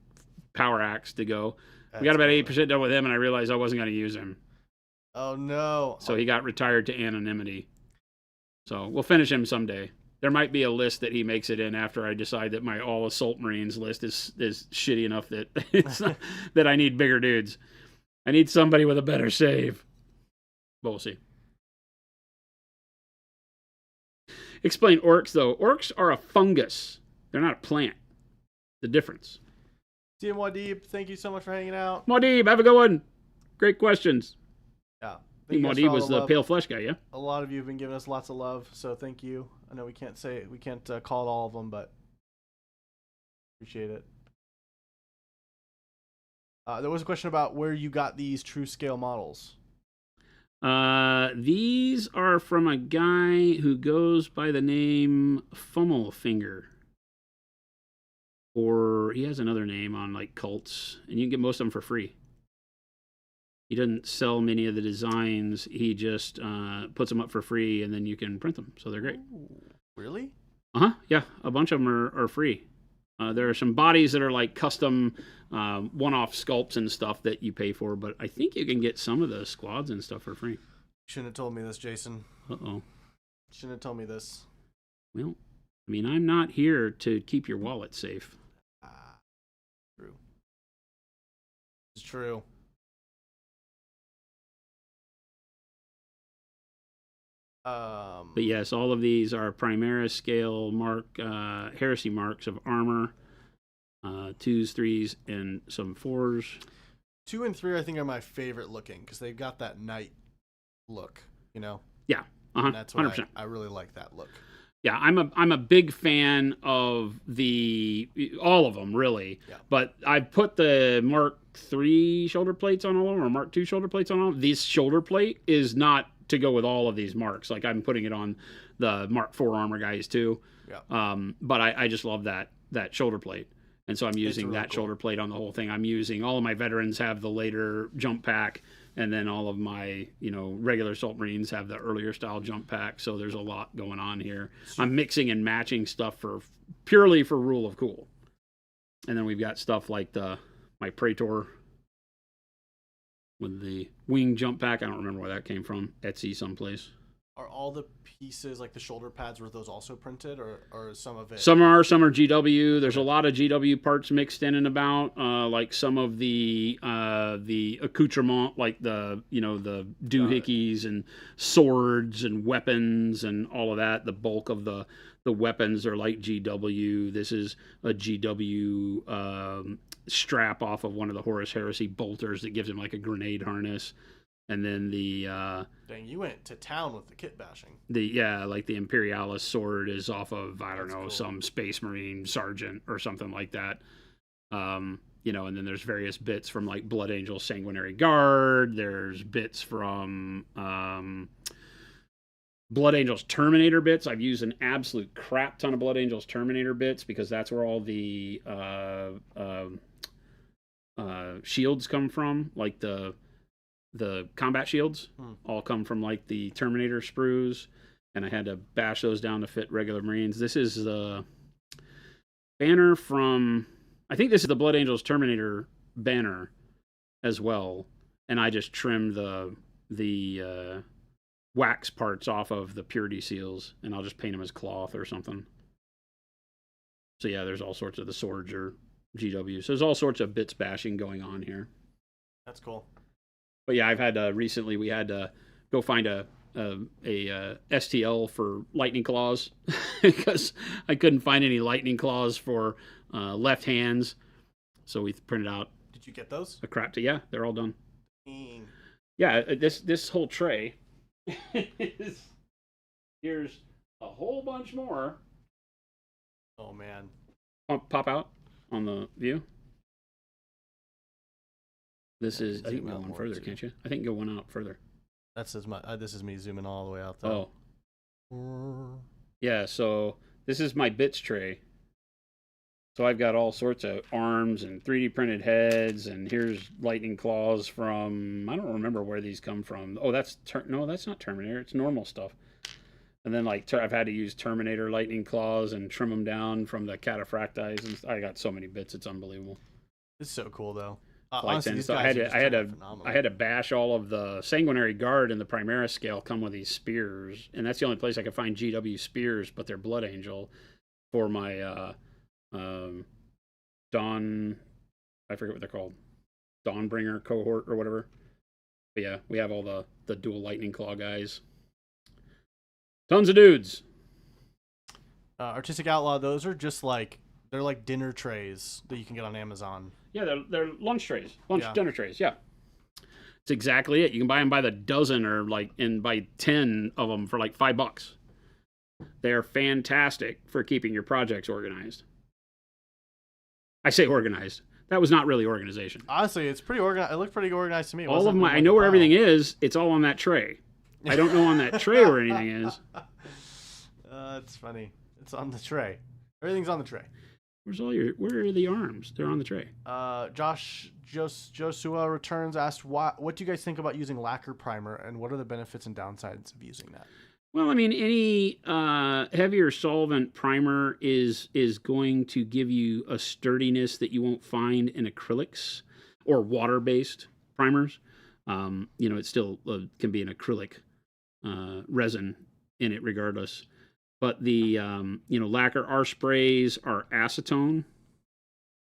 power axe to go. We got about 80% done with him, and I realized I wasn't going to use him. Oh, no. So he got retired to anonymity. So we'll finish him someday. There might be a list that he makes it in after I decide that my all assault marines list is shitty enough that that I need bigger dudes. I need somebody with a better save. But we'll see. Explain orcs, though. Orcs are a fungus. They're not a plant. The difference. TM Wadib, thank you so much for hanging out. Wadib, have a good one. Great questions. Yeah. Wadib was the pale flesh guy, yeah? A lot of you have been giving us lots of love, so thank you. I know we can't call it all of them, but appreciate it. There was a question about where you got these true scale models. These are from a guy who goes by the name Fummelfinger. Or he has another name on like cults, and you can get most of them for free. He doesn't sell many of the designs. He just puts them up for free, and then you can print them. So they're great. Ooh, really? Yeah, a bunch of them are free. There are some bodies that are like custom one-off sculpts and stuff that you pay for, but I think you can get some of the squads and stuff for free. Shouldn't have told me this, Jason. Uh-oh. Shouldn't have told me this. Well, I mean, I'm not here to keep your wallet safe. True. It's true. But yes, all of these are Primaris scale heresy marks of armor, 2s, 3s, and some 4s. 2 and 3, I think, are my favorite looking because they've got that knight look, you know. Yeah, and that's what 100%. I really like that look. Yeah, I'm a big fan of all of them really. Yeah. But I put the Mark III shoulder plates on all of them, or Mark II shoulder plates on all of them. This shoulder plate is not to go with all of these marks. Like I'm putting it on the Mark IV armor guys too. Yeah. But I just love that shoulder plate. And so I'm using really that shoulder plate on the whole thing. I'm using all of my veterans have the later jump pack, and then all of my, regular assault marines have the earlier style jump pack. So there's a lot going on here. I'm mixing and matching stuff purely for rule of cool. And then we've got stuff like my Praetor with the wing jump pack. I don't remember where that came from. Etsy someplace. Are all the pieces, like the shoulder pads, were those also printed, or some of it? Some are GW. There's a lot of GW parts mixed in and about, like some of the accoutrement, like the doohickeys and swords and weapons and all of that. The bulk of the weapons are like GW. This is a GW strap off of one of the Horus Heresy bolters that gives him like a grenade harness. And then dang, you went to town with the kit bashing. Like the Imperialis sword is off of, I don't know, cool, some Space Marine sergeant or something like that. And then there's various bits from like Blood Angel Sanguinary Guard. There's bits from Blood Angels Terminator bits. I've used an absolute crap ton of Blood Angels Terminator bits because that's where all the shields come from, like the combat shields all come from like the Terminator sprues, and I had to bash those down to fit regular Marines. This is the banner from, I think this is the Blood Angels Terminator banner as well, and I just trimmed the wax parts off of the purity seals, and I'll just paint them as cloth or something. So yeah, there's all sorts of the swords or GW. So there's all sorts of bits bashing going on here. That's cool. But yeah, I've had recently we had to go find a STL for lightning claws because I couldn't find any lightning claws for left hands. So we printed out. Did you get those? A crap to, yeah, they're all done. Dang. Yeah, this whole tray here's a whole bunch more. Oh man. Pop out on the view. This is, I think, go one further, can't you? I think go one out further. This is me zooming all the way out, though. Oh. Yeah, so This is my bits tray. So I've got all sorts of arms and 3D printed heads, and here's lightning claws from, I don't remember where these come from. Oh, no, that's not Terminator. It's normal stuff. And then like I've had to use Terminator lightning claws and trim them down from the cataphracti. And I got so many bits, it's unbelievable. It's so cool though. Honestly, these guys I had to bash all of the Sanguinary Guard and the Primaris scale come with these spears, and that's the only place I could find GW spears, but they're Blood Angel for my Dawn. I forget what they're called, Dawnbringer cohort or whatever. But yeah, we have all the dual lightning claw guys. Tons of dudes. Artistic Outlaw, those are just like, they're like dinner trays that you can get on Amazon. Yeah, they're lunch trays, dinner trays. Yeah, it's exactly it. You can buy them by the dozen or buy 10 of them for like $5. They're fantastic for keeping your projects organized. I say organized. That was not really organization. Honestly, it's pretty organized. It looked pretty organized to me. All of my, I know where everything is. It's all on that tray. I don't know on that tray where anything is. It's funny. It's on the tray. Everything's on the tray. Where are the arms? They're on the tray. Joshua Returns asked, what do you guys think about using lacquer primer, and what are the benefits and downsides of using that? Well, I mean, any heavier solvent primer is going to give you a sturdiness that you won't find in acrylics or water-based primers. It still can be an acrylic resin in it regardless. But the, lacquer, our sprays are acetone,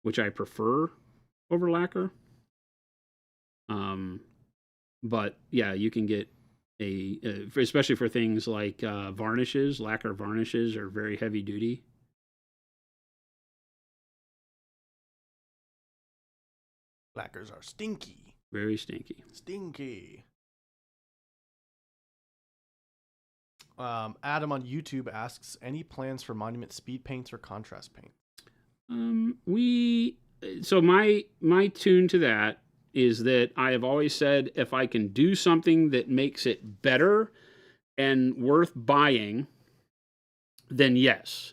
which I prefer over lacquer. But yeah, you can get especially for things like varnishes. Lacquer varnishes are very heavy duty. Lacquers are stinky. Very stinky. Stinky. Adam on YouTube asks, any plans for monument speed paints or contrast paint? So my tune to that is that I have always said, if I can do something that makes it better and worth buying, then yes.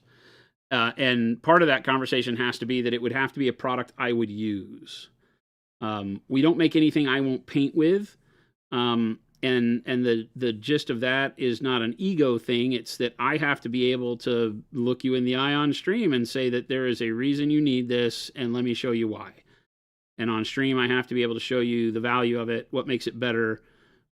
And part of that conversation has to be that it would have to be a product I would use. We don't make anything I won't paint with. And the gist of that is not an ego thing. It's that I have to be able to look you in the eye on stream and say that there is a reason you need this, and let me show you why. And on stream, I have to be able to show you the value of it, what makes it better,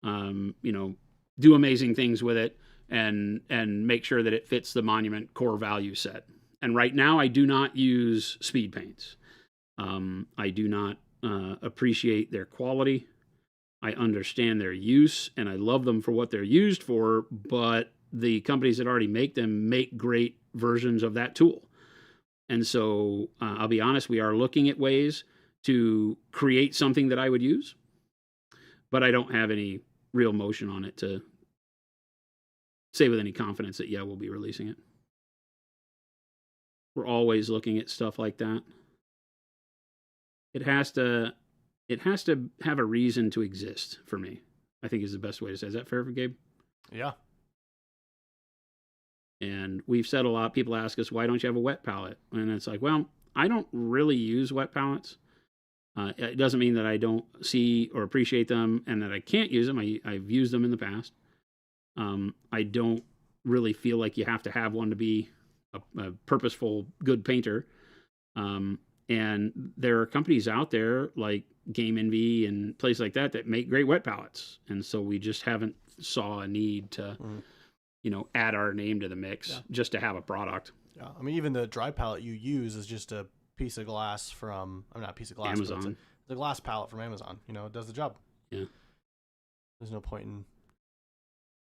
do amazing things with it, and make sure that it fits the monument core value set. And right now, I do not use speed paints. I do not appreciate their quality. I understand their use, and I love them for what they're used for, but the companies that already make them make great versions of that tool. And so I'll be honest, we are looking at ways to create something that I would use, but I don't have any real motion on it to say with any confidence that, yeah, we'll be releasing it. We're always looking at stuff like that. It has to have a reason to exist for me, I think is the best way to say it. Is that fair for Gabe? Yeah. And we've said a lot, people ask us, why don't you have a wet palette? And it's like, well, I don't really use wet palettes. It doesn't mean that I don't see or appreciate them and that I can't use them. I've used them in the past. I don't really feel like you have to have one to be a purposeful, good painter. And there are companies out there like Game Envy and places like that make great wet palettes. And so we just haven't saw a need to, add our name to the mix just to have a product. Yeah. I mean, even the dry palette you use is just a piece of glass from, not a piece of glass, Amazon. But it's the glass palette from Amazon. It does the job. Yeah. There's no point in.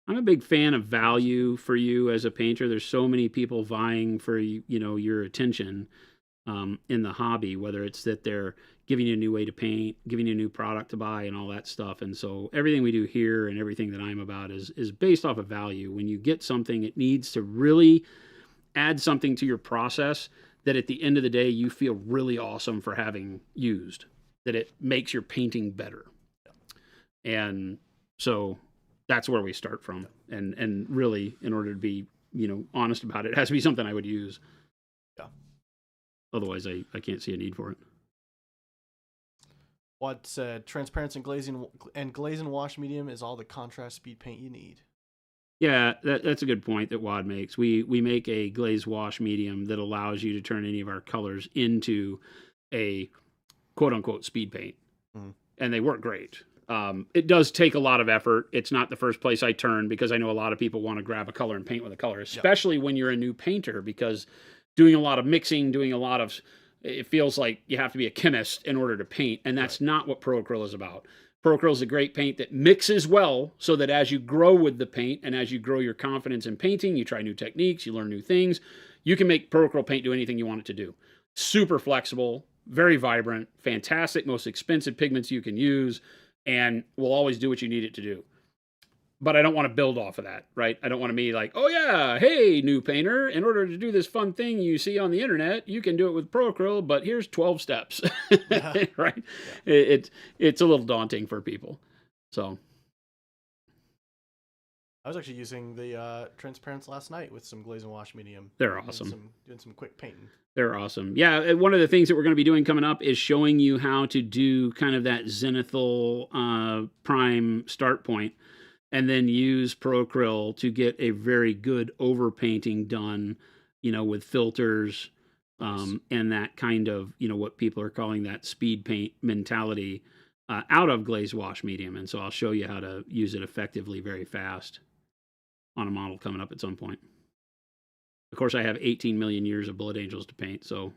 I'm a big fan of value for you as a painter. There's so many people vying for, your attention. In the hobby, whether it's that they're giving you a new way to paint, giving you a new product to buy and all that stuff. And so everything we do here and everything that I'm about is based off of value. When you get something, it needs to really add something to your process that at the end of the day, you feel really awesome for having used, that it makes your painting better. And so that's where we start from. And really, in order to be honest about it. It has to be something I would use. Yeah. Otherwise, I can't see a need for it. What said transparency and glaze and wash medium is all the contrast speed paint you need. Yeah, that's a good point that Wad makes. We make a glaze wash medium that allows you to turn any of our colors into a quote unquote speed paint, and they work great. It does take a lot of effort. It's not the first place I turn because I know a lot of people want to grab a color and paint with a color, especially when you're a new painter, because doing a lot of mixing, it feels like you have to be a chemist in order to paint, and that's not what Pro Acryl is about. Pro Acryl is a great paint that mixes well so that as you grow with the paint and as you grow your confidence in painting, you try new techniques, you learn new things, you can make Pro Acryl paint do anything you want it to do. Super flexible, very vibrant, fantastic, most expensive pigments you can use, and will always do what you need it to do. But I don't want to build off of that, right? I don't want to be like, oh yeah, hey, new painter, in order to do this fun thing you see on the internet, you can do it with Pro Acryl, but here's 12 steps, right? Yeah. It's a little daunting for people. So I was actually using the transparents last night with some glaze and wash medium. They're awesome. Doing some quick painting. They're awesome. Yeah, one of the things that we're going to be doing coming up is showing you how to do kind of that Zenithal prime start point, and then use Pro Acryl to get a very good overpainting done, with filters, and that kind of, what people are calling that speed paint mentality out of glaze wash medium. And so I'll show you how to use it effectively very fast on a model coming up at some point. Of course, I have 18 million years of bullet angels to paint, so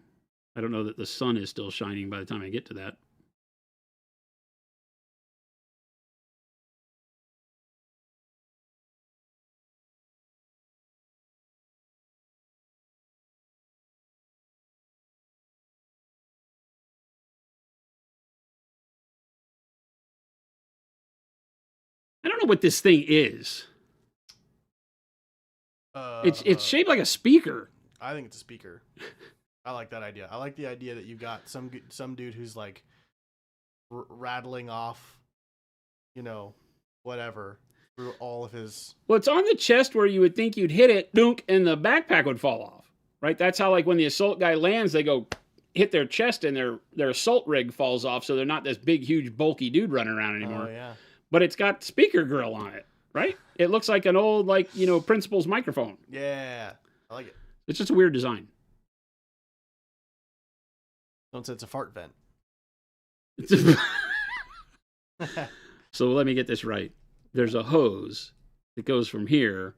I don't know that the sun is still shining by the time I get to that. I don't know what this thing is. It's shaped like a speaker. I think it's a speaker. I like that idea. I like the idea that you've got some dude who's like rattling off, whatever, through all of his. Well, it's on the chest where you would think you'd hit it, dunk, and the backpack would fall off, right? That's how, like, when the assault guy lands, they go hit their chest and their assault rig falls off, so they're not this big, huge, bulky dude running around anymore. Oh, yeah. But it's got speaker grill on it, right? It looks like an old, principal's microphone. Yeah, I like it. It's just a weird design. Don't say it's a fart vent. So let me get this right. There's a hose that goes from here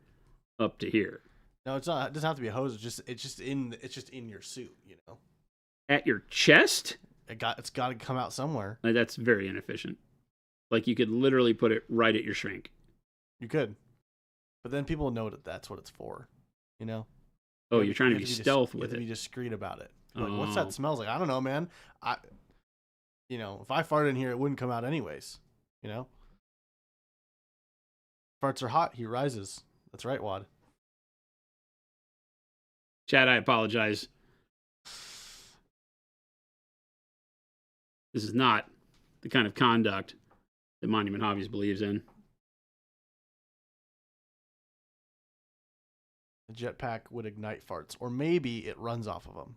up to here. No, it's not. It doesn't have to be a hose. It's just in your suit. At your chest? It's got to come out somewhere. That's very inefficient. Like, you could literally put it right at your shrink. You could, but then people know that that's what it's for. Oh, you're trying to be stealth with it. Be discreet about it. Like, what's that smells like? I don't know, man. If I farted in here, it wouldn't come out anyways. Farts are hot. He rises. That's right, Wad. Chad, I apologize. This is not the kind of conduct that Monument Hobbies believes in. The jetpack would ignite farts, or maybe it runs off of them.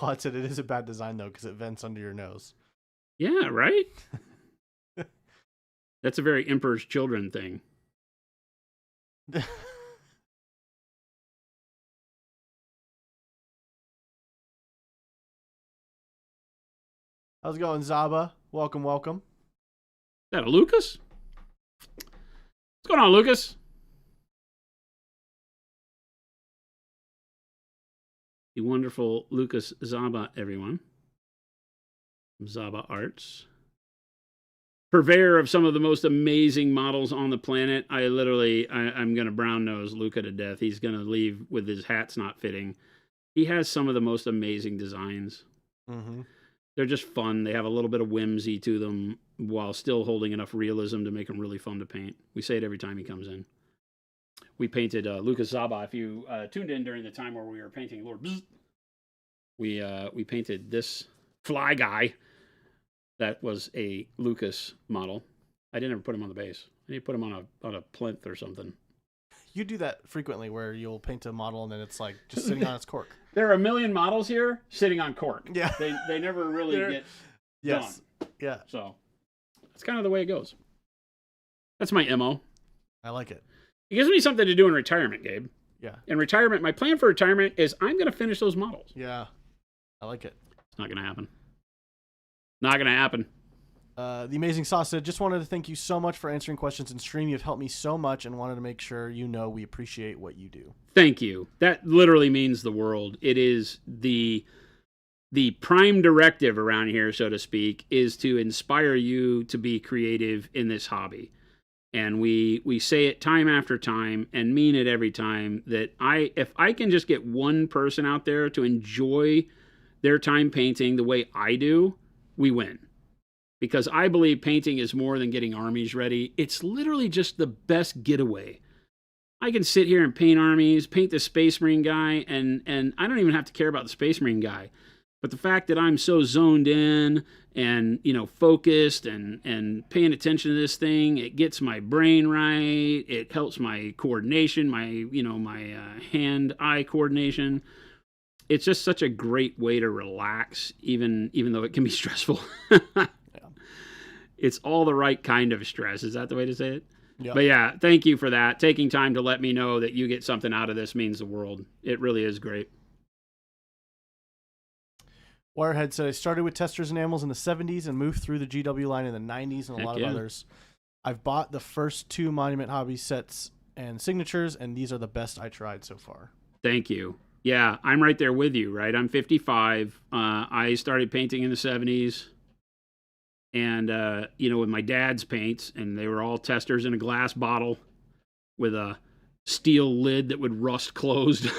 Watson, it is a bad design, though, because it vents under your nose. Yeah, right? That's a very Emperor's Children thing. How's it going, Zaba? Welcome, welcome. Is that a Lucas? What's going on, Lucas? The wonderful Lucas Zaba, everyone. Zaba Arts. Purveyor of some of the most amazing models on the planet. I'm going to brown nose Luca to death. He's going to leave with his hats not fitting. He has some of the most amazing designs. Mm-hmm. They're just fun. They have a little bit of whimsy to them while still holding enough realism to make them really fun to paint. We say it every time he comes in. We painted Lucas Zaba. If you tuned in during the time where we were painting Lord Bzz, we painted this fly guy. That was a Lucas model. I didn't ever put them on the base. I need to put them on a plinth or something. You do that frequently where you'll paint a model and then it's like just sitting on its cork. There are a million models here sitting on cork. Yeah. They never really get yes. done. Yeah. So that's kind of the way it goes. That's my MO. I like it. It gives me something to do in retirement, Gabe. Yeah. In retirement, my plan for retirement is I'm going to finish those models. Yeah. I like it. It's not going to happen. Not going to happen. The Amazing Sauce said, just wanted to thank you so much for answering questions in stream. You've helped me so much and wanted to make sure you know we appreciate what you do. Thank you. That literally means the world. It is the prime directive around here, so to speak, is to inspire you to be creative in this hobby. And we say it time after time and mean it every time that if I can just get one person out there to enjoy their time painting the way I do, we win. Because I believe painting is more than getting armies ready. It's literally just the best getaway. I can sit here and paint armies, paint the Space Marine guy, and I don't even have to care about the Space Marine guy. But the fact that I'm so zoned in and, focused and paying attention to this thing, it gets my brain right. It helps my coordination, my hand-eye coordination. It's just such a great way to relax, even though it can be stressful. Yeah. It's all the right kind of stress. Is that the way to say it? Yeah. But yeah, thank you for that. Taking time to let me know that you get something out of this means the world. It really is great. Wirehead said, I started with testers and animals in the 70s and moved through the GW line in the 90s and a lot of others. I've bought the first 2 Monument Hobby sets and signatures, and these are the best I tried so far. Thank you. Yeah, I'm right there with you, right? I'm 55. I started painting in the 70s. And, with my dad's paints, and they were all testers in a glass bottle with a steel lid that would rust closed,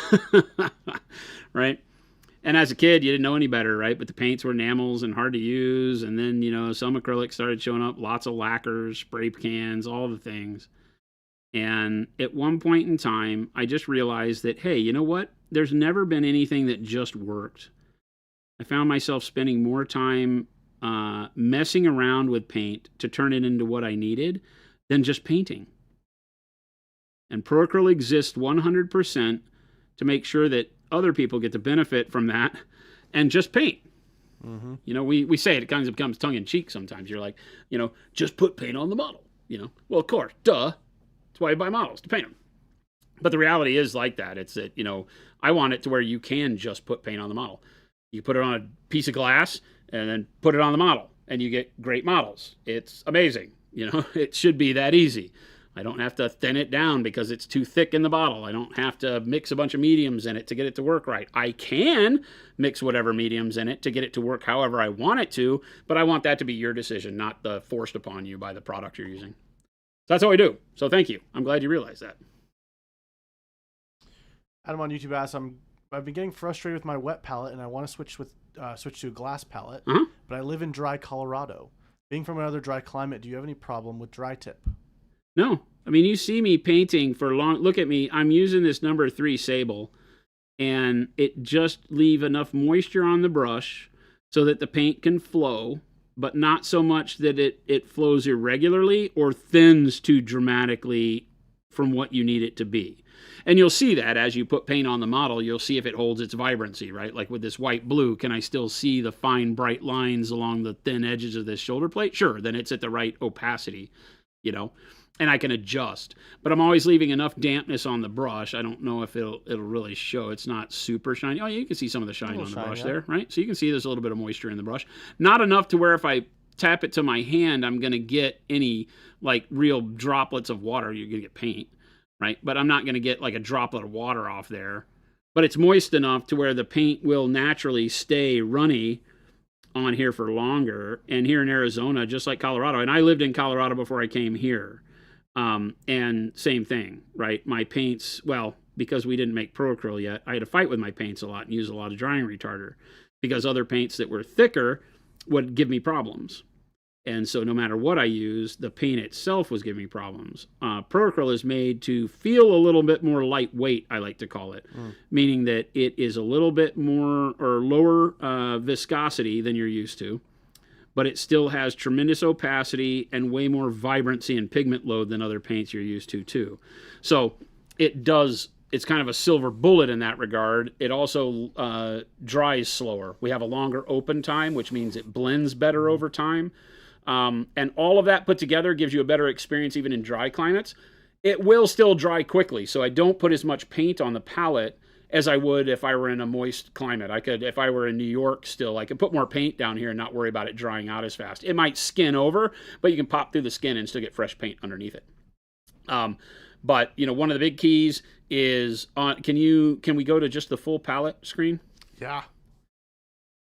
right? And as a kid, you didn't know any better, right? But the paints were enamels and hard to use. And then, some acrylics started showing up, lots of lacquers, spray cans, all the things. And at one point in time, I just realized that, hey, you know what? There's never been anything that just worked. I found myself spending more time messing around with paint to turn it into what I needed than just painting. And ProAcryl exists 100% to make sure that other people get the benefit from that and just paint. Mm-hmm. We say it kind of becomes tongue-in-cheek sometimes. You're like, just put paint on the model. Well, of course, duh. That's why you buy models, to paint them. But the reality is like that. It's that, I want it to where you can just put paint on the model. You put it on a piece of glass and then put it on the model, and you get great models. It's amazing. It should be that easy. I don't have to thin it down because it's too thick in the bottle. I don't have to mix a bunch of mediums in it to get it to work right. I can mix whatever mediums in it to get it to work however I want it to, but I want that to be your decision, not the forced upon you by the product you're using. So that's what we do. So thank you. I'm glad you realized that. Adam on YouTube asks, I've been getting frustrated with my wet palette, and I want to switch to a glass palette, but I live in dry Colorado. Being from another dry climate, do you have any problem with dry tip? No. I mean, you see me painting for long. Look at me. I'm using this number 3 sable, and it just leave enough moisture on the brush so that the paint can flow, but not so much that it flows irregularly or thins too dramatically from what you need it to be. And you'll see that as you put paint on the model, you'll see if it holds its vibrancy, right? Like with this white blue, can I still see the fine, bright lines along the thin edges of this shoulder plate? Sure, then it's at the right opacity, and I can adjust. But I'm always leaving enough dampness on the brush. I don't know if it'll really show. It's not super shiny. Oh, you can see some of the shine on the brush there, right? So you can see there's a little bit of moisture in the brush. Not enough to where if I tap it to my hand, I'm going to get any like real droplets of water. You're going to get paint. Right? But I'm not going to get like a droplet of water off there. But it's moist enough to where the paint will naturally stay runny on here for longer. And here in Arizona, just like Colorado, and I lived in Colorado before I came here. And same thing, right? My paints, well, because we didn't make ProAcryl yet, I had to fight with my paints a lot and use a lot of drying retarder because other paints that were thicker would give me problems. And so no matter what I used, the paint itself was giving me problems. ProAcryl is made to feel a little bit more lightweight, I like to call it, meaning that it is a little bit more or lower viscosity than you're used to, but it still has tremendous opacity and way more vibrancy and pigment load than other paints you're used to too. So it's kind of a silver bullet in that regard. It also dries slower. We have a longer open time, which means it blends better over time. And all of that put together gives you a better experience even in dry climates. It will still dry quickly, so I don't put as much paint on the palette as I would if I were in a moist climate. If I were in New York still, I could put more paint down here and not worry about it drying out as fast. It might skin over, but you can pop through the skin and still get fresh paint underneath it. But one of the big keys is can we go to just the full palette screen? Yeah.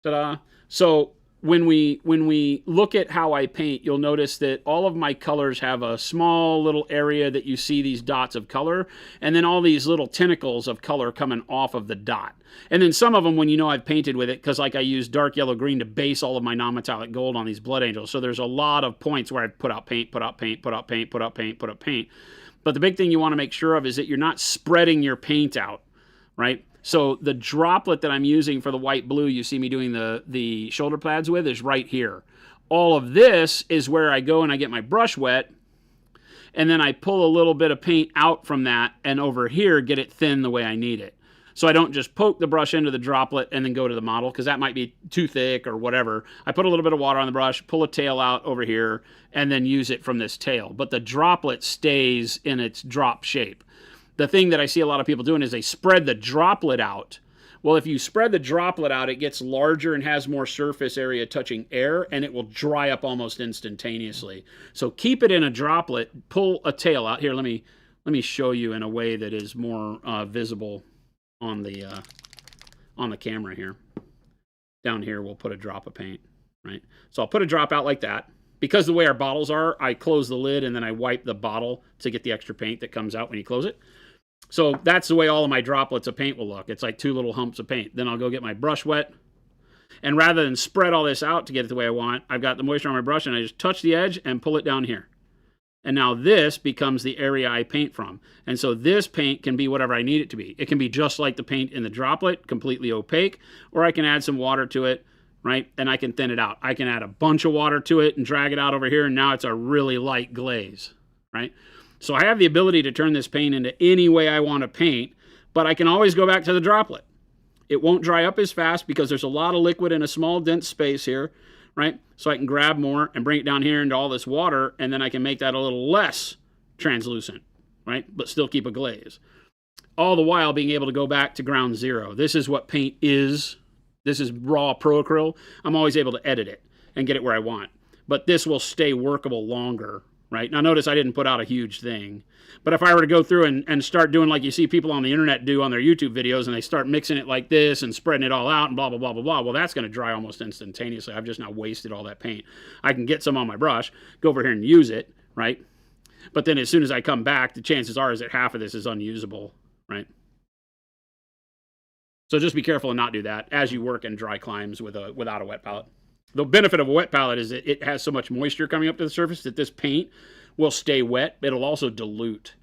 Ta-da. So when we look at how I paint, you'll notice that all of my colors have a small little area that you see these dots of color, and then all these little tentacles of color coming off of the dot. And then some of them, when I've painted with it, because like I use dark yellow green to base all of my non-metallic gold on these blood angels. So there's a lot of points where I put out paint, put out paint, put out paint, put out paint, put out paint. But the big thing you want to make sure of is that you're not spreading your paint out, right? So the droplet that I'm using for the white blue you see me doing the shoulder pads with is right here. All of this is where I go and I get my brush wet, and then I pull a little bit of paint out from that, and over here get it thin the way I need it. So I don't just poke the brush into the droplet and then go to the model, because that might be too thick or whatever. I put a little bit of water on the brush, pull a tail out over here, and then use it from this tail. But the droplet stays in its drop shape. The thing that I see a lot of people doing is they spread the droplet out. Well, if you spread the droplet out, it gets larger and has more surface area touching air, and it will dry up almost instantaneously. So keep it in a droplet, pull a tail out. Here, let me show you in a way that is more visible on the camera here. Down here, we'll put a drop of paint, right? So I'll put a drop out like that. Because the way our bottles are, I close the lid and then I wipe the bottle to get the extra paint that comes out when you close it. So that's the way all of my droplets of paint will look. It's like two little humps of paint. Then I'll go get my brush wet. And rather than spread all this out to get it the way I want, I've got the moisture on my brush and I just touch the edge and pull it down here. And now this becomes the area I paint from. And so this paint can be whatever I need it to be. It can be just like the paint in the droplet, completely opaque, or I can add some water to it, right? And I can thin it out. I can add a bunch of water to it and drag it out over here, and now it's a really light glaze, right? So I have the ability to turn this paint into any way I want to paint, but I can always go back to the droplet. It won't dry up as fast because there's a lot of liquid in a small dense space here, right? So I can grab more and bring it down here into all this water, and then I can make that a little less translucent, right? But still keep a glaze. All the while being able to go back to ground zero. This is what paint is. This is raw pro-acryl. I'm always able to edit it and get it where I want. But this will stay workable longer, right? Now notice I didn't put out a huge thing. But if I were to go through and start doing like you see people on the internet do on their YouTube videos, and they start mixing it like this and spreading it all out and blah, blah, blah, blah, blah, well, that's going to dry almost instantaneously. I've just now wasted all that paint. I can get some on my brush, go over here and use it, right? But then as soon as I come back, the chances are is that half of this is unusable, right? So just be careful and not do that as you work in dry climes without a wet palette. The benefit of a wet palette is that it has so much moisture coming up to the surface that this paint will stay wet. It'll also dilute,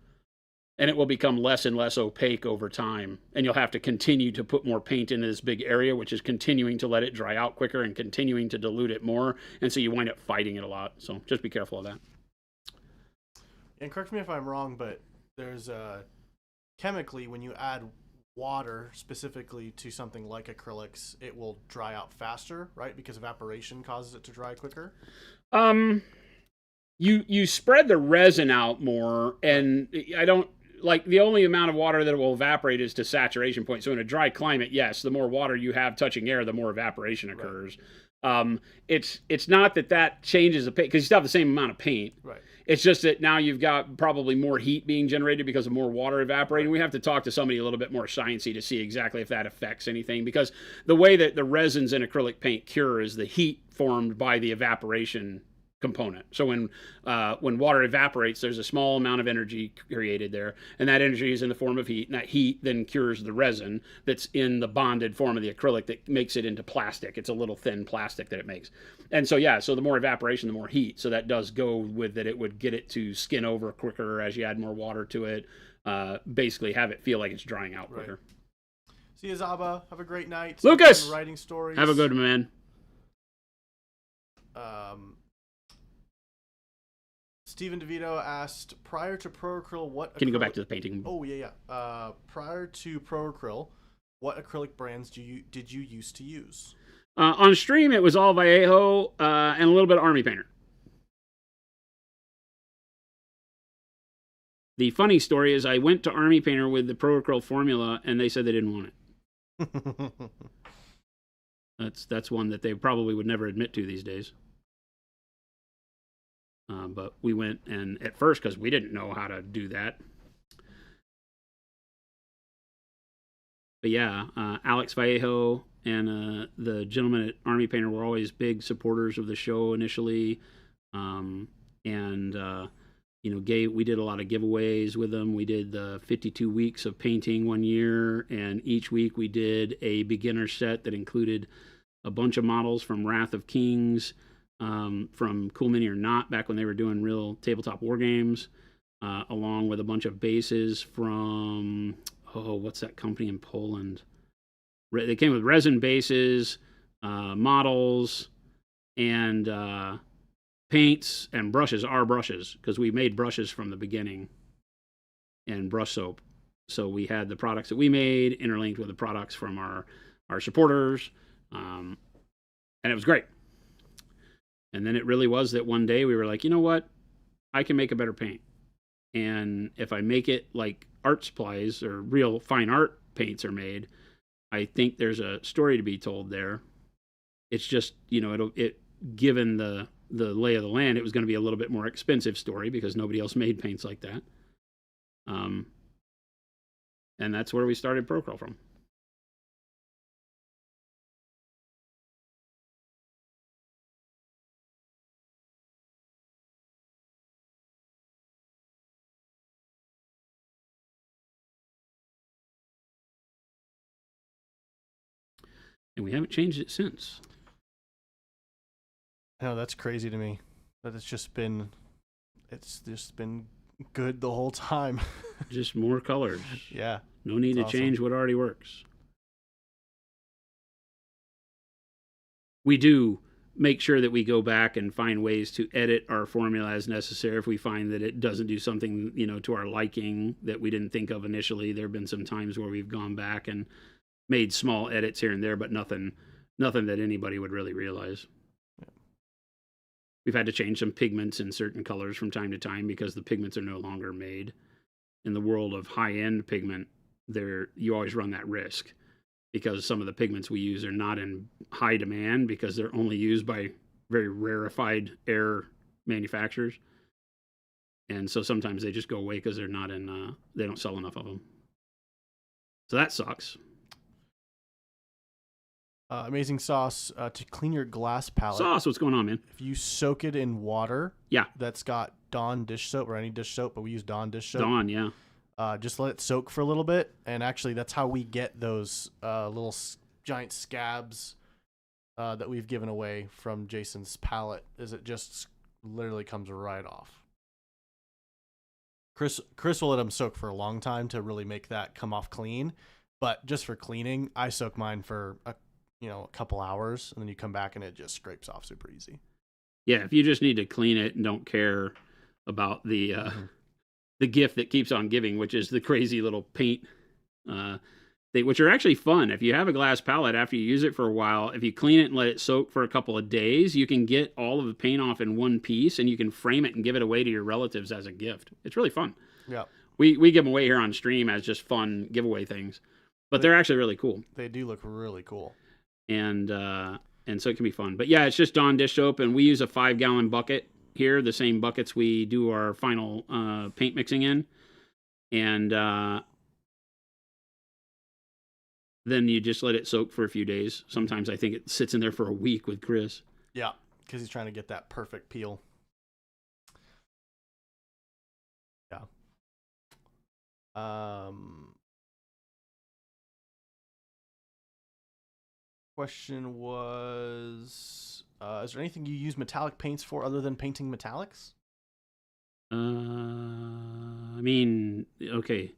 and it will become less and less opaque over time. And you'll have to continue to put more paint into this big area, which is continuing to let it dry out quicker and continuing to dilute it more. And so you wind up fighting it a lot. So just be careful of that. And correct me if I'm wrong, but there's chemically, when you add water specifically to something like acrylics, it will dry out faster, right? Because evaporation causes it to dry quicker. You spread the resin out more, and I don't like the only amount of water that will evaporate is to saturation point. So in a dry climate, yes, the more water you have touching air, the more evaporation occurs. Right. It's not that changes the paint, because you still have the same amount of paint. Right. It's just that now you've got probably more heat being generated because of more water evaporating. We have to talk to somebody a little bit more sciencey to see exactly if that affects anything, because the way that the resins in acrylic paint cure is the heat formed by the evaporation component. So when water evaporates, there's a small amount of energy created there, and that energy is in the form of heat, and that heat then cures the resin that's in the bonded form of the acrylic that makes it into plastic. It's a little thin plastic that it makes. And so so the more evaporation, the more heat. So that does go with that. It would get it to skin over quicker as you add more water to it. Basically have it feel like it's drying out quicker. Right. See you, Zaba. Have a great night. Lucas! Writing stories. Have a good one, man. Um, Stephen DeVito asked, prior to Pro Acryl, what Can you go back to the painting? Oh yeah, yeah. Prior to Pro Acryl, what acrylic brands did you used to use? On stream, it was all Vallejo and a little bit of Army Painter. The funny story is I went to Army Painter with the Pro Acryl formula, and they said they didn't want it. That's one that they probably would never admit to these days. But we went, and at first, because we didn't know how to do that. But yeah, Alex Vallejo and the gentleman at Army Painter were always big supporters of the show initially. We did a lot of giveaways with them. We did the 52 weeks of painting one year, and each week we did a beginner set that included a bunch of models from Wrath of Kings, from Cool Mini or Not, back when they were doing real tabletop war games, along with a bunch of bases from, what's that company in Poland? They came with resin bases, models, and paints and brushes, our brushes, because we made brushes from the beginning, and brush soap. So we had the products that we made interlinked with the products from our supporters, and it was great. And then it really was that one day we were like, you know what? I can make a better paint. And if I make it like art supplies or real fine art paints are made, I think there's a story to be told there. It's just, given the lay of the land, it was going to be a little bit more expensive story because nobody else made paints like that. And that's where we started Pro Acryl from. And we haven't changed it since. No, that's crazy to me. That it's just been good the whole time. Just more colors. Yeah. No need to change what already works. We do make sure that we go back and find ways to edit our formula as necessary if we find that it doesn't do something, to our liking that we didn't think of initially. There have been some times where we've gone back and made small edits here and there, but nothing that anybody would really realize. Yeah. We've had to change some pigments in certain colors from time to time because the pigments are no longer made. In the world of high-end pigment, you always run that risk because some of the pigments we use are not in high demand because they're only used by very rarefied air manufacturers. And so sometimes they just go away because they're not they don't sell enough of them. So that sucks. Amazing Sauce, to clean your glass palette. Sauce, what's going on, man? If you soak it in water, yeah, that's got Dawn dish soap or any dish soap, but we use Dawn dish soap. Dawn, yeah. Just let it soak for a little bit, and actually that's how we get those little giant scabs that we've given away from Jason's palette. Is it just literally comes right off. Chris will let them soak for a long time to really make that come off clean, but just for cleaning, I soak mine for a couple hours, and then you come back and it just scrapes off super easy. Yeah, if you just need to clean it and don't care about the gift that keeps on giving, which is the crazy little paint which are actually fun. If you have a glass palette, after you use it for a while, if you clean it and let it soak for a couple of days, you can get all of the paint off in one piece, and you can frame it and give it away to your relatives as a gift. It's really fun. Yeah, we give them away here on stream as just fun giveaway things, but they're actually really cool. They do look really cool. And so it can be fun. But yeah, it's just Dawn dish soap, and we use a 5-gallon bucket here, the same buckets we do our final paint mixing in. And then you just let it soak for a few days. Sometimes I think it sits in there for a week with Chris. Yeah, because he's trying to get that perfect peel. Yeah. Question was, is there anything you use metallic paints for other than painting metallics? I mean, okay.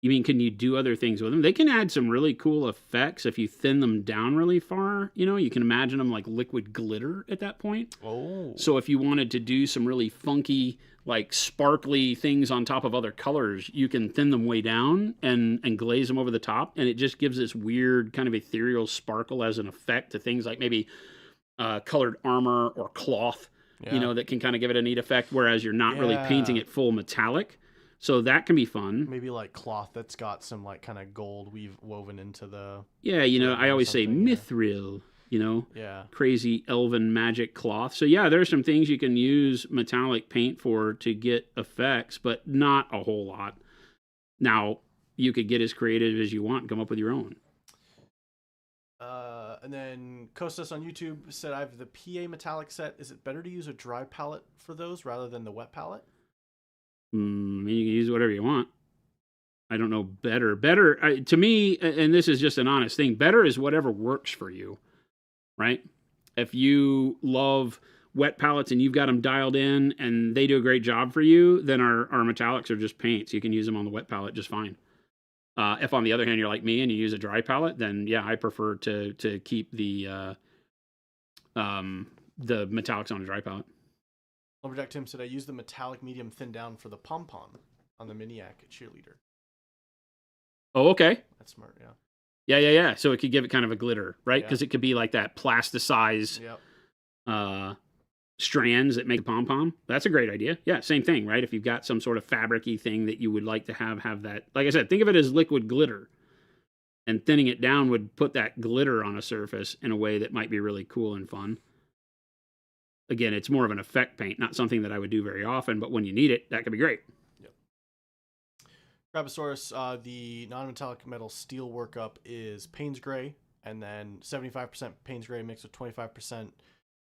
You mean, can you do other things with them? They can add some really cool effects if you thin them down really far. You know, you can imagine them like liquid glitter at that point. Oh. So if you wanted to do some really funky, like sparkly things on top of other colors, you can thin them way down and glaze them over the top. And it just gives this weird kind of ethereal sparkle as an effect to things like maybe colored armor or cloth, you know, that can kind of give it a neat effect, whereas you're not really painting it full metallic. So that can be fun. Maybe like cloth that's got some like kind of gold woven into the... Yeah, you know, I always say mithril, you know, crazy elven magic cloth. So yeah, there's some things you can use metallic paint for to get effects, but not a whole lot. Now, you could get as creative as you want and come up with your own. And then Kostas on YouTube said, I have the PA metallic set. Is it better to use a dry palette for those rather than the wet palette? I mean, you can use whatever you want. I don't know better. Better, to me, and this is just an honest thing, better is whatever works for you, right? If you love wet palettes and you've got them dialed in and they do a great job for you, then our metallics are just paints. You can use them on the wet palette just fine. If on the other hand you're like me and you use a dry palette, then yeah, I prefer to keep the metallics on a dry palette. Lumberjack Tim said, I use the metallic medium thin down for the pom-pom on the Miniac cheerleader. Oh, okay. That's smart, yeah. Yeah. So it could give it kind of a glitter, right? Because it could be like that plasticize strands that make a pom-pom. That's a great idea. Yeah, same thing, right? If you've got some sort of fabric-y thing that you would like to have that, like I said, think of it as liquid glitter. And thinning it down would put that glitter on a surface in a way that might be really cool and fun. Again, it's more of an effect paint, not something that I would do very often, but when you need it, that could be great. Yep. Crabosaurus, the non-metallic metal steel workup is Payne's Gray, and then 75% Payne's Gray mixed with 25%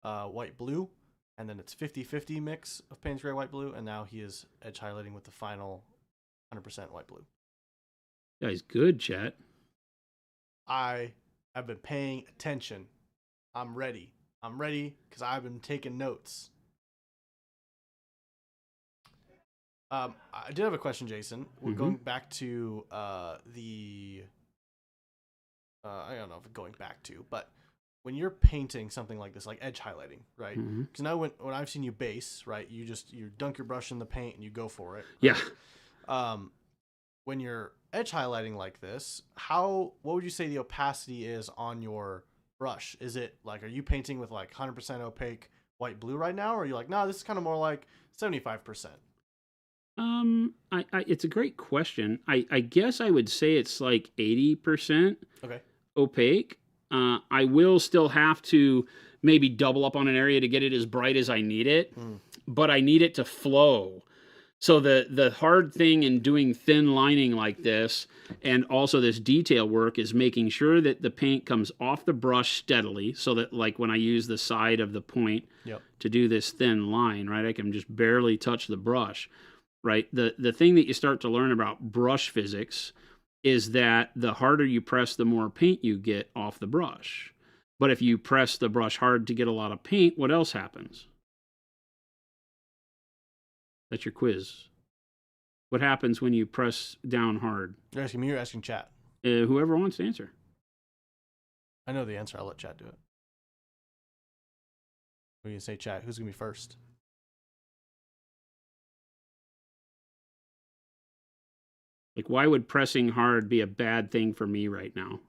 white blue, and then it's 50-50 mix of Payne's Gray white blue, and now he is edge highlighting with the final 100% white blue. Yeah, he's good, chat. I have been paying attention. I'm ready because I've been taking notes. I did have a question, Jason. We're going back to I don't know if going back to, but when you're painting something like this, like edge highlighting, right? Because now when I've seen you base, right, you dunk your brush in the paint and you go for it. Right? Yeah. When you're edge highlighting like this, what would you say the opacity is on your brush? Is it like, are you painting with like 100% opaque white blue right now, or are you like, no, this is kind of more like 75%? It's a great question. I guess I would say it's like 80% opaque. I will still have to maybe double up on an area to get it as bright as I need it, but I need it to flow. So the hard thing in doing thin lining like this and also this detail work is making sure that the paint comes off the brush steadily, so that like when I use the side of the point to do this thin line, right, I can just barely touch the brush, right? The thing that you start to learn about brush physics is that the harder you press, the more paint you get off the brush. But if you press the brush hard to get a lot of paint, what else happens? That's your quiz. What happens when you press down hard? You're asking me, you're asking chat. Whoever wants to answer. I know the answer. I'll let chat do it. What do you say, chat? Who's going to be first? Like, why would pressing hard be a bad thing for me right now?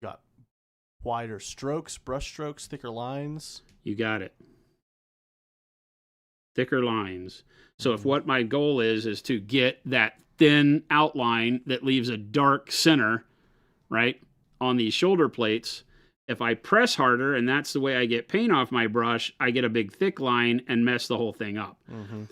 Got wider strokes, brush strokes, thicker lines. You got it. Thicker lines. So if what my goal is to get that thin outline that leaves a dark center, right, on these shoulder plates, if I press harder and that's the way I get paint off my brush, I get a big thick line and mess the whole thing up.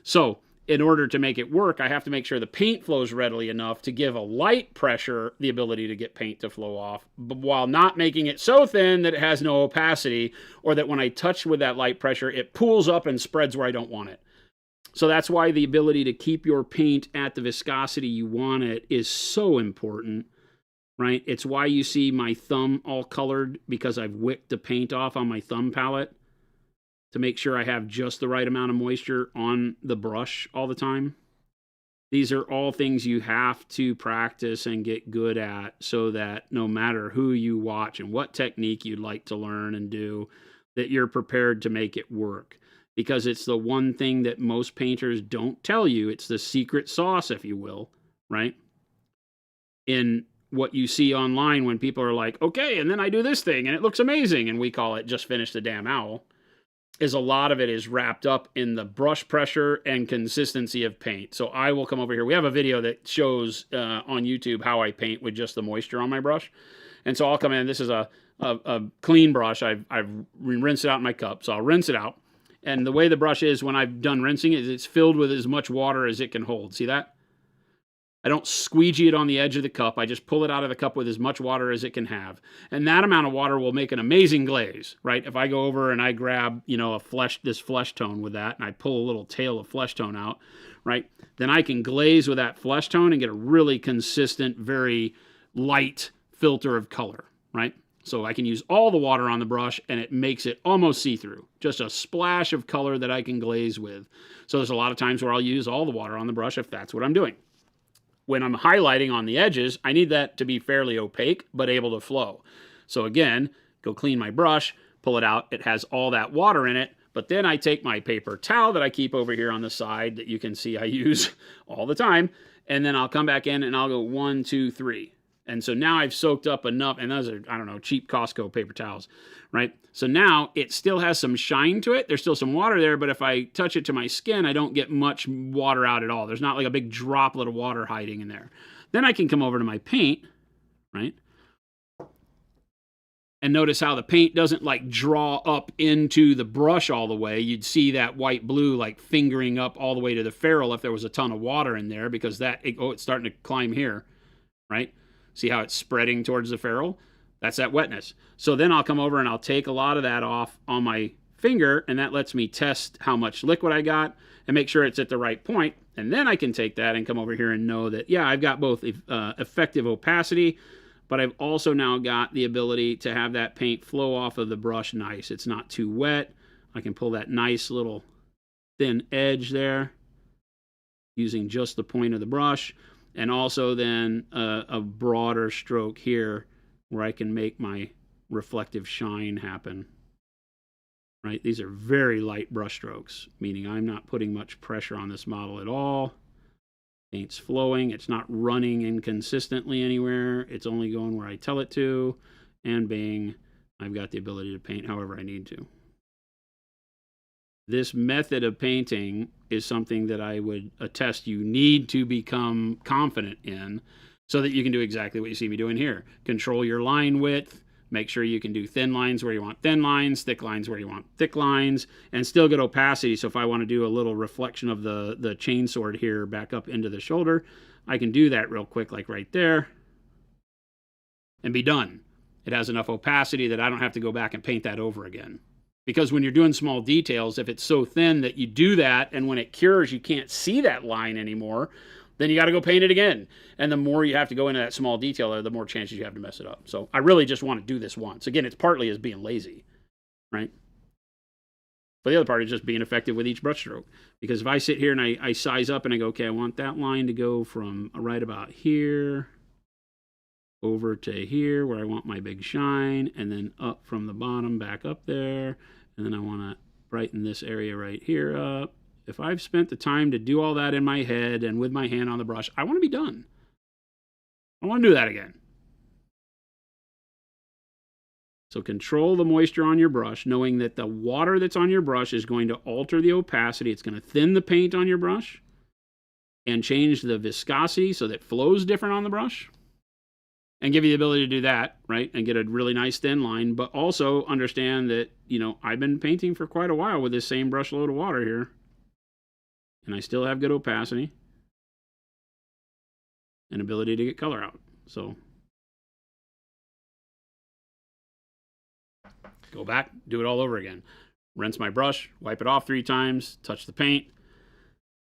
So in order to make it work, I have to make sure the paint flows readily enough to give a light pressure the ability to get paint to flow off, but while not making it so thin that it has no opacity, or that when I touch with that light pressure, it pools up and spreads where I don't want it. So that's why the ability to keep your paint at the viscosity you want it is so important, right? It's why you see my thumb all colored, because I've wicked the paint off on my thumb palette. to make sure I have just the right amount of moisture on the brush all the time. These are all things you have to practice and get good at so that no matter who you watch and what technique you'd like to learn and do, that you're prepared to make it work. Because it's the one thing that most painters don't tell you. It's the secret sauce, if you will, right? In what you see online when people are like, okay, and then I do this thing and it looks amazing, and we call it just finish the damn owl, is a lot of it is wrapped up in the brush pressure and consistency of paint. So I will come over here. We have a video that shows on YouTube how I paint with just the moisture on my brush. And so I'll come in. This is a clean brush. I've rinsed it out in my cup. So I'll rinse it out. And the way the brush is when I've done rinsing it, it's filled with as much water as it can hold. See that? I don't squeegee it on the edge of the cup. I just pull it out of the cup with as much water as it can have. And that amount of water will make an amazing glaze, right? If I go over and I grab, this flesh tone with that, and I pull a little tail of flesh tone out, right? Then I can glaze with that flesh tone and get a really consistent, very light filter of color, right? So I can use all the water on the brush and it makes it almost see-through. Just a splash of color that I can glaze with. So there's a lot of times where I'll use all the water on the brush if that's what I'm doing. When I'm highlighting on the edges, I need that to be fairly opaque, but able to flow. So again, go clean my brush, pull it out. It has all that water in it, but then I take my paper towel that I keep over here on the side that you can see I use all the time, and then I'll come back in and I'll go 1, 2, 3. And so now I've soaked up enough, and those are, I don't know, cheap Costco paper towels, right? So now it still has some shine to it. There's still some water there, but if I touch it to my skin, I don't get much water out at all. There's not like a big droplet of water hiding in there. Then I can come over to my paint, right? And notice how the paint doesn't like draw up into the brush all the way. You'd see that white blue like fingering up all the way to the ferrule if there was a ton of water in there, because it's starting to climb here, right? See how it's spreading towards the ferrule? That's that wetness. So then I'll come over and I'll take a lot of that off on my finger, and that lets me test how much liquid I got and make sure it's at the right point. And then I can take that and come over here and know that, yeah, I've got both effective opacity, but I've also now got the ability to have that paint flow off of the brush nice. It's not too wet. I can pull that nice little thin edge there using just the point of the brush. And also then a broader stroke here where I can make my reflective shine happen, right? These are very light brush strokes, meaning I'm not putting much pressure on this model at all. Paint's flowing. It's not running inconsistently anywhere. It's only going where I tell it to. And bang, I've got the ability to paint however I need to. This method of painting is something that I would attest you need to become confident in so that you can do exactly what you see me doing here. Control your line width, make sure you can do thin lines where you want thin lines, thick lines where you want thick lines, and still get opacity. So if I want to do a little reflection of the chainsword here back up into the shoulder, I can do that real quick, like right there, and be done. It has enough opacity that I don't have to go back and paint that over again. Because when you're doing small details, if it's so thin that you do that, and when it cures, you can't see that line anymore, then you got to go paint it again. And the more you have to go into that small detail, the more chances you have to mess it up. So I really just want to do this once. Again, it's partly as being lazy, right? But the other part is just being effective with each brush stroke. Because if I sit here and I size up and I go, okay, I want that line to go from right about here over to here where I want my big shine, and then up from the bottom back up there, and then I want to brighten this area right here up. If I've spent the time to do all that in my head and with my hand on the brush, I want to be done. I don't want to do that again. So control the moisture on your brush, knowing that the water that's on your brush is going to alter the opacity. It's going to thin the paint on your brush and change the viscosity so that it flows different on the brush. And give you the ability to do that, right? And get a really nice thin line, but also understand that, I've been painting for quite a while with this same brush load of water here. And I still have good opacity and ability to get color out. So go back, do it all over again. Rinse my brush, wipe it off 3 times, touch the paint,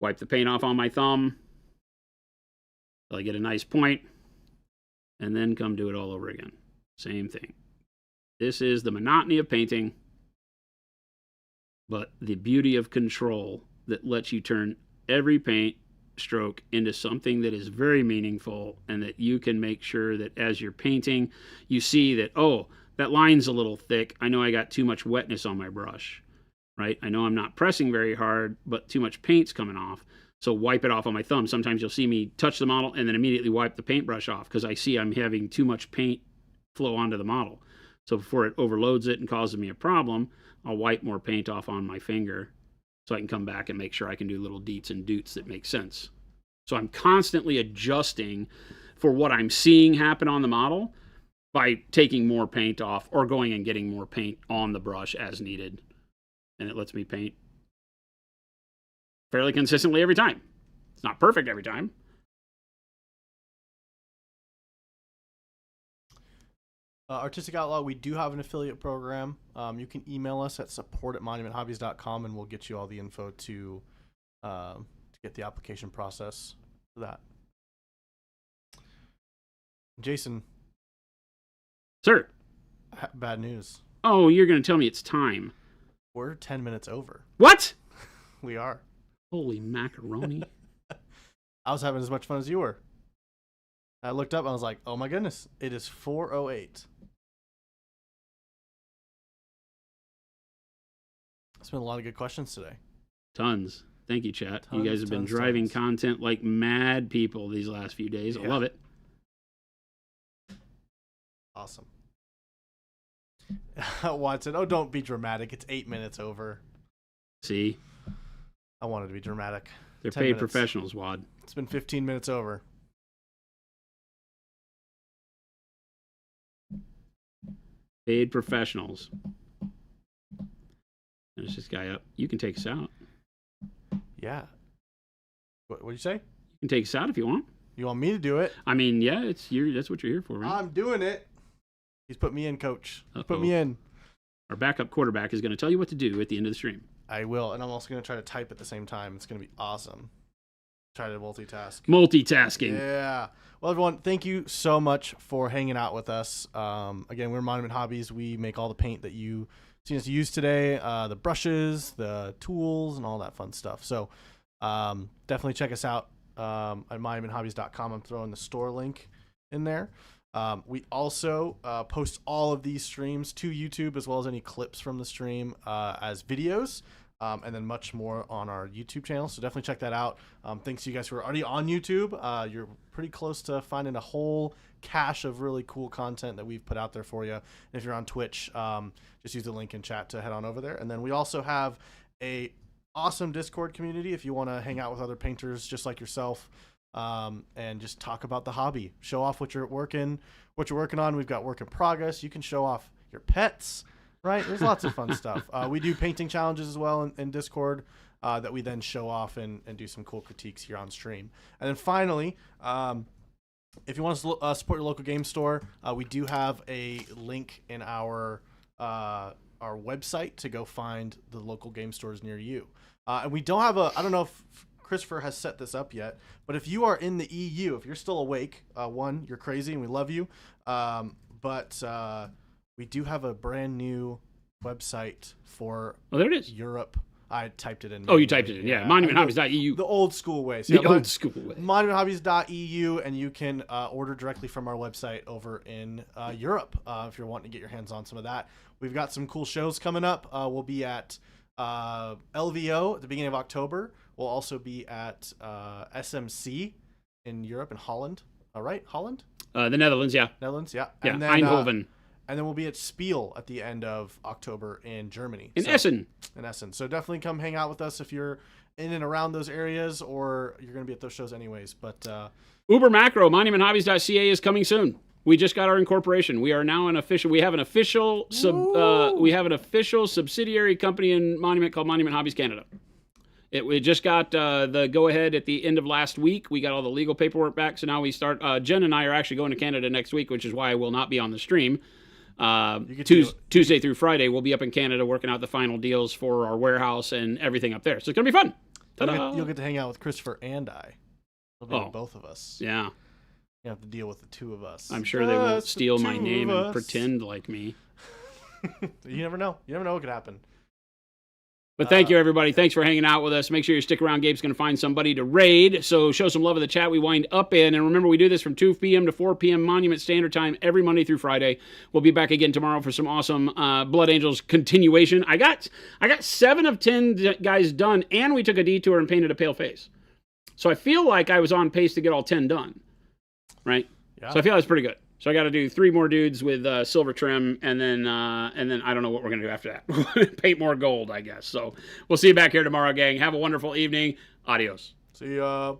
wipe the paint off on my thumb till I get a nice point. And then come do it all over again. Same thing. This is the monotony of painting. but the beauty of control that lets you turn every paint stroke into something that is very meaningful, and that you can make sure that as you're painting, you see that, oh, that line's a little thick. I know I got too much wetness on my brush, right? I know I'm not pressing very hard, but too much paint's coming off. So wipe it off on my thumb. Sometimes you'll see me touch the model and then immediately wipe the paintbrush off because I see I'm having too much paint flow onto the model. So before it overloads it and causes me a problem, I'll wipe more paint off on my finger so I can come back and make sure I can do little deets and doots that make sense. So I'm constantly adjusting for what I'm seeing happen on the model by taking more paint off or going and getting more paint on the brush as needed. And it lets me paint fairly consistently every time. It's not perfect every time. Artistic Outlaw, we do have an affiliate program. You can email us at support@monumenthobbies.com and we'll get you all the info to get the application process for that. Jason. Sir. Bad news. Oh, you're going to tell me it's time. We're 10 minutes over. What? We are. Holy macaroni. I was having as much fun as you were. I looked up and I was like, oh my goodness, it is 4:08. It's been a lot of good questions today. Tons. Thank you, chat. You guys have been driving content like mad people these last few days. I love it. Awesome. Watson, oh, don't be dramatic. It's 8 minutes over. See? I wanted to be dramatic. They're paid professionals, Wad. It's been 15 minutes over. Paid professionals. There's this guy up. You can take us out. Yeah. What did you say? You can take us out if you want. You want me to do it? I mean, yeah, that's what you're here for, right? I'm doing it. He's put me in, coach. He's put me in. Our backup quarterback is going to tell you what to do at the end of the stream. I will, and I'm also going to try to type at the same time. It's going to be awesome. Try to multitask. Multitasking. Yeah. Well, everyone, thank you so much for hanging out with us. Again, we're Monument Hobbies. We make all the paint that you seen us use today, the brushes, the tools, and all that fun stuff. So definitely check us out at monumenthobbies.com. I'm throwing the store link in there. We also post all of these streams to YouTube, as well as any clips from the stream as videos, and then much more on our YouTube channel. So definitely check that out. Thanks to you guys who are already on YouTube. You're pretty close to finding a whole cache of really cool content that we've put out there for you. And if you're on Twitch, just use the link in chat to head on over there. And then we also have a awesome Discord community if you want to hang out with other painters just like yourself. And just talk about the hobby, show off what you're working on. We've got work in progress. You can show off your pets, right? There's lots of fun stuff. We do painting challenges as well in Discord that we then show off and do some cool critiques here on stream. And then finally, if you want to support your local game store, we do have a link in our website to go find the local game stores near you. And we don't have I don't know if Christopher has set this up yet, but if you are in the EU, if you're still awake, one, you're crazy and we love you. But we do have a brand new website for there it is. Europe. I typed it in. Oh, you typed it in. Yeah. MonumentHobbies.eu. The old school way. So old school way. MonumentHobbies.eu, and you can order directly from our website over in Europe if you're wanting to get your hands on some of that. We've got some cool shows coming up. We'll be at LVO at the beginning of October. We'll also be at SMC in Europe and Holland. All right, Holland? The Netherlands, yeah. Netherlands, yeah. Yeah, and then, Eindhoven. And then we'll be at Spiel at the end of October in Germany. In Essen. In Essen. So definitely come hang out with us if you're in and around those areas, or you're going to be at those shows anyways. But Uber Macro, monumenthobbies.ca is coming soon. We just got our incorporation. We are now we have an official subsidiary company in Monument called Monument Hobbies Canada. We just got the go-ahead at the end of last week. We got all the legal paperwork back, so now we start. Jen and I are actually going to Canada next week, which is why I will not be on the stream. Tuesday through Friday, we'll be up in Canada working out the final deals for our warehouse and everything up there. So it's going to be fun. You'll get to hang out with Christopher and I. It'll be both of us. Yeah. You have to deal with the two of us. I'm sure they won't steal my name and pretend like me. You never know. You never know what could happen. But thank you, everybody. Thanks for hanging out with us. Make sure you stick around. Gabe's going to find somebody to raid. So show some love in the chat. We wind up in. And remember, we do this from 2 p.m. to 4 p.m. Monument Standard Time every Monday through Friday. We'll be back again tomorrow for some awesome Blood Angels continuation. I got 7 of 10 guys done, and we took a detour and painted a pale face. So I feel like I was on pace to get all 10 done. Right? Yeah. So I feel that's pretty good. So I got to do 3 more dudes with silver trim, and then I don't know what we're going to do after that. Paint more gold, I guess. So we'll see you back here tomorrow, gang. Have a wonderful evening. Adios. See ya.